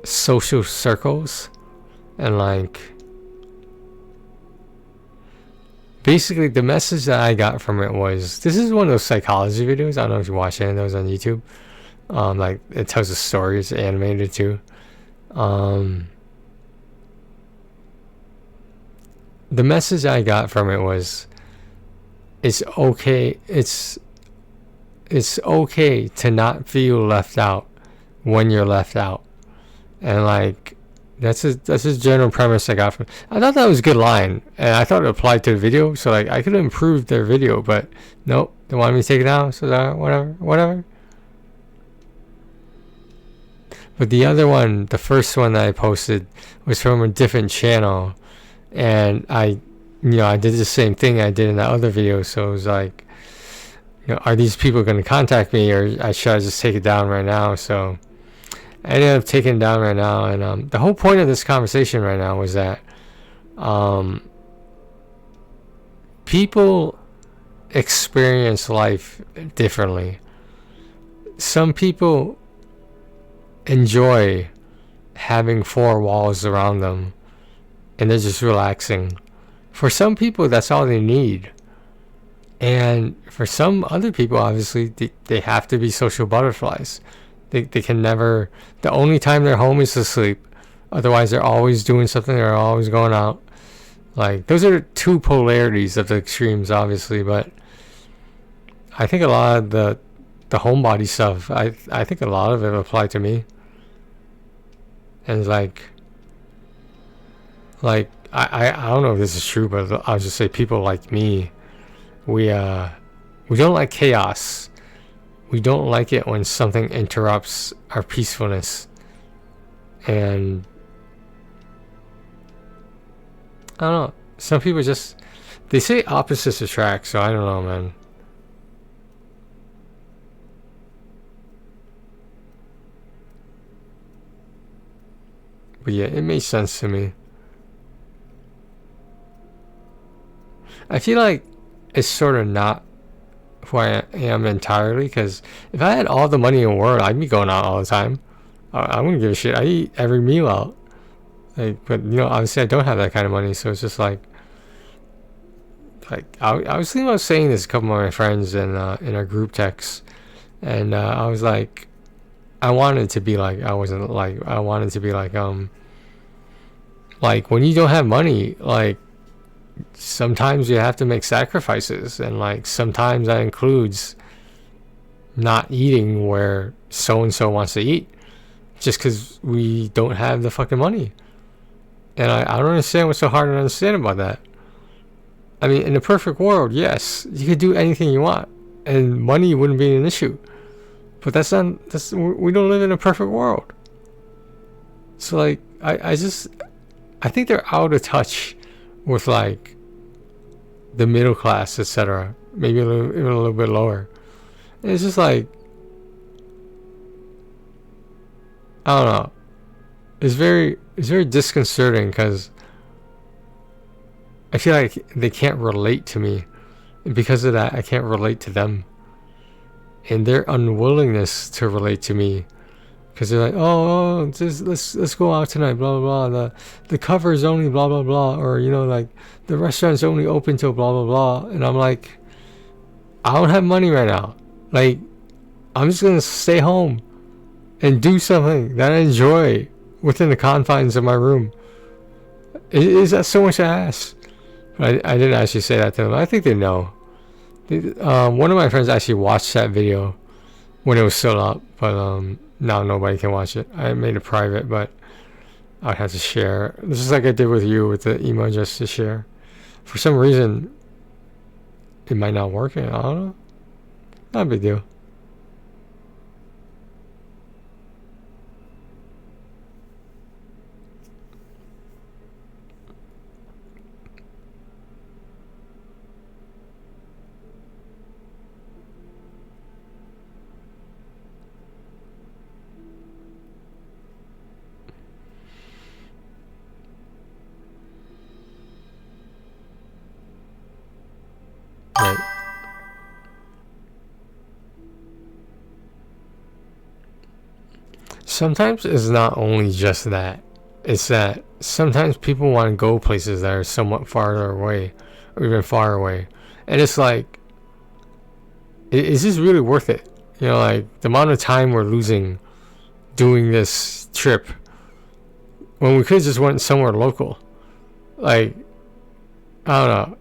social circles, and like basically the message that I got from it was, this is one of those psychology videos. I don't know if you watch any of those on YouTube. Like it tells a story, it's animated too. The message I got from it was, it's okay to not feel left out when you're left out. And like that's a general premise I got from. I thought that was a good line, and I thought it applied to the video. So like I could have improved their video, but nope, they wanted me to take it down. So whatever. But the other one, the first one that I posted, was from a different channel, and I did the same thing I did in that other video. So it was like, are these people going to contact me, or should I just take it down right now? So I ended up taking it down right now, and the whole point of this conversation right now was that people experience life differently. Some people enjoy having four walls around them and they're just relaxing. For some people, that's all they need. And for some other people, obviously, they have to be social butterflies. They can never, the only time they're home is to sleep. Otherwise, they're always doing something, they're always going out. Like, those are two polarities of the extremes, obviously, but I think a lot of the homebody stuff, I think a lot of it applied to me. And like I don't know if this is true, but I'll just say people like me, we don't like chaos. We don't like it when something interrupts our peacefulness. And I don't know, some people just, they say opposites attract, so I don't know, man. But yeah, it makes sense to me. I feel like it's sort of not who I am entirely, because if I had all the money in the world, I'd be going out all the time. I wouldn't give a shit. I eat every meal out. Like, but obviously I don't have that kind of money, so it's just like I was thinking about saying this to a couple of my friends in our group text, and I was like, I wanted to be like, I wanted to be like when you don't have money, like sometimes you have to make sacrifices, and like sometimes that includes not eating where so and so wants to eat just because we don't have the fucking money. And I don't understand what's so hard to understand about that. I mean, in a perfect world, yes, you could do anything you want and money wouldn't be an issue, but we don't live in a perfect world. So like I think they're out of touch with like the middle class, etc. Maybe even a little bit lower. And it's just like, I don't know. It's very disconcerting because I feel like they can't relate to me, and because of that, I can't relate to them. And their unwillingness to relate to me, because they're like, oh, just let's go out tonight, blah blah blah. The cover is only blah blah blah, or like the restaurant's only open till blah blah blah. And I'm like, I don't have money right now. Like, I'm just gonna stay home and do something that I enjoy within the confines of my room. Is that so much to ask? I didn't actually say that to them. I think they know. One of my friends actually watched that video when it was still up, but now nobody can watch it. I made it private, but I'd have to share. This is like I did with you with the email just to share. For some reason, it might not work. I don't know. Not a big deal. Right. Sometimes it's not only just that. It's that sometimes people want to go places that are somewhat farther away, or even far away, and it's like, is this really worth it? You know, like the amount of time we're losing doing this trip when we could just went somewhere local. Like, I don't know.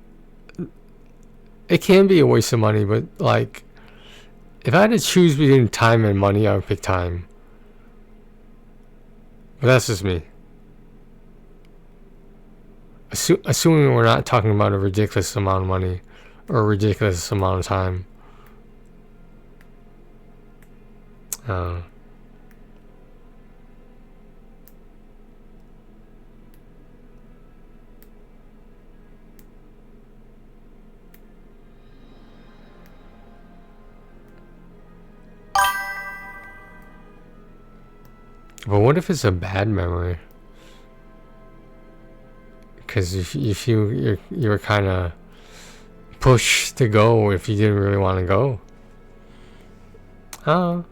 It can be a waste of money, but like, if I had to choose between time and money, I would pick time. But that's just me. Assuming we're not talking about a ridiculous amount of money or a ridiculous amount of time. But what if it's a bad memory? Because if you're kind of pushed to go if you didn't really want to go. Oh.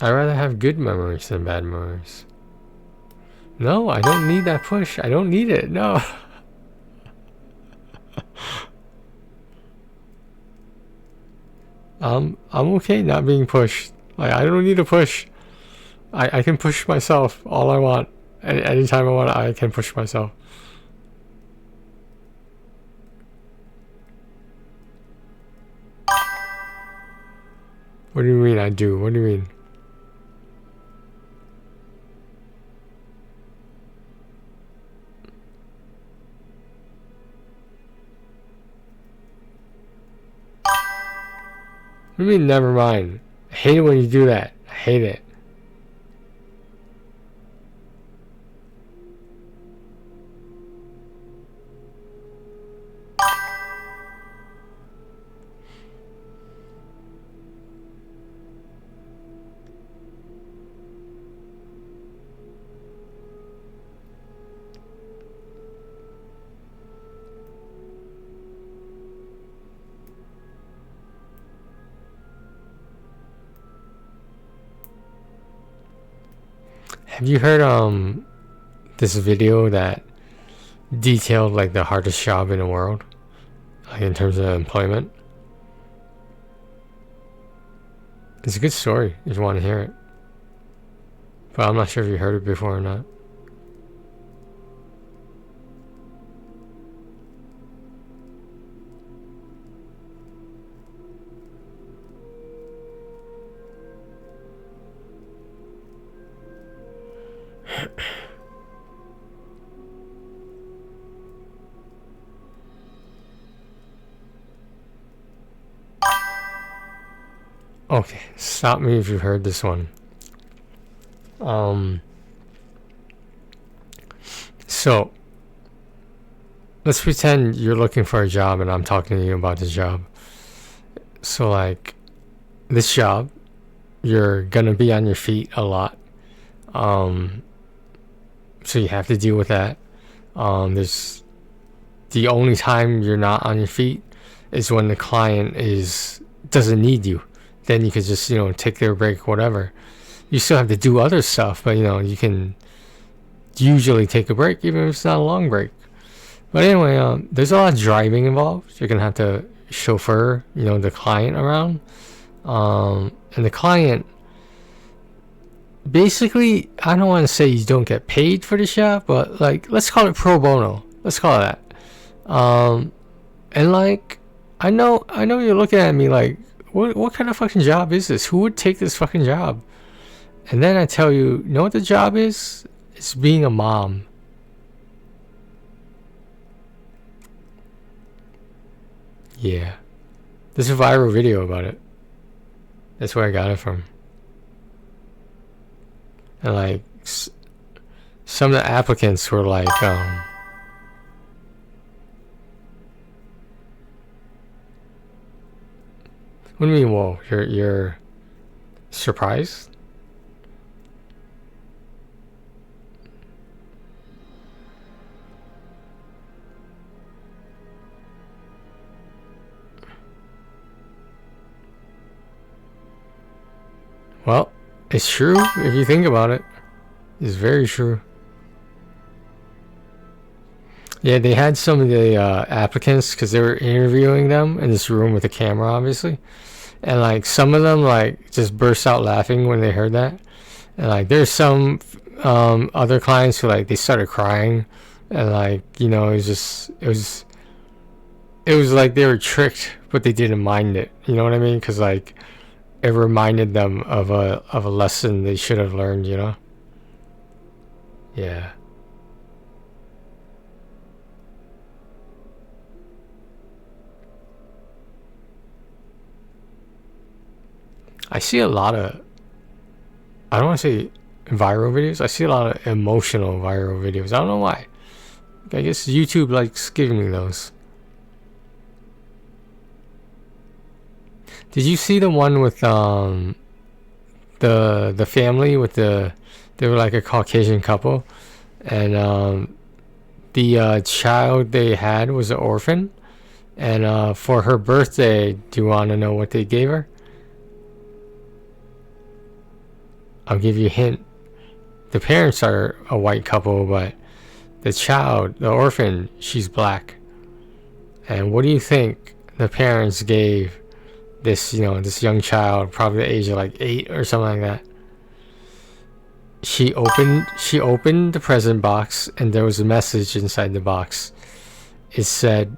I'd rather have good memories than bad memories. No, I don't need that push. I don't need it. No. I'm okay not being pushed. Like, I don't need a push. I can push myself all I want. Anytime I want, I can push myself. What do you mean I do? What do you mean? What do you mean, never mind? I hate it when you do that. I hate it. Have you heard this video that detailed like the hardest job in the world, like in terms of employment? It's a good story if you want to hear it, but I'm not sure if you heard it before or not. Okay, stop me if you've heard this one. So let's pretend you're looking for a job and I'm talking to you about this job. So like, this job, you're gonna be on your feet a lot. So you have to deal with that. There's the only time you're not on your feet is when the client doesn't need you. Then you could just, take their break, whatever. You still have to do other stuff, but you can usually take a break, even if it's not a long break. But anyway, there's a lot of driving involved. You're gonna have to chauffeur, the client around, and the client, basically, I don't want to say you don't get paid for the job, but like, let's call it pro bono. Let's call it that. And like, I know you're looking at me like, what kind of fucking job is this? Who would take this fucking job? And then I tell you, you know what the job is? It's being a mom. Yeah. There's a viral video about it. That's where I got it from. And like, some of the applicants were like, what do you mean, whoa? You're surprised? Well, it's true if you think about it. It's very true. Yeah, they had some of the applicants because they were interviewing them in this room with a camera, obviously. And like, some of them like just burst out laughing when they heard that. And like, there's some other clients who like, they started crying. And like, it was like they were tricked, but they didn't mind it. You know what I mean? Because like, it reminded them of a lesson they should have learned, Yeah. I see a lot of, I don't want to say viral videos, I see a lot of emotional viral videos. I don't know why. I guess YouTube likes giving me those. Did you see the one with the family with they were like a Caucasian couple, and the child they had was an orphan, and for her birthday, do you want to know what they gave her? I'll give you a hint. The parents are a white couple, but the child, the orphan, she's black. And what do you think the parents gave this, this young child, probably the age of like 8 or something like that? She opened the present box, and there was a message inside the box. It said,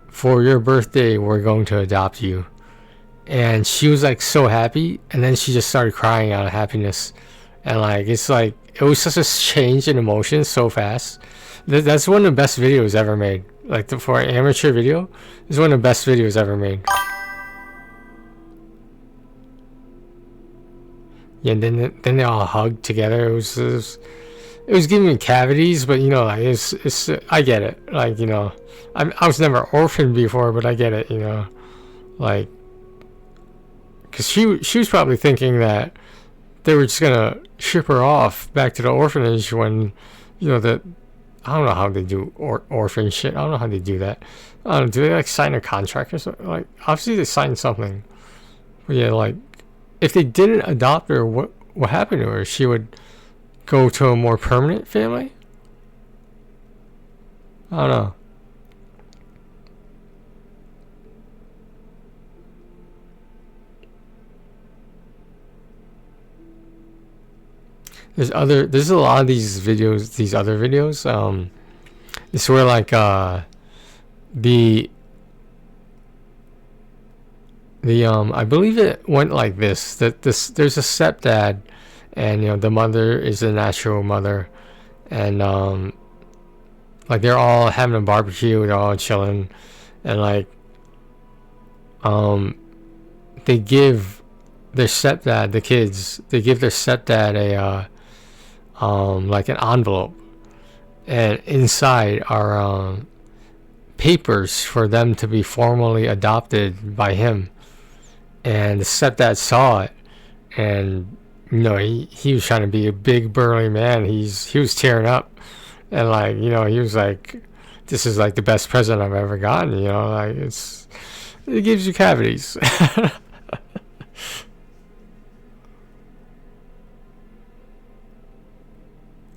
"For your birthday, we're going to adopt you." And she was like so happy, and then she just started crying out of happiness. And like, it's like, it was such a change in emotion so fast. That's one of the best videos ever made. Like, for an amateur video, it's one of the best videos ever made. Yeah, and then they all hugged together. It was giving me cavities, but like, it's I get it. Like, I was never orphaned before, but I get it. Like, because she was probably thinking that they were just gonna ship her off back to the orphanage when, that, I don't know how they do orphan shit. I don't know how they do that. I don't know, do they like sign a contract or something? Like, obviously they signed something. But yeah, like, if they didn't adopt her, what happened to her? She would go to a more permanent family? I don't know. There's a lot of these other videos. It's where like I believe it went like this, that there's a stepdad, and the mother is the natural mother, and like, they're all having a barbecue, they're all chilling, and like, they give their stepdad, the kids, they give their stepdad a like an envelope, and inside are papers for them to be formally adopted by him. And the stepdad saw it, and he was trying to be a big burly man. He was tearing up, and like, he was like, "This is like the best present I've ever gotten." Like, it gives you cavities.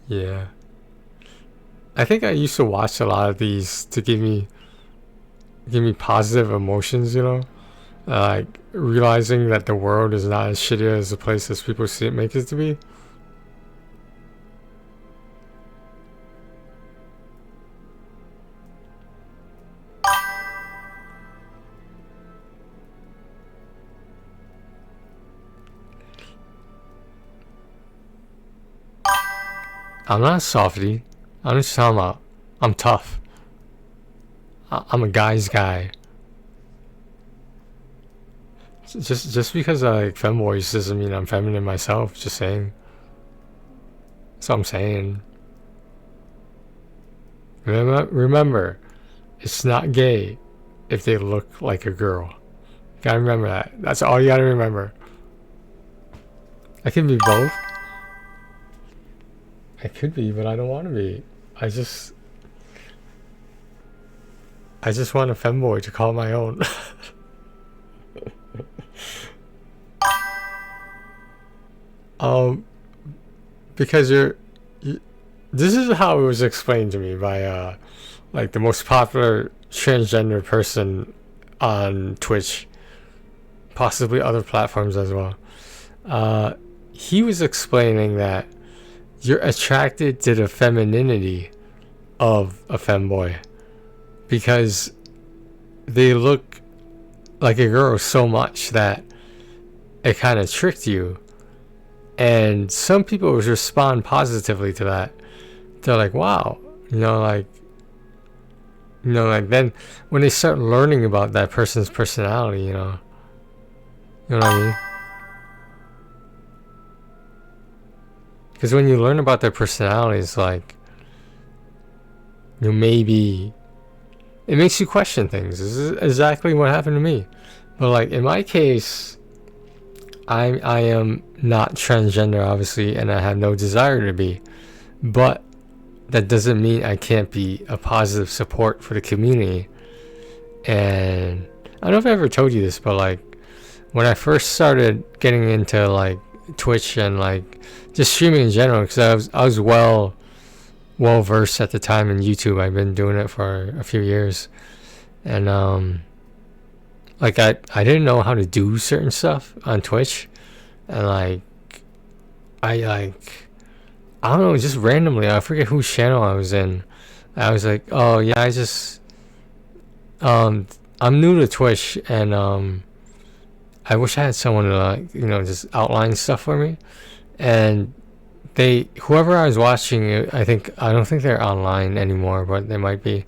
Yeah. I think I used to watch a lot of these to give me positive emotions, you know, like realizing that the world is not as shitty as the place as people see it make it to be. I'm not a softie. I'm just talking about I'm tough. I'm a guy's guy. Just because I like femboys doesn't mean I'm feminine myself. Just saying. That's what I'm saying. Remember, it's not gay if they look like a girl. You gotta remember that. That's all you gotta remember. I can be both. I could be, but I don't want to be. I just want a femboy to call my own. Because this is how it was explained to me by like the most popular transgender person on Twitch, possibly other platforms as well. He was explaining that you're attracted to the femininity of a femboy because they look like a girl so much that it kind of tricked you. And some people respond positively to that. They're like, wow, like then when they start learning about that person's personality, you know what I mean? Because when you learn about their personalities, like, maybe it makes you question things. This is exactly what happened to me. But like in my case, I am not transgender, obviously, and I have no desire to be. But that doesn't mean I can't be a positive support for the community. And I don't know if I ever told you this, but like when I first started getting into like Twitch and like just streaming in general, because I was well versed at the time in YouTube. I've been doing it for a few years, and like I didn't know how to do certain stuff on Twitch, and like I don't know, just randomly, I forget whose channel I was in. I was like, oh yeah, I'm new to Twitch, and I wish I had someone to like, just outline stuff for me. And whoever I was watching, I don't think they're online anymore, but they might be.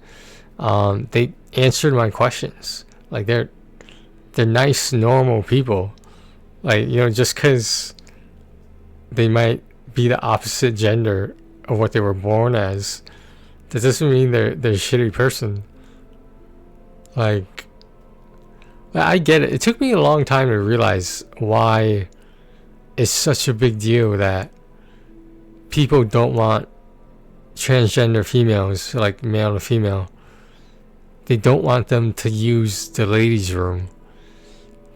They answered my questions. Like they're nice, normal people. Like, just because they might be the opposite gender of what they were born as, that doesn't mean they're a shitty person. Like, I get it. It took me a long time to realize why it's such a big deal that people don't want transgender females, like male to female. They don't want them to use the ladies' room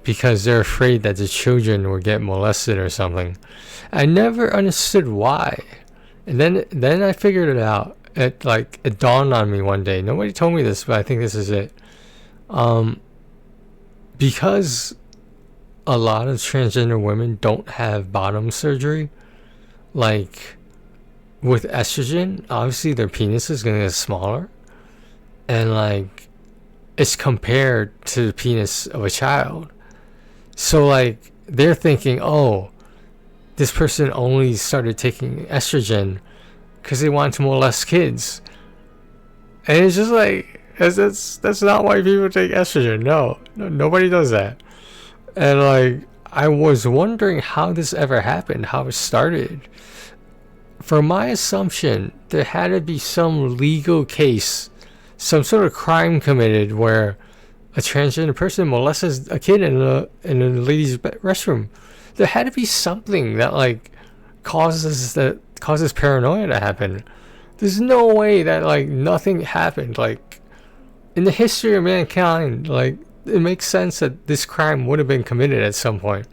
because they're afraid that the children will get molested or something. I never understood why. And then I figured it out. It dawned on me one day. Nobody told me this, but I think this is it. Because a lot of transgender women don't have bottom surgery, like with estrogen, obviously their penis is gonna get smaller, and like it's compared to the penis of a child. So like they're thinking, oh, this person only started taking estrogen because they want to molest kids, and it's just like that's not why people take estrogen. No, nobody does that. And like I was wondering how this ever happened, how it started. For my assumption, there had to be some legal case, some sort of crime committed where a transgender person molested a kid in a lady's restroom. There had to be something that like causes paranoia to happen. There's no way that like nothing happened. Like in the history of mankind, like it makes sense that this crime would have been committed at some point.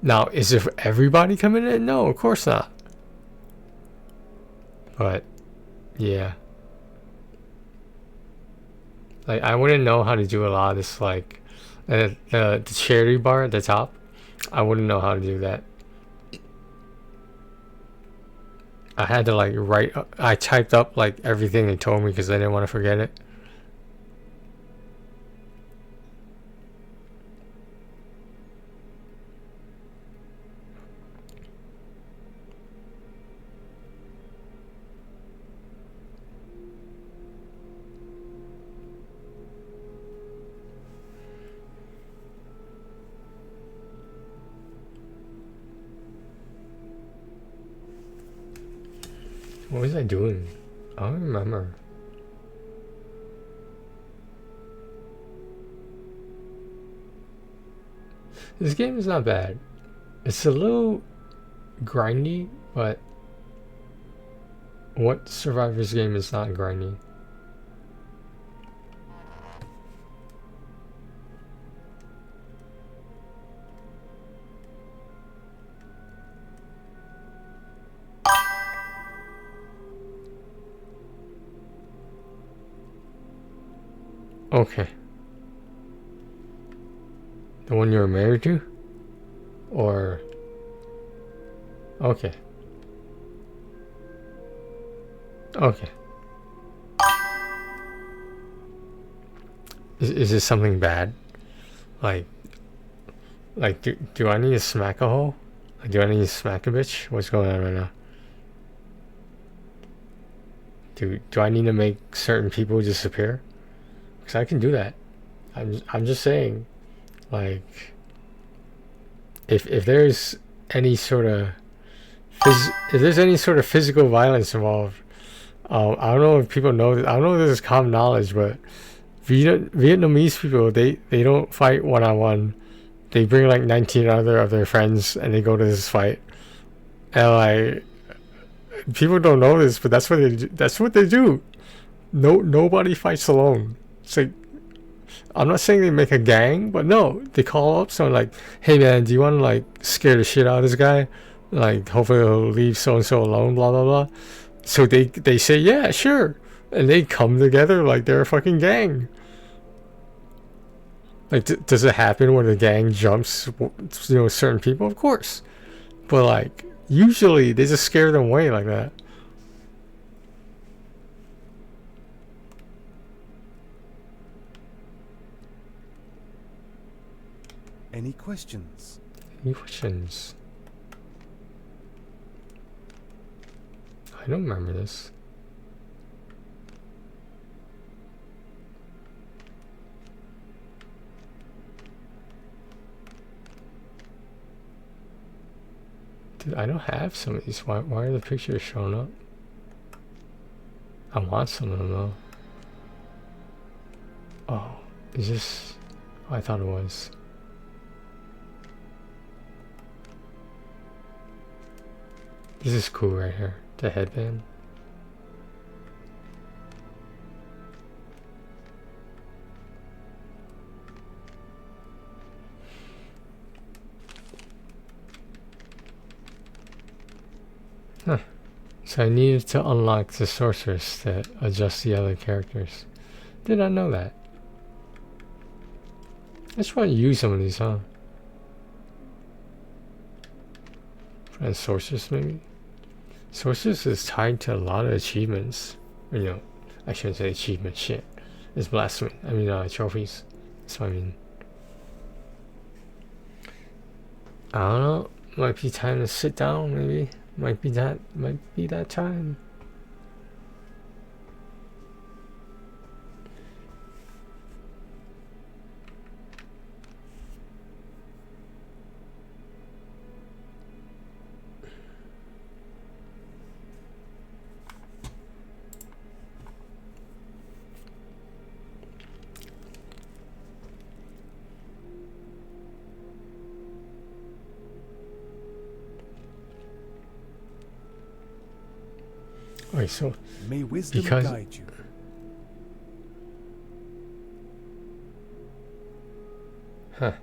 Now, is it everybody committed it? No, of course not. But yeah, Like I wouldn't know how to do a lot of this, like the charity bar at the top. I wouldn't know how to do that. I had to like write. I typed up like everything they told me because I didn't want to forget it. What was I doing? I don't remember. This game is not bad. It's a little grindy, but what Survivor's game is not grindy? Okay. The one you were married to? Or... Okay. Okay. Is this something bad? Like do I need to smack a hoe? Like, do I need to smack a bitch? What's going on right now? Do I need to make certain people disappear? Because I can do that. I'm just saying, like, if there's any sort of physical violence involved, I don't know if people know this. I don't know if this is common knowledge, but Vietnamese people, they don't fight one-on-one. They bring like 19 other of their friends and they go to this fight. And like, people don't know this, but that's what they do. That's what they do. Nobody fights alone. It's like, I'm not saying they make a gang, but no, they call up someone like, hey man, do you want to like scare the shit out of this guy? Like, hopefully he'll leave so and so alone, blah blah blah. So they say, yeah, sure, and they come together like they're a fucking gang. Like, does it happen when the gang jumps, certain people? Of course, but like usually they just scare them away like that. Any questions? Any questions? I don't remember this. Dude, I don't have some of these. Why are the pictures showing up? I want some of them though. Oh, is this... Oh, I thought it was. This is cool right here. The headband. Huh. So I needed to unlock the sorceress to adjust the other characters. Did not know that. I just want to use some of these, huh? And sorceress maybe? Sorceress is tied to a lot of achievements. I shouldn't say achievement, shit. It's blasphemy. I mean, trophies. That's what I mean. I don't know. Might be time to sit down, maybe. Might be that time. Wait, so May wisdom because guide you. Huh.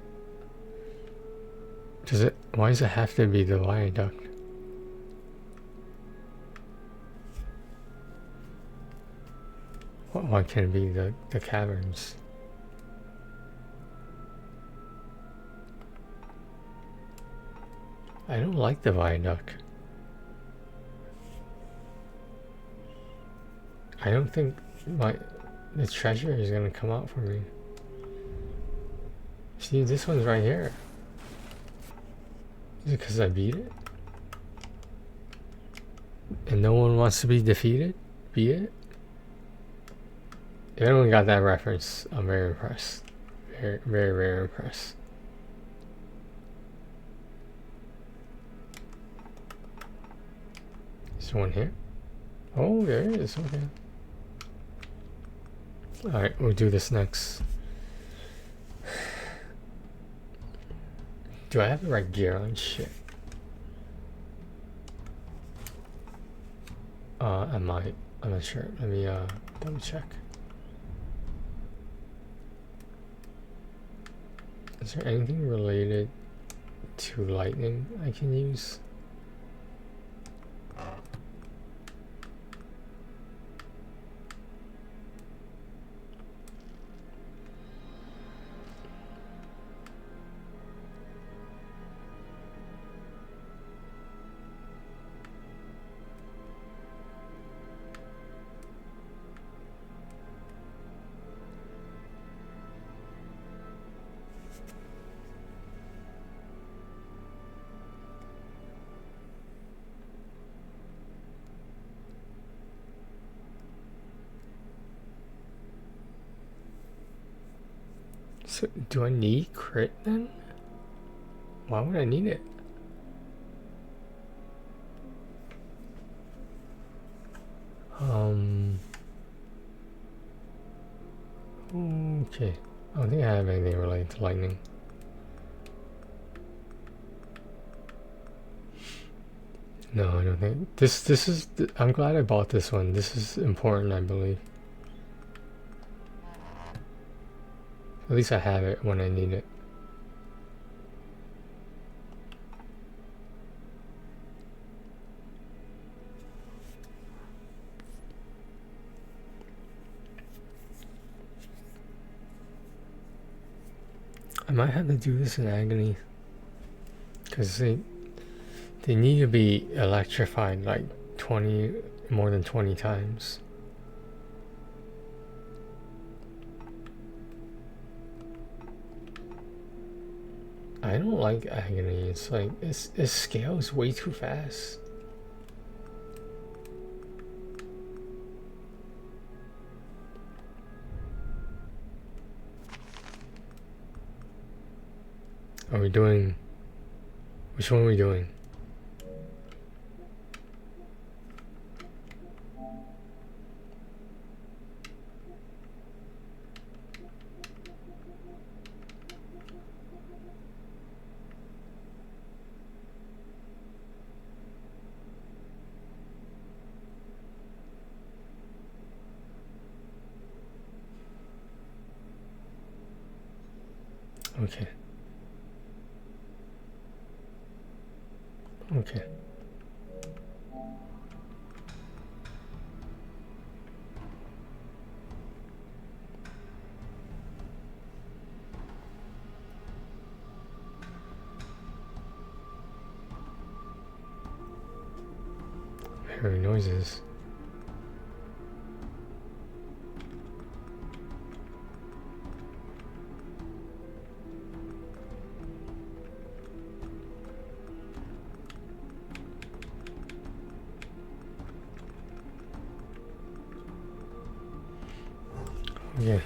Why does it have to be the viaduct? Why can't it be the caverns? I don't like the viaduct. I don't think the treasure is gonna come out for me. See, this one's right here. Is it because I beat it? And no one wants to be defeated? Beat it? If anyone got that reference, I'm very impressed. Very, very, very impressed. Is there one here? Oh, there it is. Okay. Alright, we'll do this next. Do I have the right gear on? Shit. I might. I'm not sure. Let me double check. Is there anything related to lightning I can use? So, do I need crit then? Why would I need it? Okay. I don't think I have anything related to lightning. No, I don't think. This is. I'm glad I bought this one. This is important, I believe. At least I have it when I need it. I might have to do this in agony. Because they need to be electrified like more than 20 times. I don't like agony. It's like it scales way too fast. Are we doing? Which one are we doing? Okay. Okay. Hearing noises. Yeah.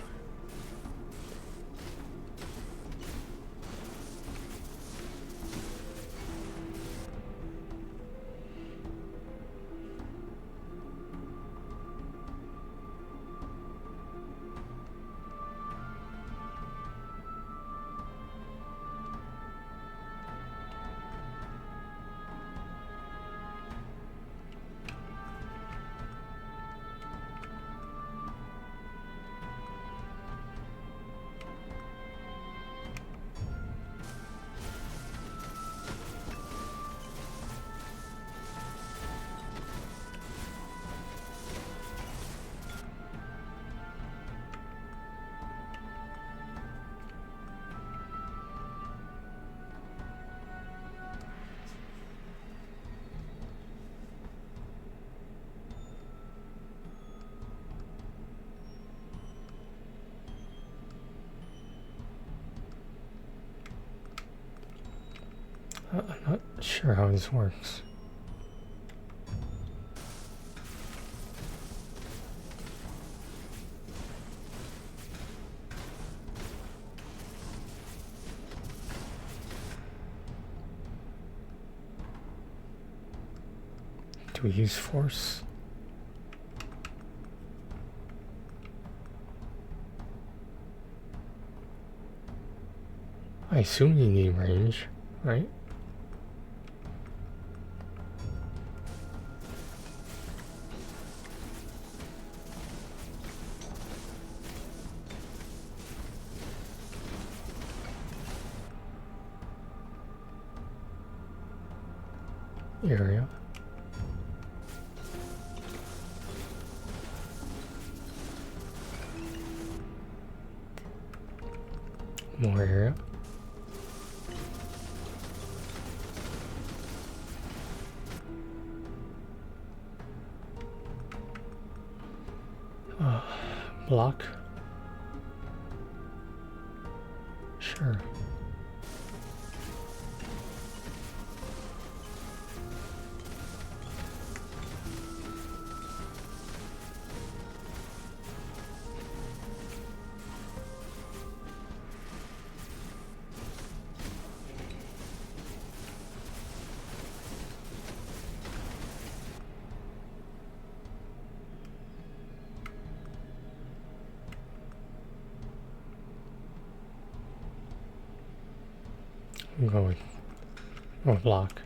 I'm not sure how this works. Do we use force? I assume you need range, right? Area. More area. Block. Sure. I'm going with block.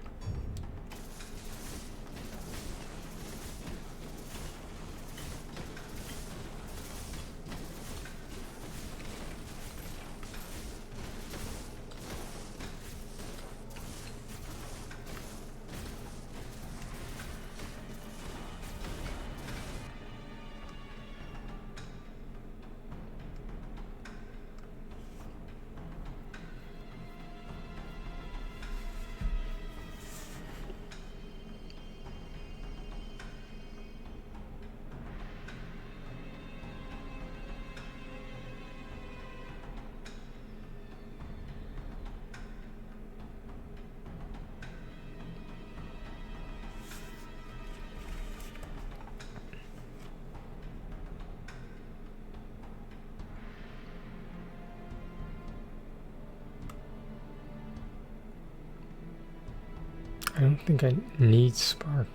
I don't think I need spark.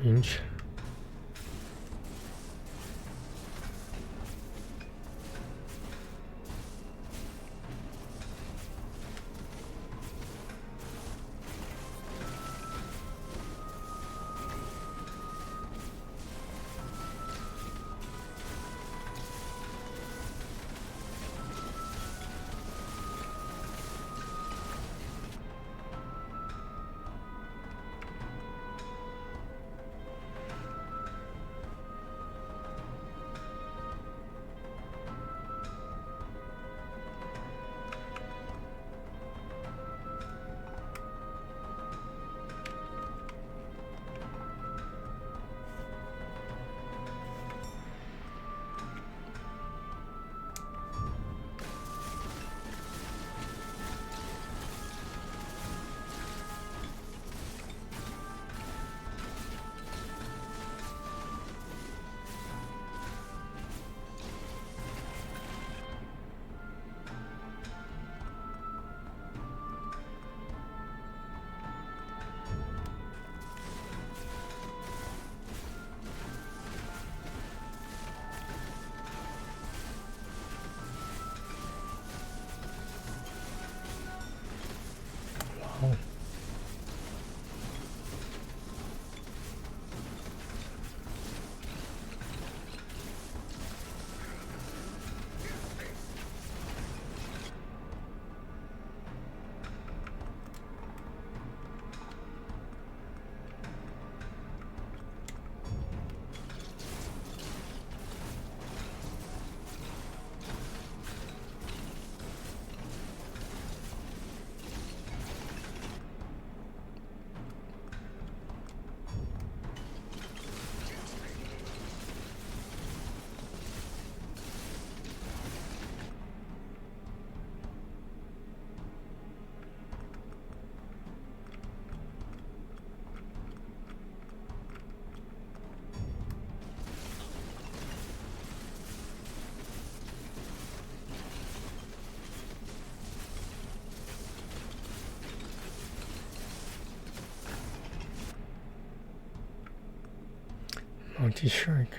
Range. Bounty Shark.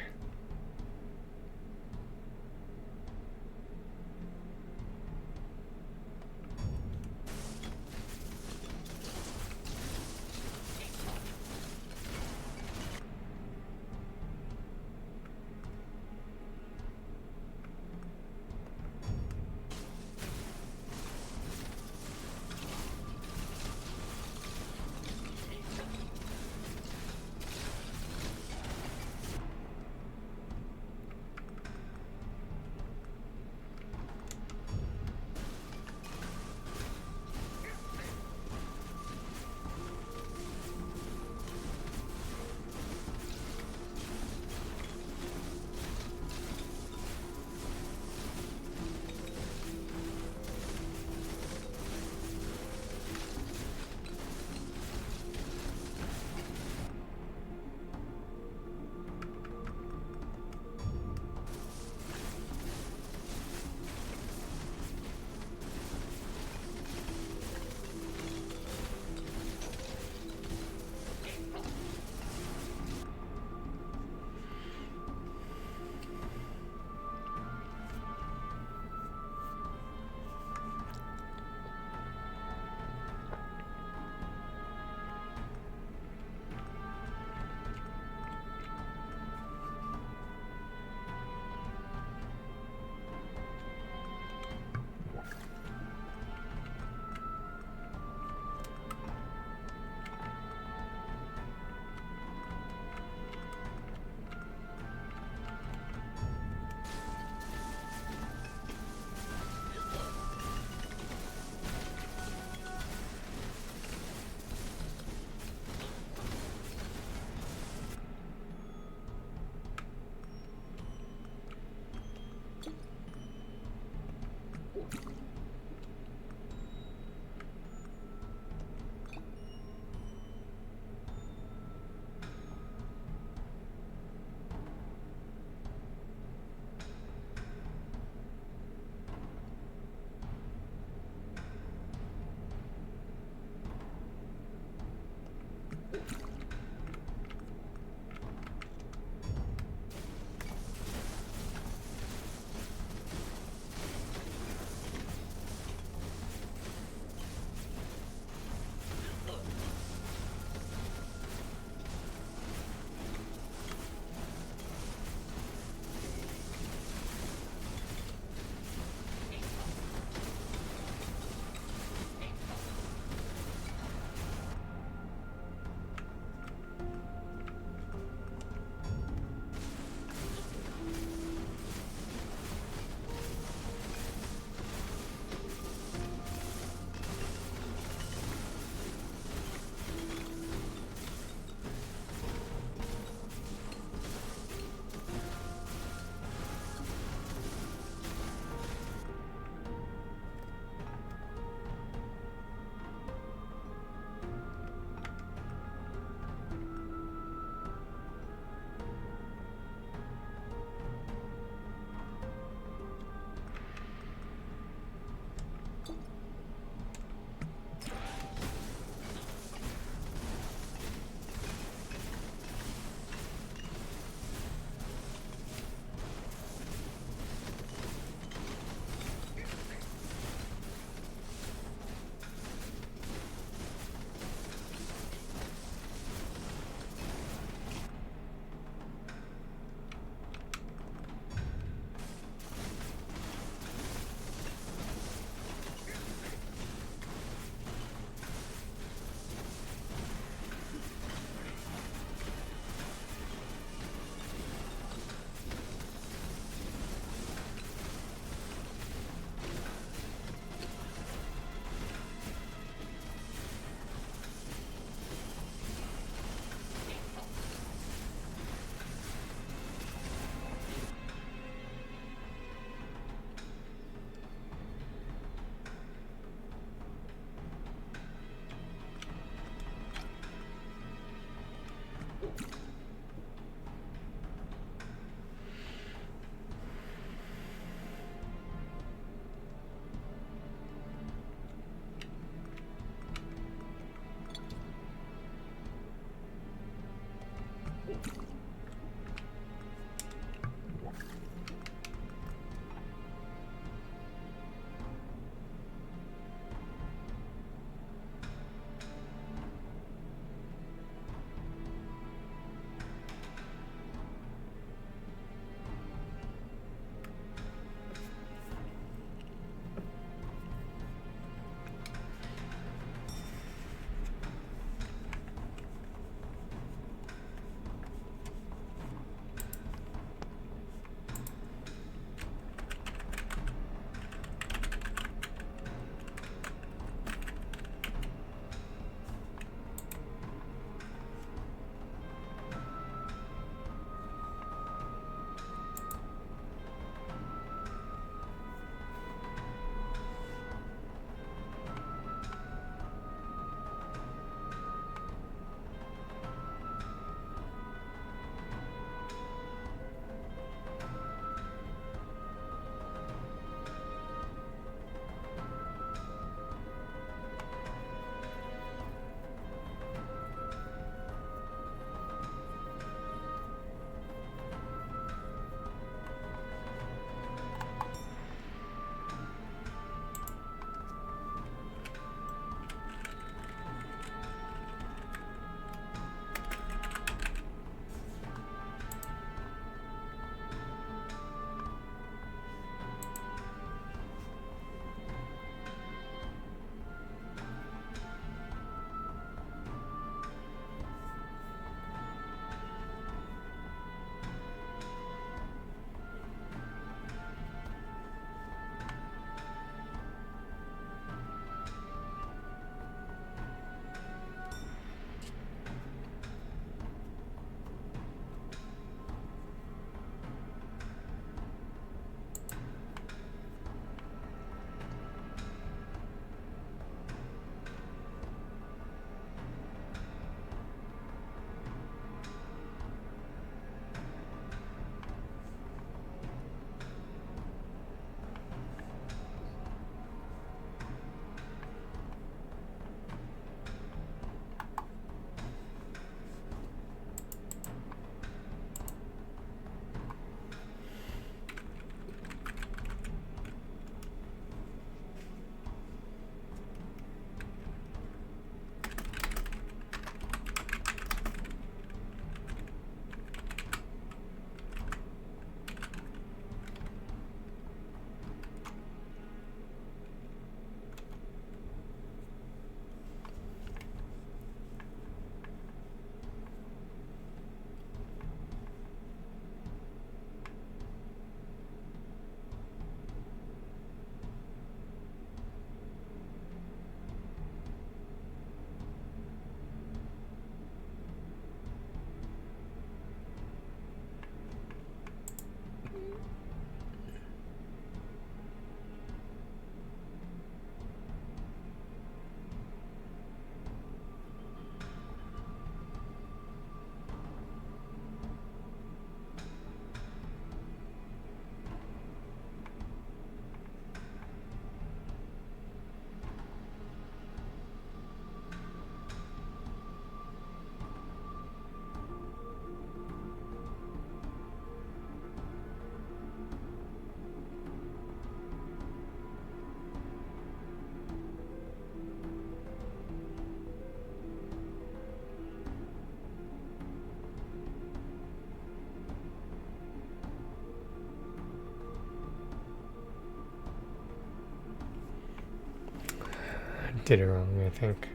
did it wrong, I think.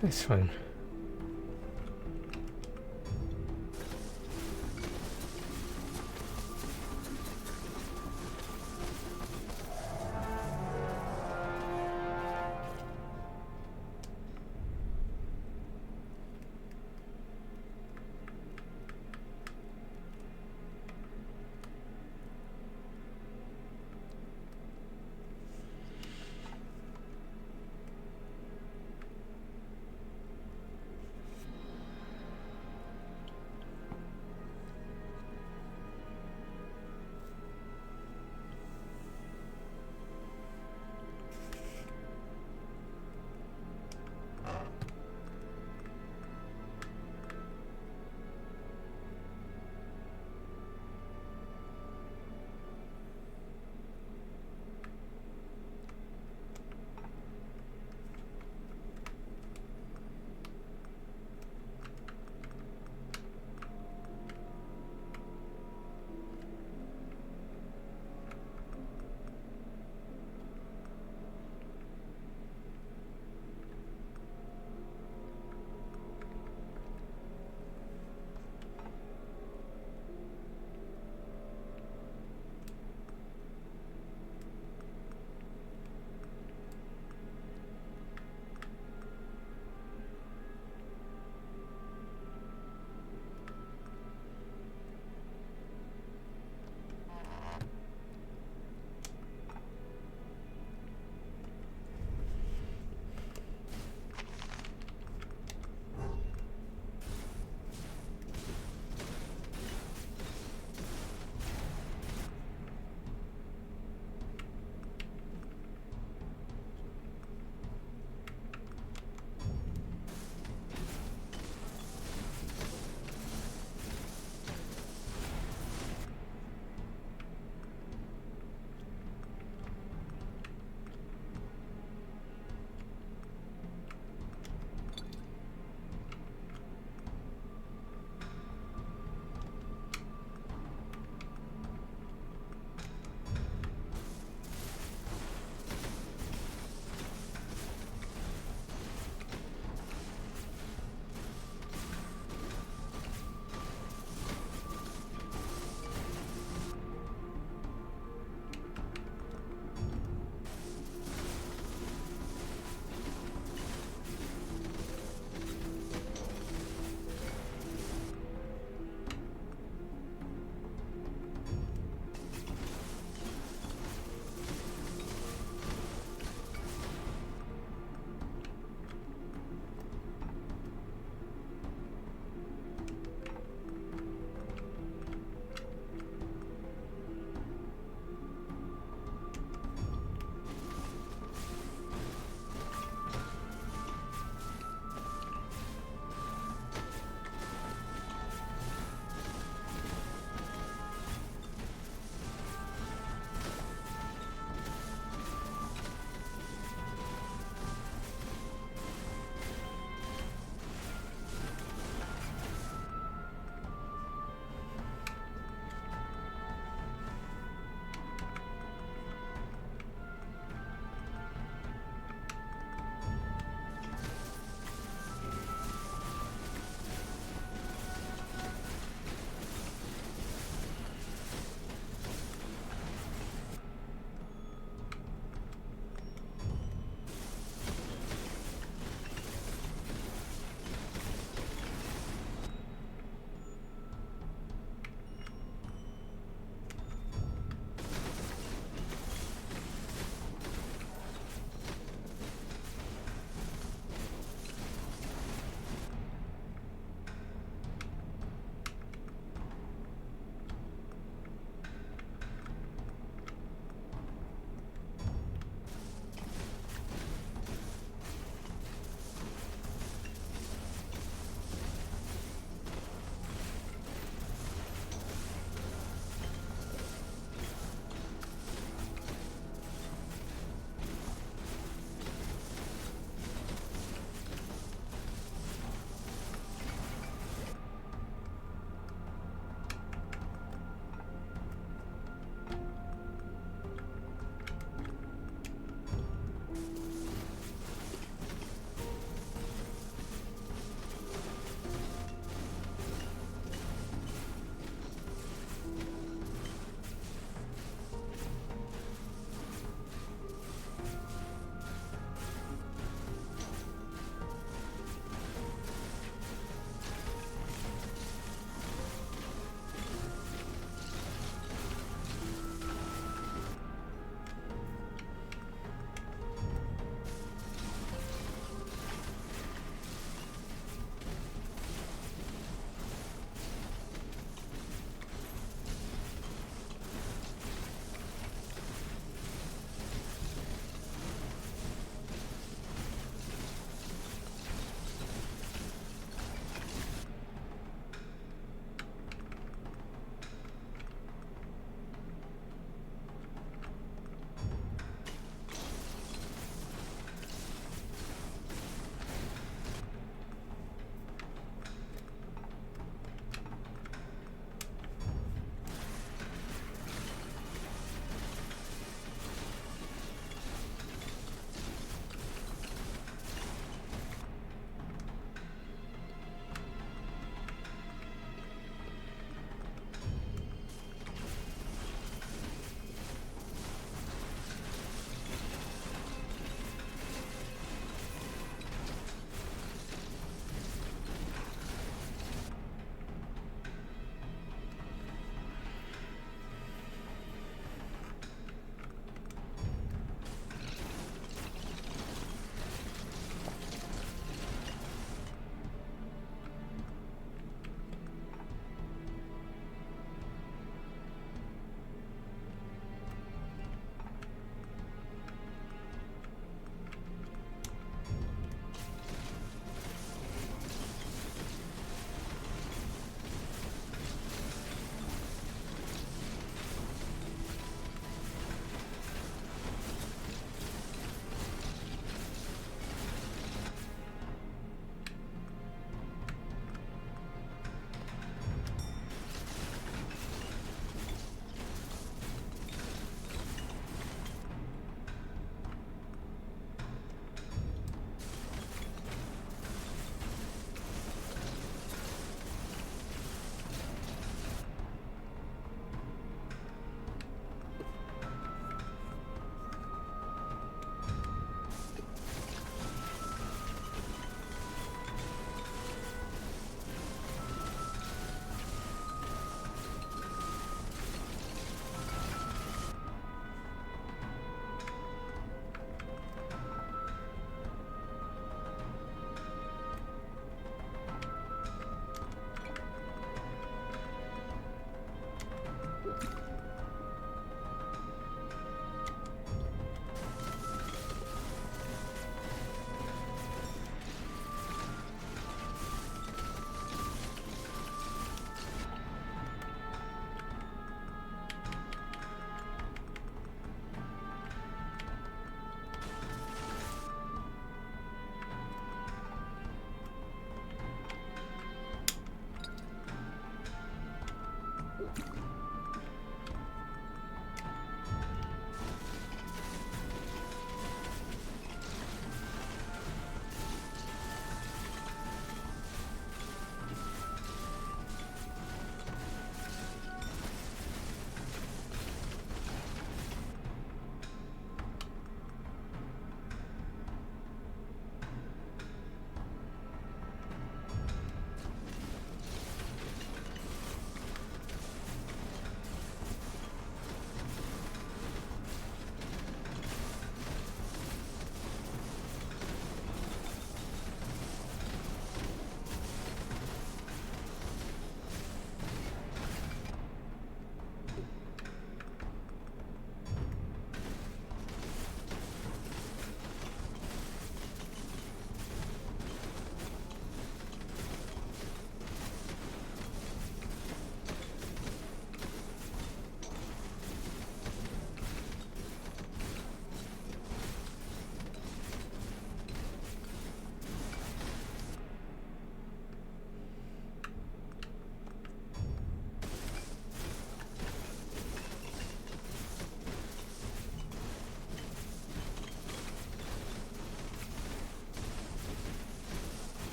That's fine.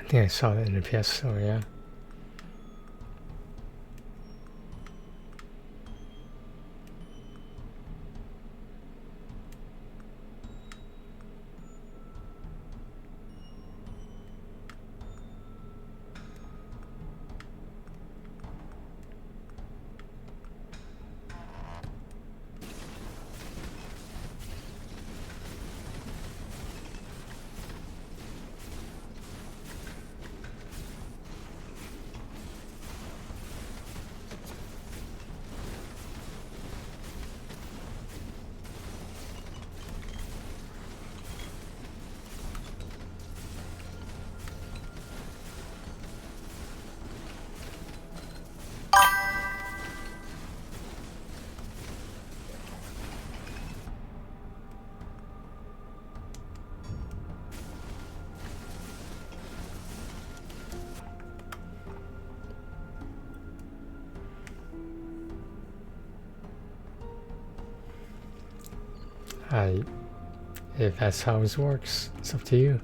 think I saw that in the PS store, yeah. If that's how it works, it's up to you.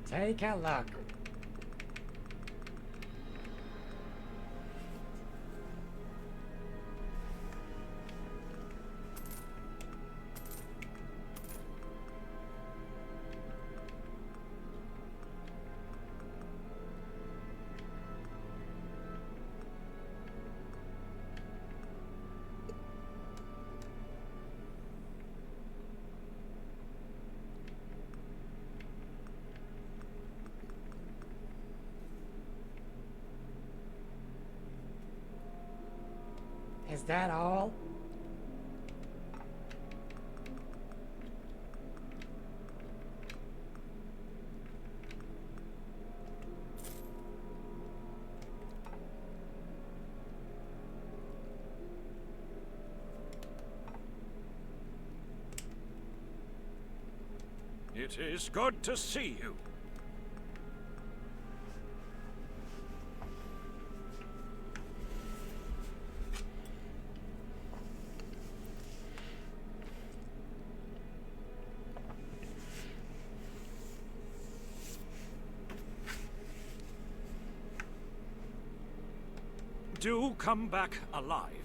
Take a look. Is that all? It is good to see you. Do come back alive.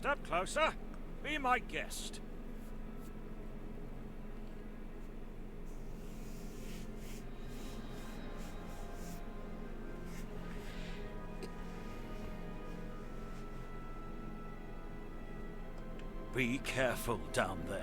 Step closer. Be my guest. Be careful down there.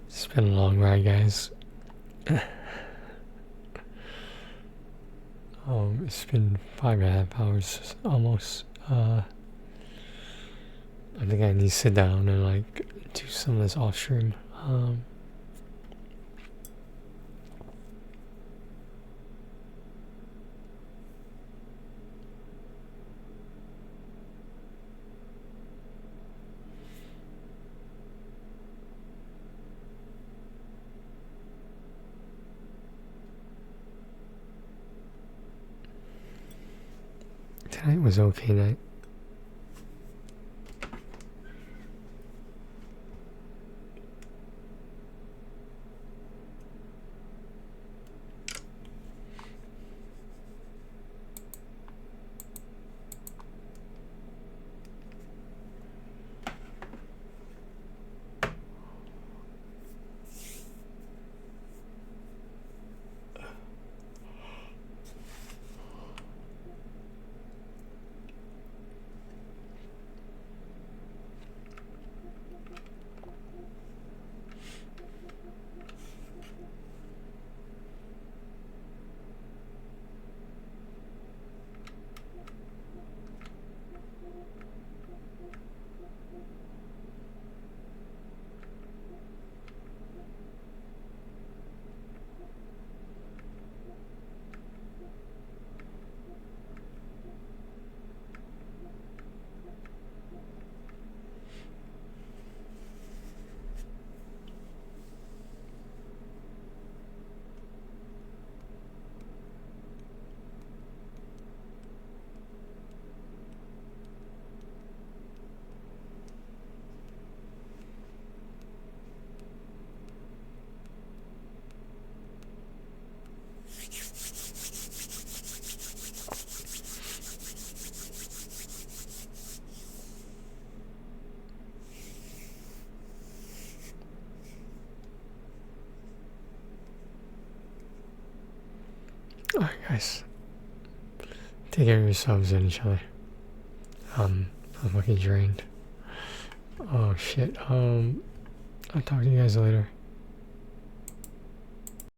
It's been a long ride, guys. It's been 5.5 hours almost. I think I need to sit down and like do some of this off stream. Tonight was okay night. Alright guys, take care of yourselves and each other. I'm fucking drained. Oh shit, I'll talk to you guys later.